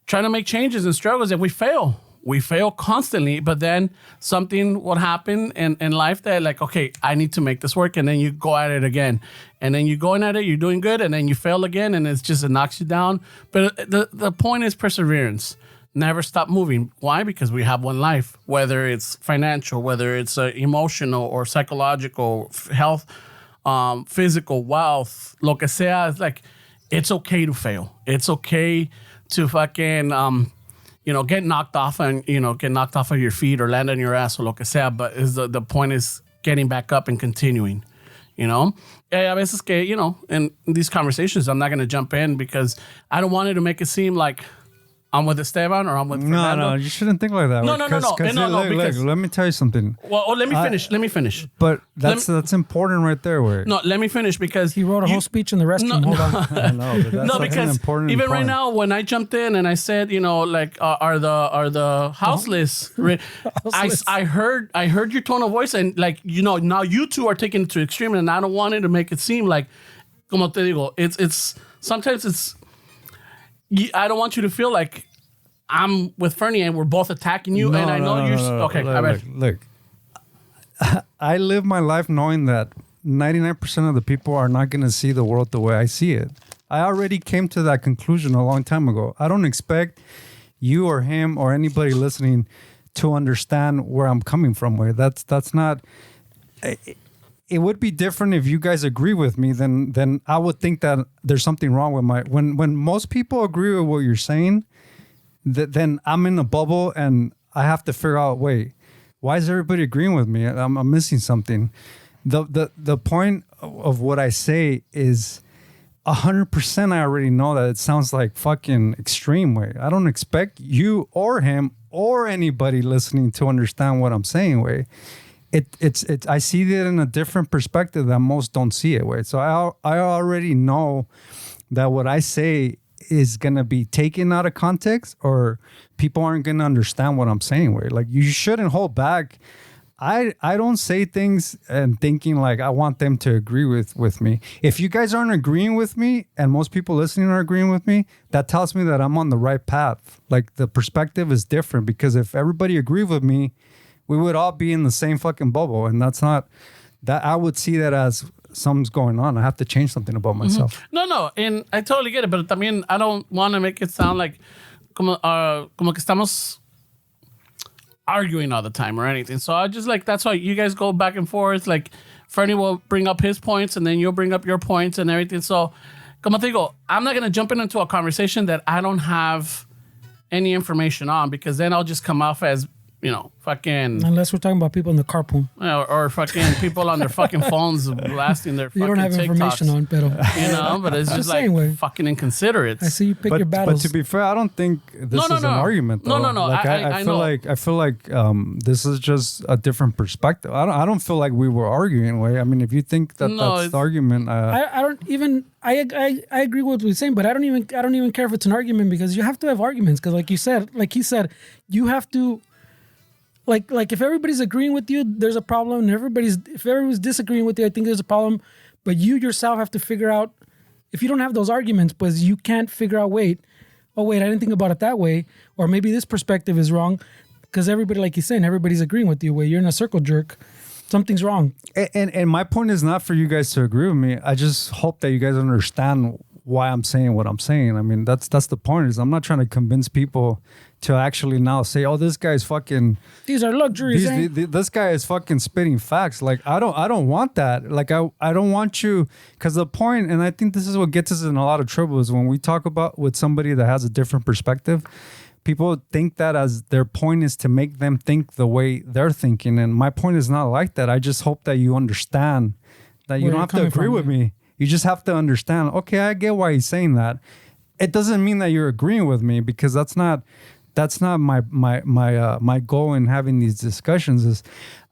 trying to make changes and struggles, and we fail. We fail constantly, but then something will happen in life that like, okay, I need to make this work. And then you go at it again. And then you're going at it, you're doing good, and then you fail again, and it knocks you down. But the point is perseverance. Never stop moving. Why? Because we have one life, whether it's financial, whether it's emotional or psychological, health, physical, wealth, lo que sea. It's like, it's okay to fail. It's okay to fucking, you know, get knocked off of your feet or land on your ass or lo que sea. But the point is getting back up and continuing, you know? A veces que, you know, in these conversations, I'm not going to jump in because I don't want it to make it seem like I'm with Esteban or I'm with Fernando. No, you shouldn't think like that. No, Look, let me tell you something. Well, let me finish. But that's important right there, way. No, let me finish because he wrote a whole speech in the restroom. Hold on. No, because even right now, when I jumped in and I said, you know, like, are the houseless? I heard your tone of voice, and like, you know, now you two are taking it to extreme, and I don't want it to make it seem like, como te digo, it's sometimes it's. I don't want you to feel like I'm with Fernie and we're both attacking you. And I know you're... Okay, look. I live my life knowing that 99% of the people are not going to see the world the way I see it. I already came to that conclusion a long time ago. I don't expect you or him or anybody listening to understand where I'm coming from. That's not... It would be different if you guys agree with me. Then I would think that there's something wrong with my. When most people agree with what you're saying, then I'm in a bubble and I have to figure out. Wait, why is everybody agreeing with me? I'm missing something. The point of what I say is 100%. I already know that it sounds like fucking extreme. Way. I don't expect you or him or anybody listening to understand what I'm saying. Way. It's I see it in a different perspective that most don't see it. Way. So I already know that what I say is gonna be taken out of context, or people aren't gonna understand what I'm saying. Way. Like, you shouldn't hold back. I don't say things and thinking like I want them to agree with me. If you guys aren't agreeing with me and most people listening are agreeing with me, that tells me that I'm on the right path. Like, the perspective is different, because if everybody agreed with me, we would all be in the same fucking bubble. And that's not that. I would see that as something's going on. I have to change something about myself. No, and I totally get it, but también I don't want to make it sound like como que estamos arguing all the time or anything. So I just like, that's why you guys go back and forth. Like Fernie will bring up his points and then you'll bring up your points and everything. So como te digo, I'm not going to jump into a conversation that I don't have any information on, because then I'll just come off as, fucking... Unless we're talking about people in the carpool. Or fucking people on their fucking phones blasting their fucking You don't have TikToks, information on, pero... But it's just like fucking inconsiderate. I see you pick your But battles. to be fair, I don't think this is an argument, though. No. Like, I feel like this is just a different perspective. I don't feel like we were arguing. Way. I mean, if you think that's the argument, I don't even. I agree with what we're saying, but I don't even care if it's an argument, because you have to have arguments. Because like he said, you have to. Like if everybody's agreeing with you, there's a problem. And if everybody's disagreeing with you, I think there's a problem. But you yourself have to figure out, if you don't have those arguments, but you can't figure out, I didn't think about it that way. Or maybe this perspective is wrong. Because everybody, like you're saying, everybody's agreeing with you. You're in a circle jerk. Something's wrong. And my point is not for you guys to agree with me. I just hope that you guys understand why I'm saying what I'm saying. I mean, that's the point. Is I'm not trying to convince people to actually now say, "Oh, this guy's fucking." These are luxuries. This guy is fucking spitting facts. Like I don't want that. Like I don't want you, because the point, and I think this is what gets us in a lot of trouble, is when we talk about with somebody that has a different perspective. People think that as their point is to make them think the way they're thinking, and my point is not like that. I just hope that you understand that you don't have to agree with me. You just have to understand. Okay, I get why he's saying that. It doesn't mean that you're agreeing with me, because that's not my goal in having these discussions. Is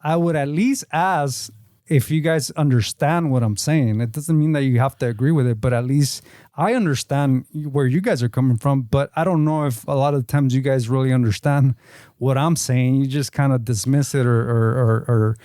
I would at least ask if you guys understand what I'm saying. It doesn't mean that you have to agree with it, but at least I understand where you guys are coming from. But I don't know if a lot of times you guys really understand what I'm saying. You just kind of dismiss it or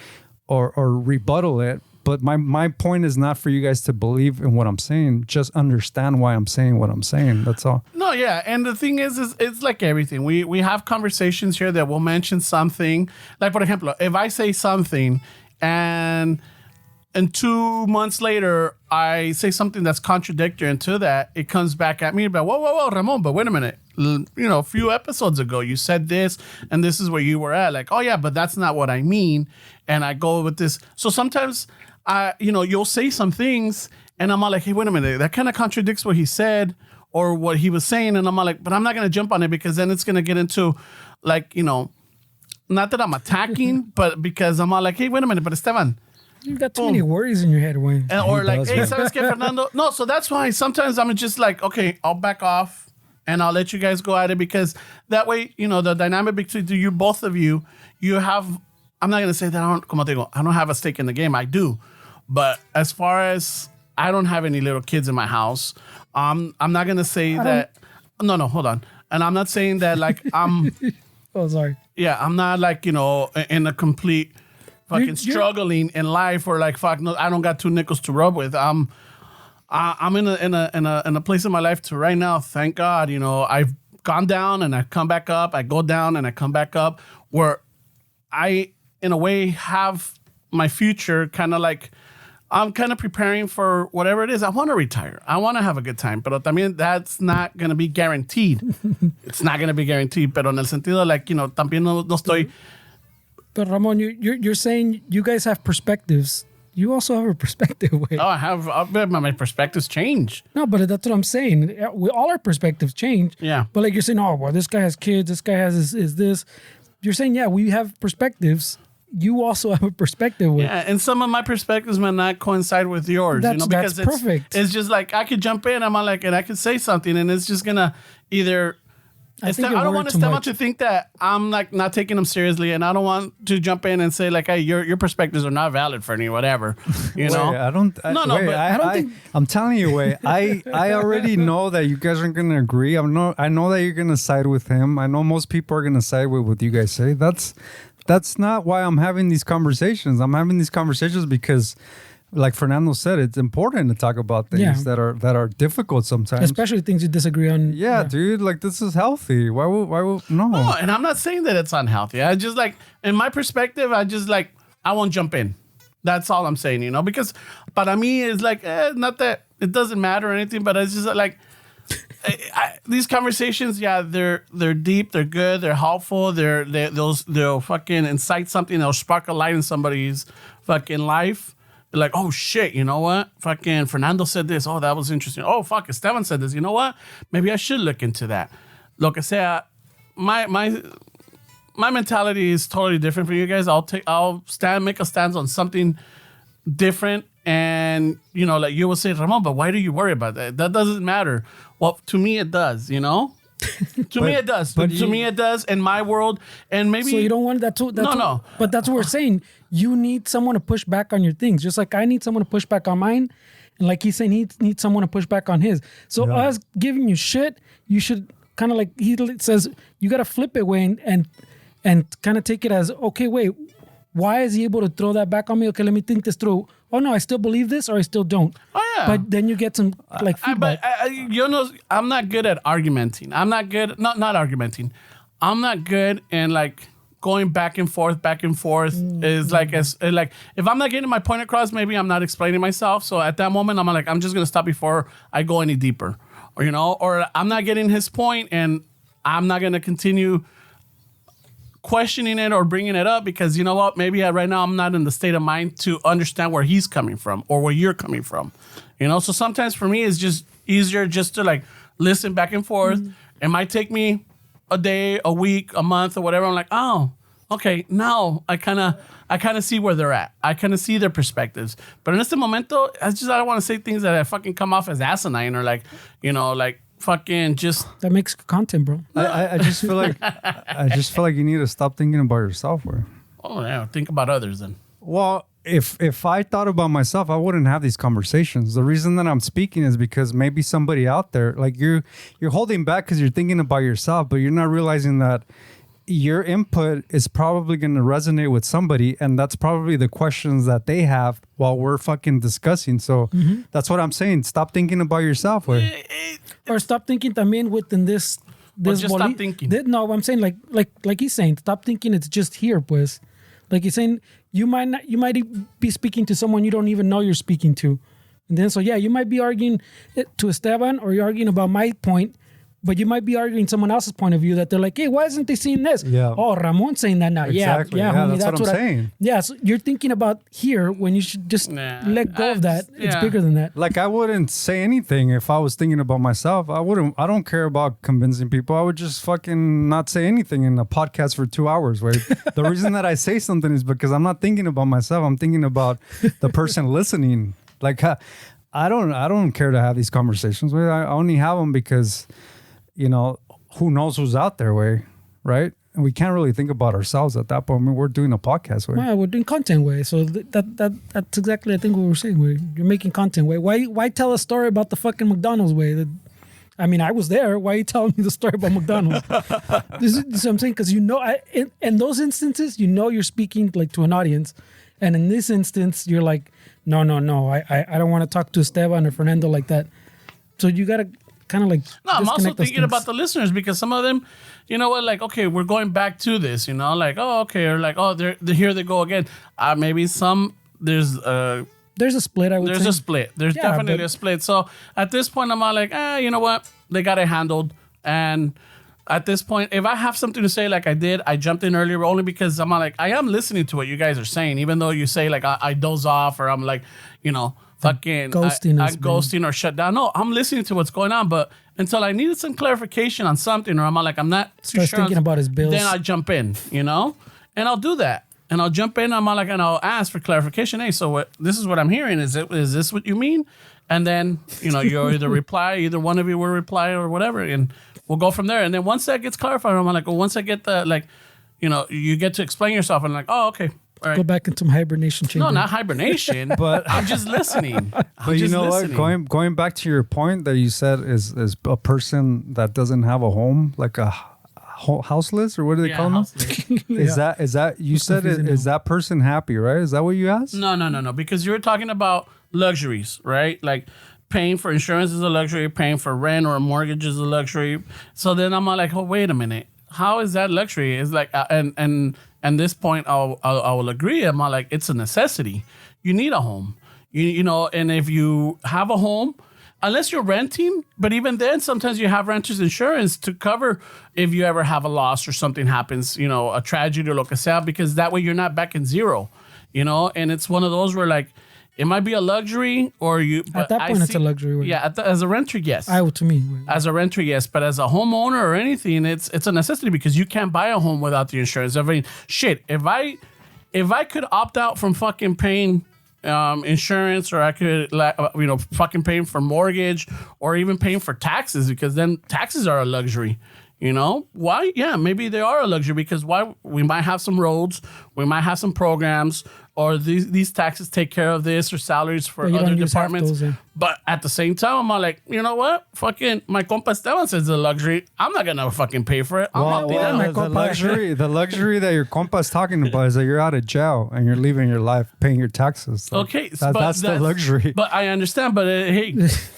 rebuttal it. But my point is not for you guys to believe in what I'm saying. Just understand why I'm saying what I'm saying. That's all. No, yeah. And the thing is it's like everything. We have conversations here that will mention something. Like, for example, if I say something and 2 months later I say something that's contradictory, and to that, it comes back at me. But whoa, Ramon, but wait a minute. A few episodes ago, you said this, and this is where you were at. Like, oh, yeah, but that's not what I mean. And I go with this. So sometimes... you'll say some things and I'm all like, hey, wait a minute, that kind of contradicts what he said or what he was saying. And I'm all like, but I'm not going to jump on it, because then it's going to get into like, not that I'm attacking, but because I'm all like, hey, wait a minute, but Esteban. You've got too many worries in your head, Wayne. Or like, hey, ¿sabes qué, Fernando? No, so that's why sometimes I'm just like, okay, I'll back off and I'll let you guys go at it, because that way, the dynamic between you, both of you have, I'm not going to say that I don't have a stake in the game. I do. But as far as I don't have any little kids in my house, I'm not going to say that. No, hold on. And I'm not saying that like I'm. Oh, sorry. Yeah, I'm not like, in a complete fucking struggling in life, or like, fuck, no, I don't got 2 nickels to rub with. I'm in a place in my life to right now, thank God, I've gone down and I come back up. I go down and I come back up, where I, in a way, have my future kind of like, I'm kind of preparing for whatever it is. I want to retire. I want to have a good time. Pero también that's not going to be guaranteed. It's not going to be guaranteed. Pero en el sentido, like, también no estoy... But Ramon, you're saying you guys have perspectives. You also have a perspective. Wait. Oh, my perspectives change. No, but that's what I'm saying. All our perspectives change. Yeah. But like you're saying, oh, well, this guy has kids. This guy has is this. You're saying, yeah, we have perspectives. You also have a perspective. Yeah, and some of my perspectives may not coincide with yours. Because that's perfect. It's just like I could jump in, and I could say something, and it's just gonna either. I don't want Esteban to think that I'm like not taking him seriously, and I don't want to jump in and say like, "Hey, your perspectives are not valid for me," whatever. I'm telling you, I already know that you guys aren't gonna agree. I know that you're gonna side with him. I know most people are gonna side with what you guys say. That's not why I'm having these conversations. I'm having these conversations because, like Fernando said, it's important to talk about things that are difficult sometimes, especially things you disagree on. Yeah, dude, like this is healthy. Why would no? No, and I'm not saying that it's unhealthy. I just like, in my perspective, I won't jump in. That's all I'm saying, because para mí it's like, not that it doesn't matter or anything, but it's just like, these conversations, they're deep, they're good, they're helpful, they'll fucking incite something, they'll spark a light in somebody's fucking life. They're like, oh shit, you know what? Fucking Fernando said this. Oh, that was interesting. Oh, fuck, Esteban said this. You know what? Maybe I should look into that. Lo que sea, my mentality is totally different from you guys. I'll make a stance on something different. And, like you will say, Ramon, but why do you worry about that? That doesn't matter. Well, to me, it does, To me, it does. To me, it does in my world. And maybe. So you don't want that too? No. But that's what we're saying. You need someone to push back on your things. Just like I need someone to push back on mine. And like he's saying, he needs someone to push back on his. So us giving you shit, you should kind of like, he says, you got to flip it way and kind of take it as, okay, wait, why is he able to throw that back on me? Okay, let me think this through. Oh no, I still believe this or I still don't. Oh yeah. But then you get some like feedback. I'm not good at argumenting. I'm not good, not argumenting. I'm not good in like going back and forth is like, if I'm not getting my point across, maybe I'm not explaining myself. So at that moment, I'm like, I'm just going to stop before I go any deeper or I'm not getting his point and I'm not going to continue questioning it or bringing it up because you know what? Maybe right now I'm not in the state of mind to understand where he's coming from or where you're coming from. So sometimes for me it's just easier just to like listen back and forth. It might take me a day, a week, a month, or whatever. I'm like, oh, okay. Now I kind of see where they're at. I kind of see their perspectives. But in este momento, I don't want to say things that I fucking come off as asinine or like fucking just that makes content, bro. I just feel like you need to stop thinking about yourself, bro. Oh yeah, think about others then. Well, if I thought about myself, I wouldn't have these conversations. The reason that I'm speaking is because maybe somebody out there, like you're holding back because you're thinking about yourself, but you're not realizing that your input is probably going to resonate with somebody, and that's probably the questions that they have while we're fucking discussing. So that's what I'm saying. Stop thinking about yourself, or stop thinking también within this. Just stop thinking. No, I'm saying like he's saying, stop thinking it's just here, pues. Like he's saying, you might be speaking to someone you don't even know you're speaking to, and then so you might be arguing to Esteban or you're arguing about my point. But you might be arguing someone else's point of view that they're like, hey, why isn't they seeing this? Yeah. Oh, Ramon's saying that now. Exactly. Yeah, homie, that's what I'm saying. Yeah, so you're thinking about here when you should just let go of that. It's bigger than that. Like I wouldn't say anything if I was thinking about myself. I don't care about convincing people. I would just fucking not say anything in a podcast for 2 hours. Right? The reason that I say something is because I'm not thinking about myself. I'm thinking about the person listening. Like I don't care to have these conversations. I only have them because who knows who's out there, way, right? And we can't really think about ourselves at that point. I mean, we're doing a podcast, way. Yeah, we're doing content, way. So that's exactly, I think, what we're saying, way. You're making content, way. Why tell a story about the fucking McDonald's, way? I mean, I was there. Why are you telling me the story about McDonald's? This is what I'm saying, because in those instances, you're speaking like to an audience, and in this instance, you're like, no, I don't want to talk to Esteban or Fernando like that. So you gotta kind of like I'm also thinking about the listeners because some of them, like, okay, we're going back to this, like, oh, okay, or like, oh, they're here they go again. Maybe there's a split. There's a split. There's definitely a split. So at this point, I'm all like, you know what? They got it handled. And at this point, if I have something to say, like I jumped in earlier only because I'm all like, I am listening to what you guys are saying, even though you say like I doze off or I'm like, fucking ghosting or shut down. No, I'm listening to what's going on, but until I needed some clarification on something, or I'm like, I'm not too sure thinking about his bills. Then I jump in, and I'll do that, and I'll jump in. I'm like, and I'll ask for clarification. Hey, so this is what I'm hearing. Is this what you mean? And then you either reply, either one of you will reply or whatever, and we'll go from there. And then once that gets clarified, I'm like, well, once I get the you get to explain yourself, and I'm like, oh, okay. All right. Go back into hibernation chamber. No, not hibernation, but I'm just listening. But you know what? Going back to your point that you said is a person that doesn't have a home, like a houseless, or what do they call them? Is that you said it? Is that person happy? Right? Is that what you asked? No. Because you're talking about luxuries, right? Like paying for insurance is a luxury, paying for rent or a mortgage is a luxury. So then I'm like, oh, wait a minute. How is that luxury? It's like and And this point, I will agree. I'm like, it's a necessity. You need a home. You know, and if you have a home, unless you're renting, but even then, sometimes you have renter's insurance to cover if you ever have a loss or something happens, you know, a tragedy or lo que sea, because that way you're not back in zero, you know? And it's one of those where, like, it might be a luxury or you... At that point, it's a luxury. Yeah, as a renter, yes. To me. As a renter, yes. But as a homeowner or anything, it's a necessity because you can't buy a home without the insurance. I mean, shit, if I could opt out from fucking paying... insurance, or I could, fucking paying for mortgage or even paying for taxes, because then taxes are a luxury. You know why? Yeah, maybe they are a luxury because why? We might have some roads, we might have some programs, or these taxes take care of this, or salaries for other departments. Those, yeah. But at the same time, I'm like, you know what? Fucking my compa Esteban says it's a luxury. I'm not gonna fucking pay for it. The luxury that your compa is talking about is that you're out of jail and you're living your life paying your taxes. Like, okay, that's the luxury. But I understand. But hey,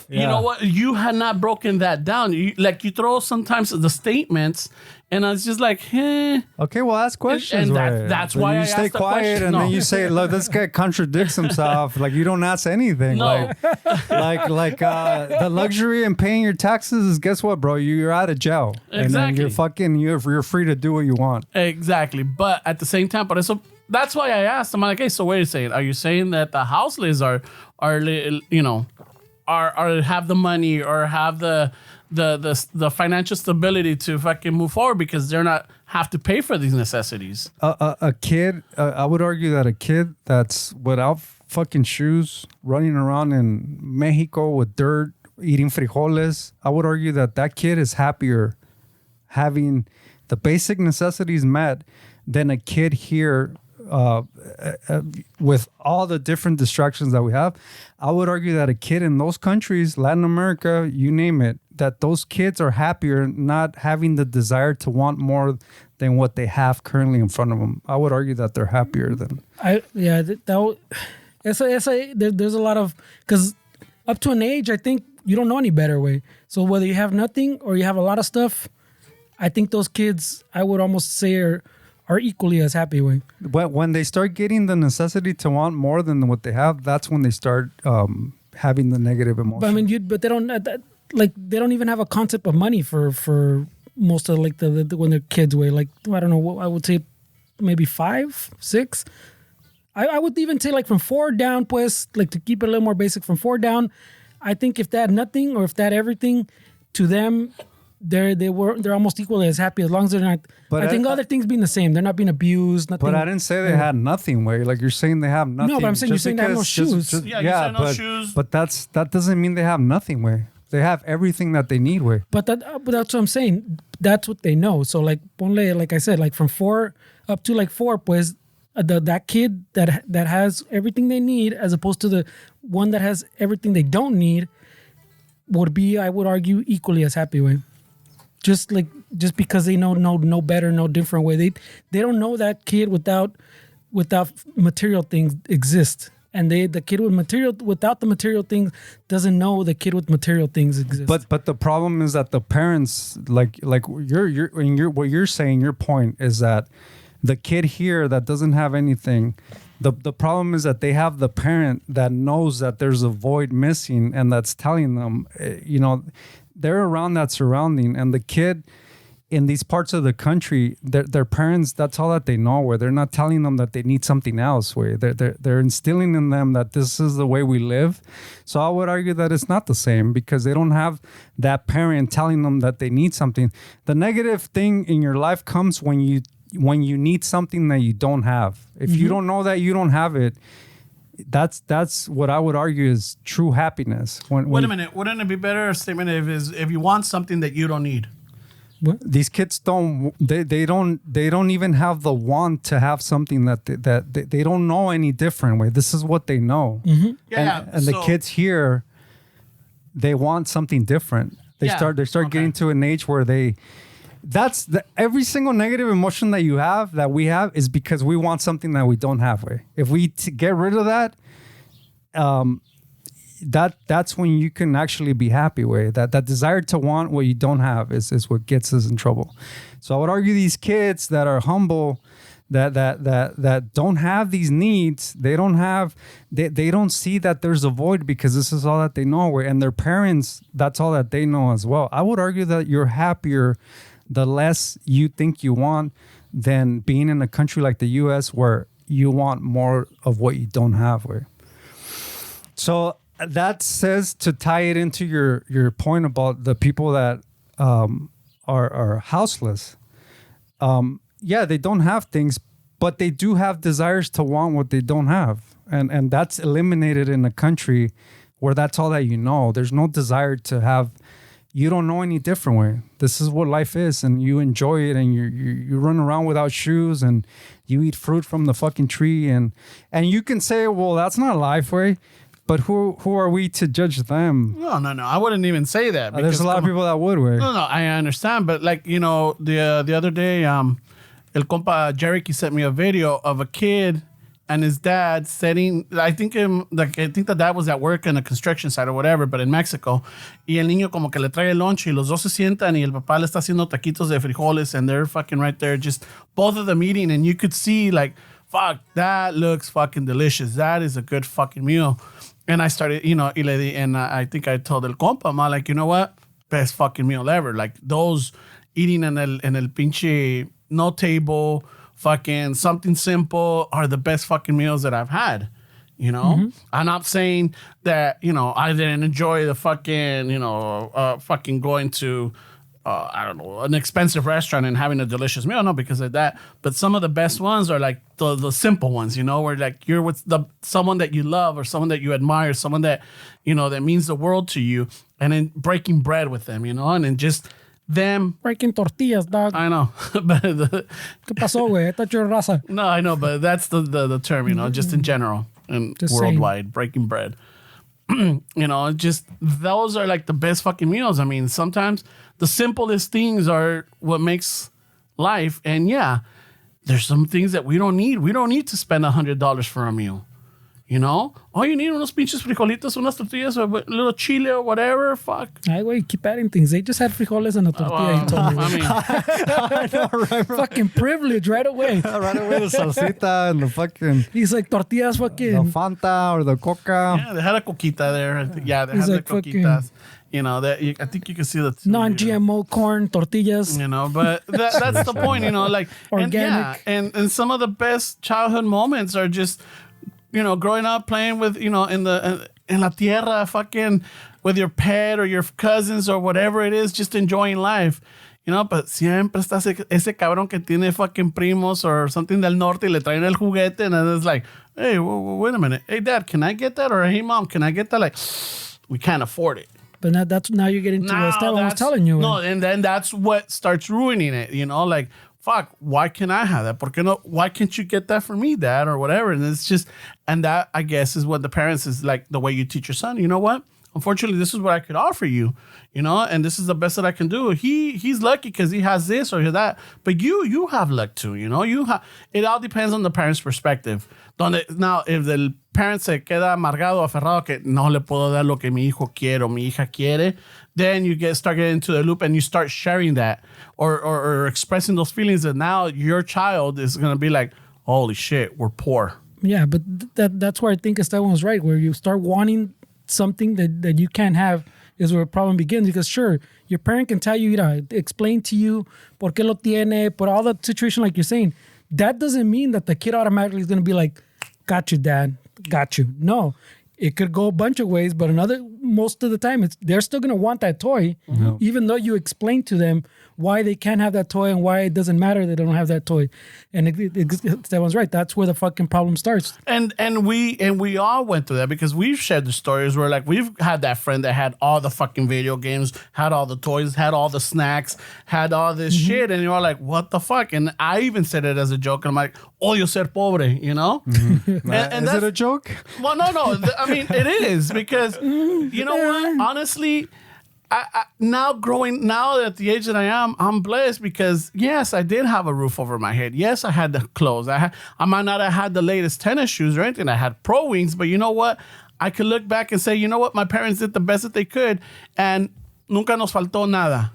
you know what? You had not broken that down. You throw sometimes the statements. And I was just like, Okay, well, ask questions. And that's why you I stay asked the quiet, question. and then you say, "Look, this guy contradicts himself." Like you don't ask anything. No. The luxury in paying your taxes is, guess what, bro? You're out of jail, Exactly. and you're free to do what you want. Exactly. But at the same time, that's why I asked. I'm like, hey, so wait a second. Are you saying that the houseless are have the money or have the financial stability to fucking move forward because they're not have to pay for these necessities? A kid, I would argue that a kid that's without fucking shoes, running around in Mexico with dirt, eating frijoles, I would argue that kid is happier having the basic necessities met than a kid here with all the different distractions that we have. I would argue that a kid in those countries, Latin America, you name it, that those kids are happier not having the desire to want more than what they have currently in front of them. I would argue that they're happier than... There's a lot of... Because up to an age, I think you don't know any better way. So whether you have nothing or you have a lot of stuff, I think those kids, I would almost say are equally as happy way. But when they start getting the necessity to want more than what they have, that's when they start having the negative emotion. But I mean, but they don't they don't even have a concept of money for most of the when they're kids way. Like I don't know, I would say maybe 5, 6. I would even say like from 4 down, pues, like to keep it a little more basic, from 4 down. I think if they had nothing or if they had everything, to them, they're almost equally as happy as long as they're not. But I think other things being the same. They're not being abused. Nothing. But I didn't say they had nothing. Way like you're saying they have nothing. No, but I'm saying you're saying they have no shoes. No shoes. But that doesn't mean they have nothing. Way they have everything that they need. Way. But that's what I'm saying. That's what they know. So like ponle, like I said, like from 4 up to like 4, pues that kid that has everything they need, as opposed to the one that has everything they don't need, would be, I would argue, equally as happy. Way. Just because they know no better, no different way. They don't know that kid without material things exist. And the kid without the material things doesn't know the kid with material things exist. But the problem is that the parents, like what you're saying, your point is that the kid here that doesn't have anything, the problem is that they have the parent that knows that there's a void missing and that's telling them, they're around that surrounding, and the kid in these parts of the country, their parents, that's all that they know, where they're not telling them that they need something else, where they're instilling in them that this is the way we live. So I would argue that it's not the same because they don't have that parent telling them that they need something. The negative thing in your life comes when you need something that you don't have. If you don't know that you don't have it, that's what I would argue is true happiness. Wait a minute, wouldn't it be better a statement if you want something that you don't need? What? These kids don't even have the want to have something that they don't know any different way. This is what they know. Mm-hmm. And the kids here, they want something different. They start getting to an age where every single negative emotion that we have is because we want something that we don't have. Way. If we get rid of that, that's when you can actually be happy. Way that desire to want what you don't have is what gets us in trouble. So I would argue these kids that are humble, that don't have these needs. They don't see that there's a void because this is all that they know. And their parents, that's all that they know as well. I would argue that you're happier the less you think you want than being in a country like the U.S. where you want more of what you don't have. Way. So that says, to tie it into your point about the people that are houseless. Yeah, they don't have things, but they do have desires to want what they don't have. And that's eliminated in a country where that's all that you know. There's no desire to have, you don't know any different way. This is what life is, and you enjoy it, and you run around without shoes, and you eat fruit from the fucking tree, and you can say, well, that's not life way. But who are we to judge them? No. I wouldn't even say that. There's a lot of people that would. Way. No, I understand. But like, you know, the other day, El compa Jericky sent me a video of a kid and his dad setting. I think the dad was at work in a construction site or whatever, but in Mexico. Y el niño como que le trae el lunch y los dos se sientan y el papá le está haciendo taquitos de frijoles and they're fucking right there, just both of them eating, and you could see like, fuck, that looks fucking delicious. That is a good fucking meal. And I started, you know, I think I told el compa, I'm like, you know what? Best fucking meal ever. Like those eating en el pinche no table, fucking something simple are the best fucking meals that I've had. You know, I'm not saying that, you know, I didn't enjoy the fucking, you know, fucking going to, I don't know, an expensive restaurant and having a delicious meal. No, because of that. But some of the best ones are like the simple ones, you know, where like you're with someone that you love or someone that you admire, someone that, you know, that means the world to you, and then breaking bread with them, you know, and then just them breaking tortillas, dog. I know. But ¿Qué pasó, güey? Esta raza. No, I know, but that's the term, you know, just in general and just worldwide, saying. Breaking bread. You know, just those are like the best fucking meals. I mean, sometimes the simplest things are what makes life. And yeah, there's some things that we don't need. We don't need to spend $100 for a meal. You know, all you need unos pinches frijolitos, unas tortillas, or a little chile or whatever. Fuck. Ay, wait, keep adding things. They just had frijoles and a tortilla. You told me. I mean, I know, right? Fucking privilege right away. Right away, the salsita and the fucking. He's like tortillas, fucking. The Fanta or the Coca. Yeah, they had a coquita there. Yeah, they had like the coquitas. You know, that I think you can see the non-GMO corn tortillas. You know, but that's the point. You know, like organic. And some of the best childhood moments are just, you know, growing up playing with, you know, in la tierra, fucking with your pet or your cousins or whatever it is, just enjoying life. You know, but siempre está ese cabrón que tiene fucking primos or something del norte y le traen el juguete, and then it's like, hey, wait a minute. Hey, Dad, can I get that? Or hey, Mom, can I get that? Like, we can't afford it. But now you're getting to what Esteban was telling you. No, and then that's what starts ruining it, you know, like, fuck, why can't I have that? Why can't you get that for me, Dad, or whatever? And it's just, and that, I guess, is what the parents is like, the way you teach your son. You know what? Unfortunately, this is what I could offer you, you know, and this is the best that I can do. He's lucky because he has this or that, but you have luck too, you know. It all depends on the parent's perspective. Now, if the parent se queda amargado, aferrado, que no le puedo dar lo que mi hijo quiere o mi hija quiere, then you start getting into the loop and you start sharing that or expressing those feelings, that now your child is going to be like, holy shit, we're poor. Yeah, but that's where I think Esteban was right, where you start wanting something that you can't have is where the problem begins. Because sure, your parent can tell you, explain to you por qué lo tiene, but all that situation like you're saying, that doesn't mean that the kid automatically is going to be like, got you, Dad, got you. No, it could go a bunch of ways, but most of the time, they're still going to want that toy, even though you explain to them why they can't have that toy and why it doesn't matter they don't have that toy. And that one's right. That's where the fucking problem starts. And we all went through that, because we've shared the stories where, like, we've had that friend that had all the fucking video games, had all the toys, had all the snacks, had all this shit, and you're like, what the fuck? And I even said it as a joke, and I'm like, odio ser pobre, you know? And is it a joke? Well, no. I mean, it is, because you know what? Honestly, now at the age that I am, I'm blessed, because yes, I did have a roof over my head. Yes, I had the clothes. I might not have had the latest tennis shoes or anything. I had Pro Wings, but you know what? I could look back and say, you know what? My parents did the best that they could, and nunca nos faltó nada.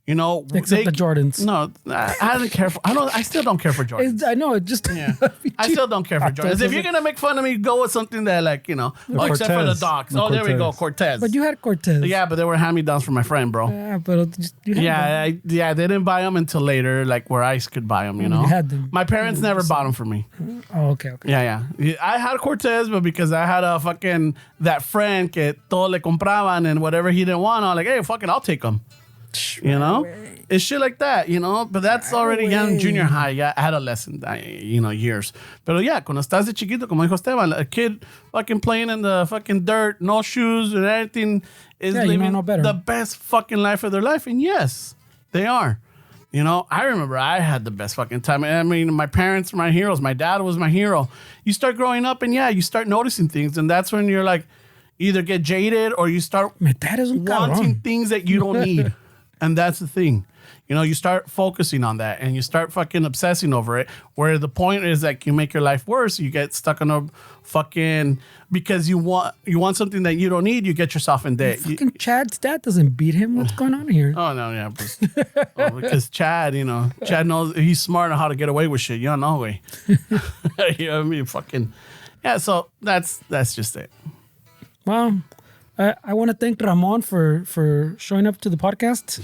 You know, Except the Jordans. No, I didn't care for. I still don't care for Jordans. I know it just. Yeah. I still don't care for Jordans. If you're gonna make fun of me, go with something that except for the docs. The there we go, Cortez. Cortez. But you had Cortez. Yeah, but they were hand-me-downs from my friend, bro. Yeah, but you had them. They didn't buy them until later, like where I could buy them. You know, You had them. My parents never bought them for me. Oh, okay. Yeah. I had Cortez, but because I had that friend que todo le compraban and whatever he didn't want, I'm like, hey, fucking, I'll take them. You know, it's shit like that, you know, but that's already young, junior high, adolescent, years. Pero cuando estás de chiquito, como dijo Esteban, a kid fucking playing in the fucking dirt, no shoes and everything is living the best fucking life of their life. And yes, they are. You know, I remember I had the best fucking time. I mean, my parents were my heroes. My dad was my hero. You start growing up and you start noticing things. And that's when you're like, either get jaded or you start wanting things that you don't need. And that's the thing. You know, you start focusing on that and you start fucking obsessing over it. Where the point is like you make your life worse. You get stuck on a fucking because you want something that you don't need. You get yourself in debt. Fucking Chad's dad doesn't beat him. What's going on here? Oh no, yeah, because Chad knows he's smart on how to get away with shit. You don't know, way. You know what I mean? Fucking So that's just it. Well. I want to thank Ramon for showing up to the podcast.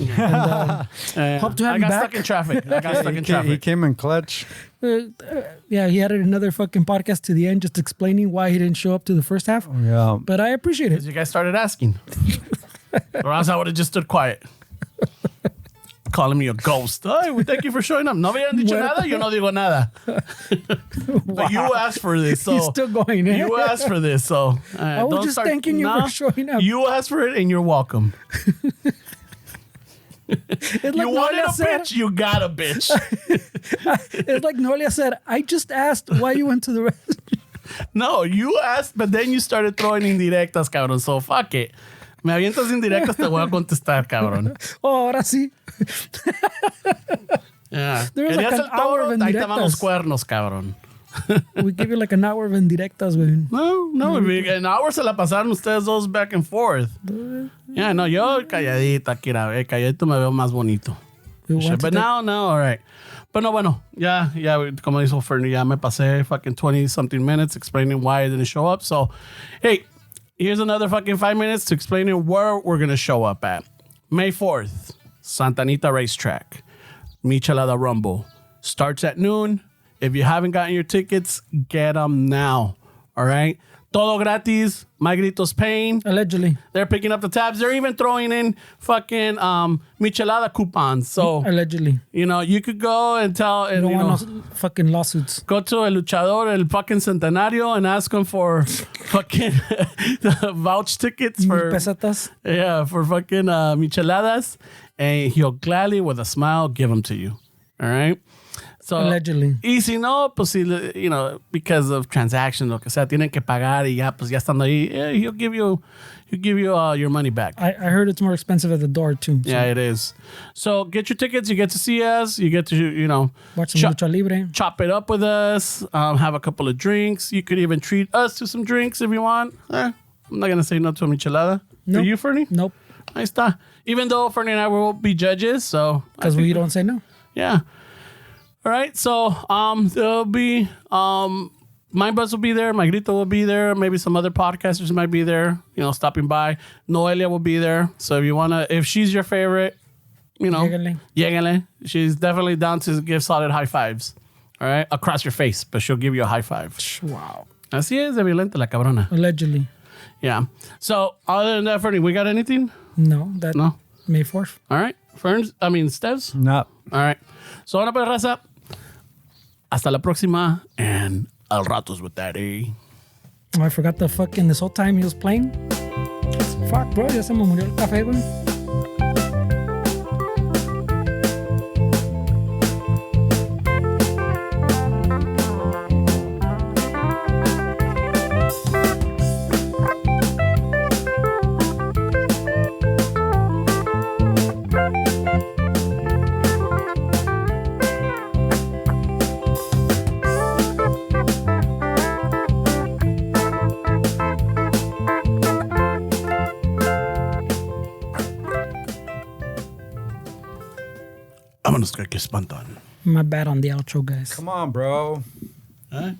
And, hope to have I you got back. stuck in traffic. He came in clutch. He added another fucking podcast to the end, just explaining why he didn't show up to the first half. Yeah. But I appreciate it. You guys started asking, or else I would have just stood quiet. Calling me a ghost. Ay, well, thank you for showing up. No habían dicho nada, yo no digo nada. But you asked for this, so He's still going, eh? You asked for this, so I was just thanking you for showing up. You asked for it, and you're welcome. It's like you wanted Noelia a said, bitch, you got a bitch. It's like Noelia said, I just asked why you went to the rest. No, you asked, but then you started throwing indirectas, cabrón. So fuck it. Me avientas indirectas, te voy a contestar, cabrón. Oh, ahora sí. Yeah. There was like an hour of ahí te van los indirectas. cuernos, cabrón. We give you like an hour of indirectas, güey. No, an hour se la pasaron ustedes dos back and forth. Yeah, no, yo calladita, Kira, calladito me veo más bonito. But now, all right. But no, bueno, ya, como dijo Fernie, ya me pasé fucking 20-something minutes explaining why I didn't show up. So, hey, here's another fucking 5 minutes to explaining where we're going to show up at. May 4th, Santa Anita Racetrack, Michelada Rumble. Starts at noon. If you haven't gotten your tickets, get them now. All right? Todo gratis. My Grito's paying. Allegedly. They're picking up the tabs. They're even throwing in fucking Michelada coupons. So, Allegedly. You could go and tell... And, You don't want no fucking lawsuits. Go to El Luchador, El fucking Centenario, and ask them for fucking vouch tickets for... Pesetas. Yeah, for fucking micheladas. And he'll gladly, with a smile, give them to you. All right? So, Allegedly. Y si no, pues, because of transaction, lo que sea, tienen que pagar y ya, pues, ya estando ahí, he'll give you your money back. I heard it's more expensive at the door, too. So. Yeah, it is. So get your tickets. You get to see us. You get to, watch some lucha libre. Chop it up with us. Have a couple of drinks. You could even treat us to some drinks if you want. I'm not going to say no to a michelada. Nope. Are you, Fernie? Nope. Ahí está. Even though Fernie and I will be judges, so. Because we don't say no. Yeah. All right. So there'll be my bus will be there. My Grito will be there. Maybe some other podcasters might be there. Stopping by. Noelia will be there. So if she's your favorite, Lléguenle. She's definitely down to give solid high fives. All right, across your face, but she'll give you a high five. Wow. Así es de violenta la cabrona. Allegedly. Yeah. So other than that, Fernie, we got anything? No. No. May 4th. All right. Stevs? No. All right. So, bueno, pues, raza. Hasta la próxima. And al ratos with Daddy. Oh, I forgot this whole time he was playing. Fuck, bro. Ya se me murió el café, güey. Vámonos que espantan. My bad on the outro, guys. Come on, bro. ¿Eh?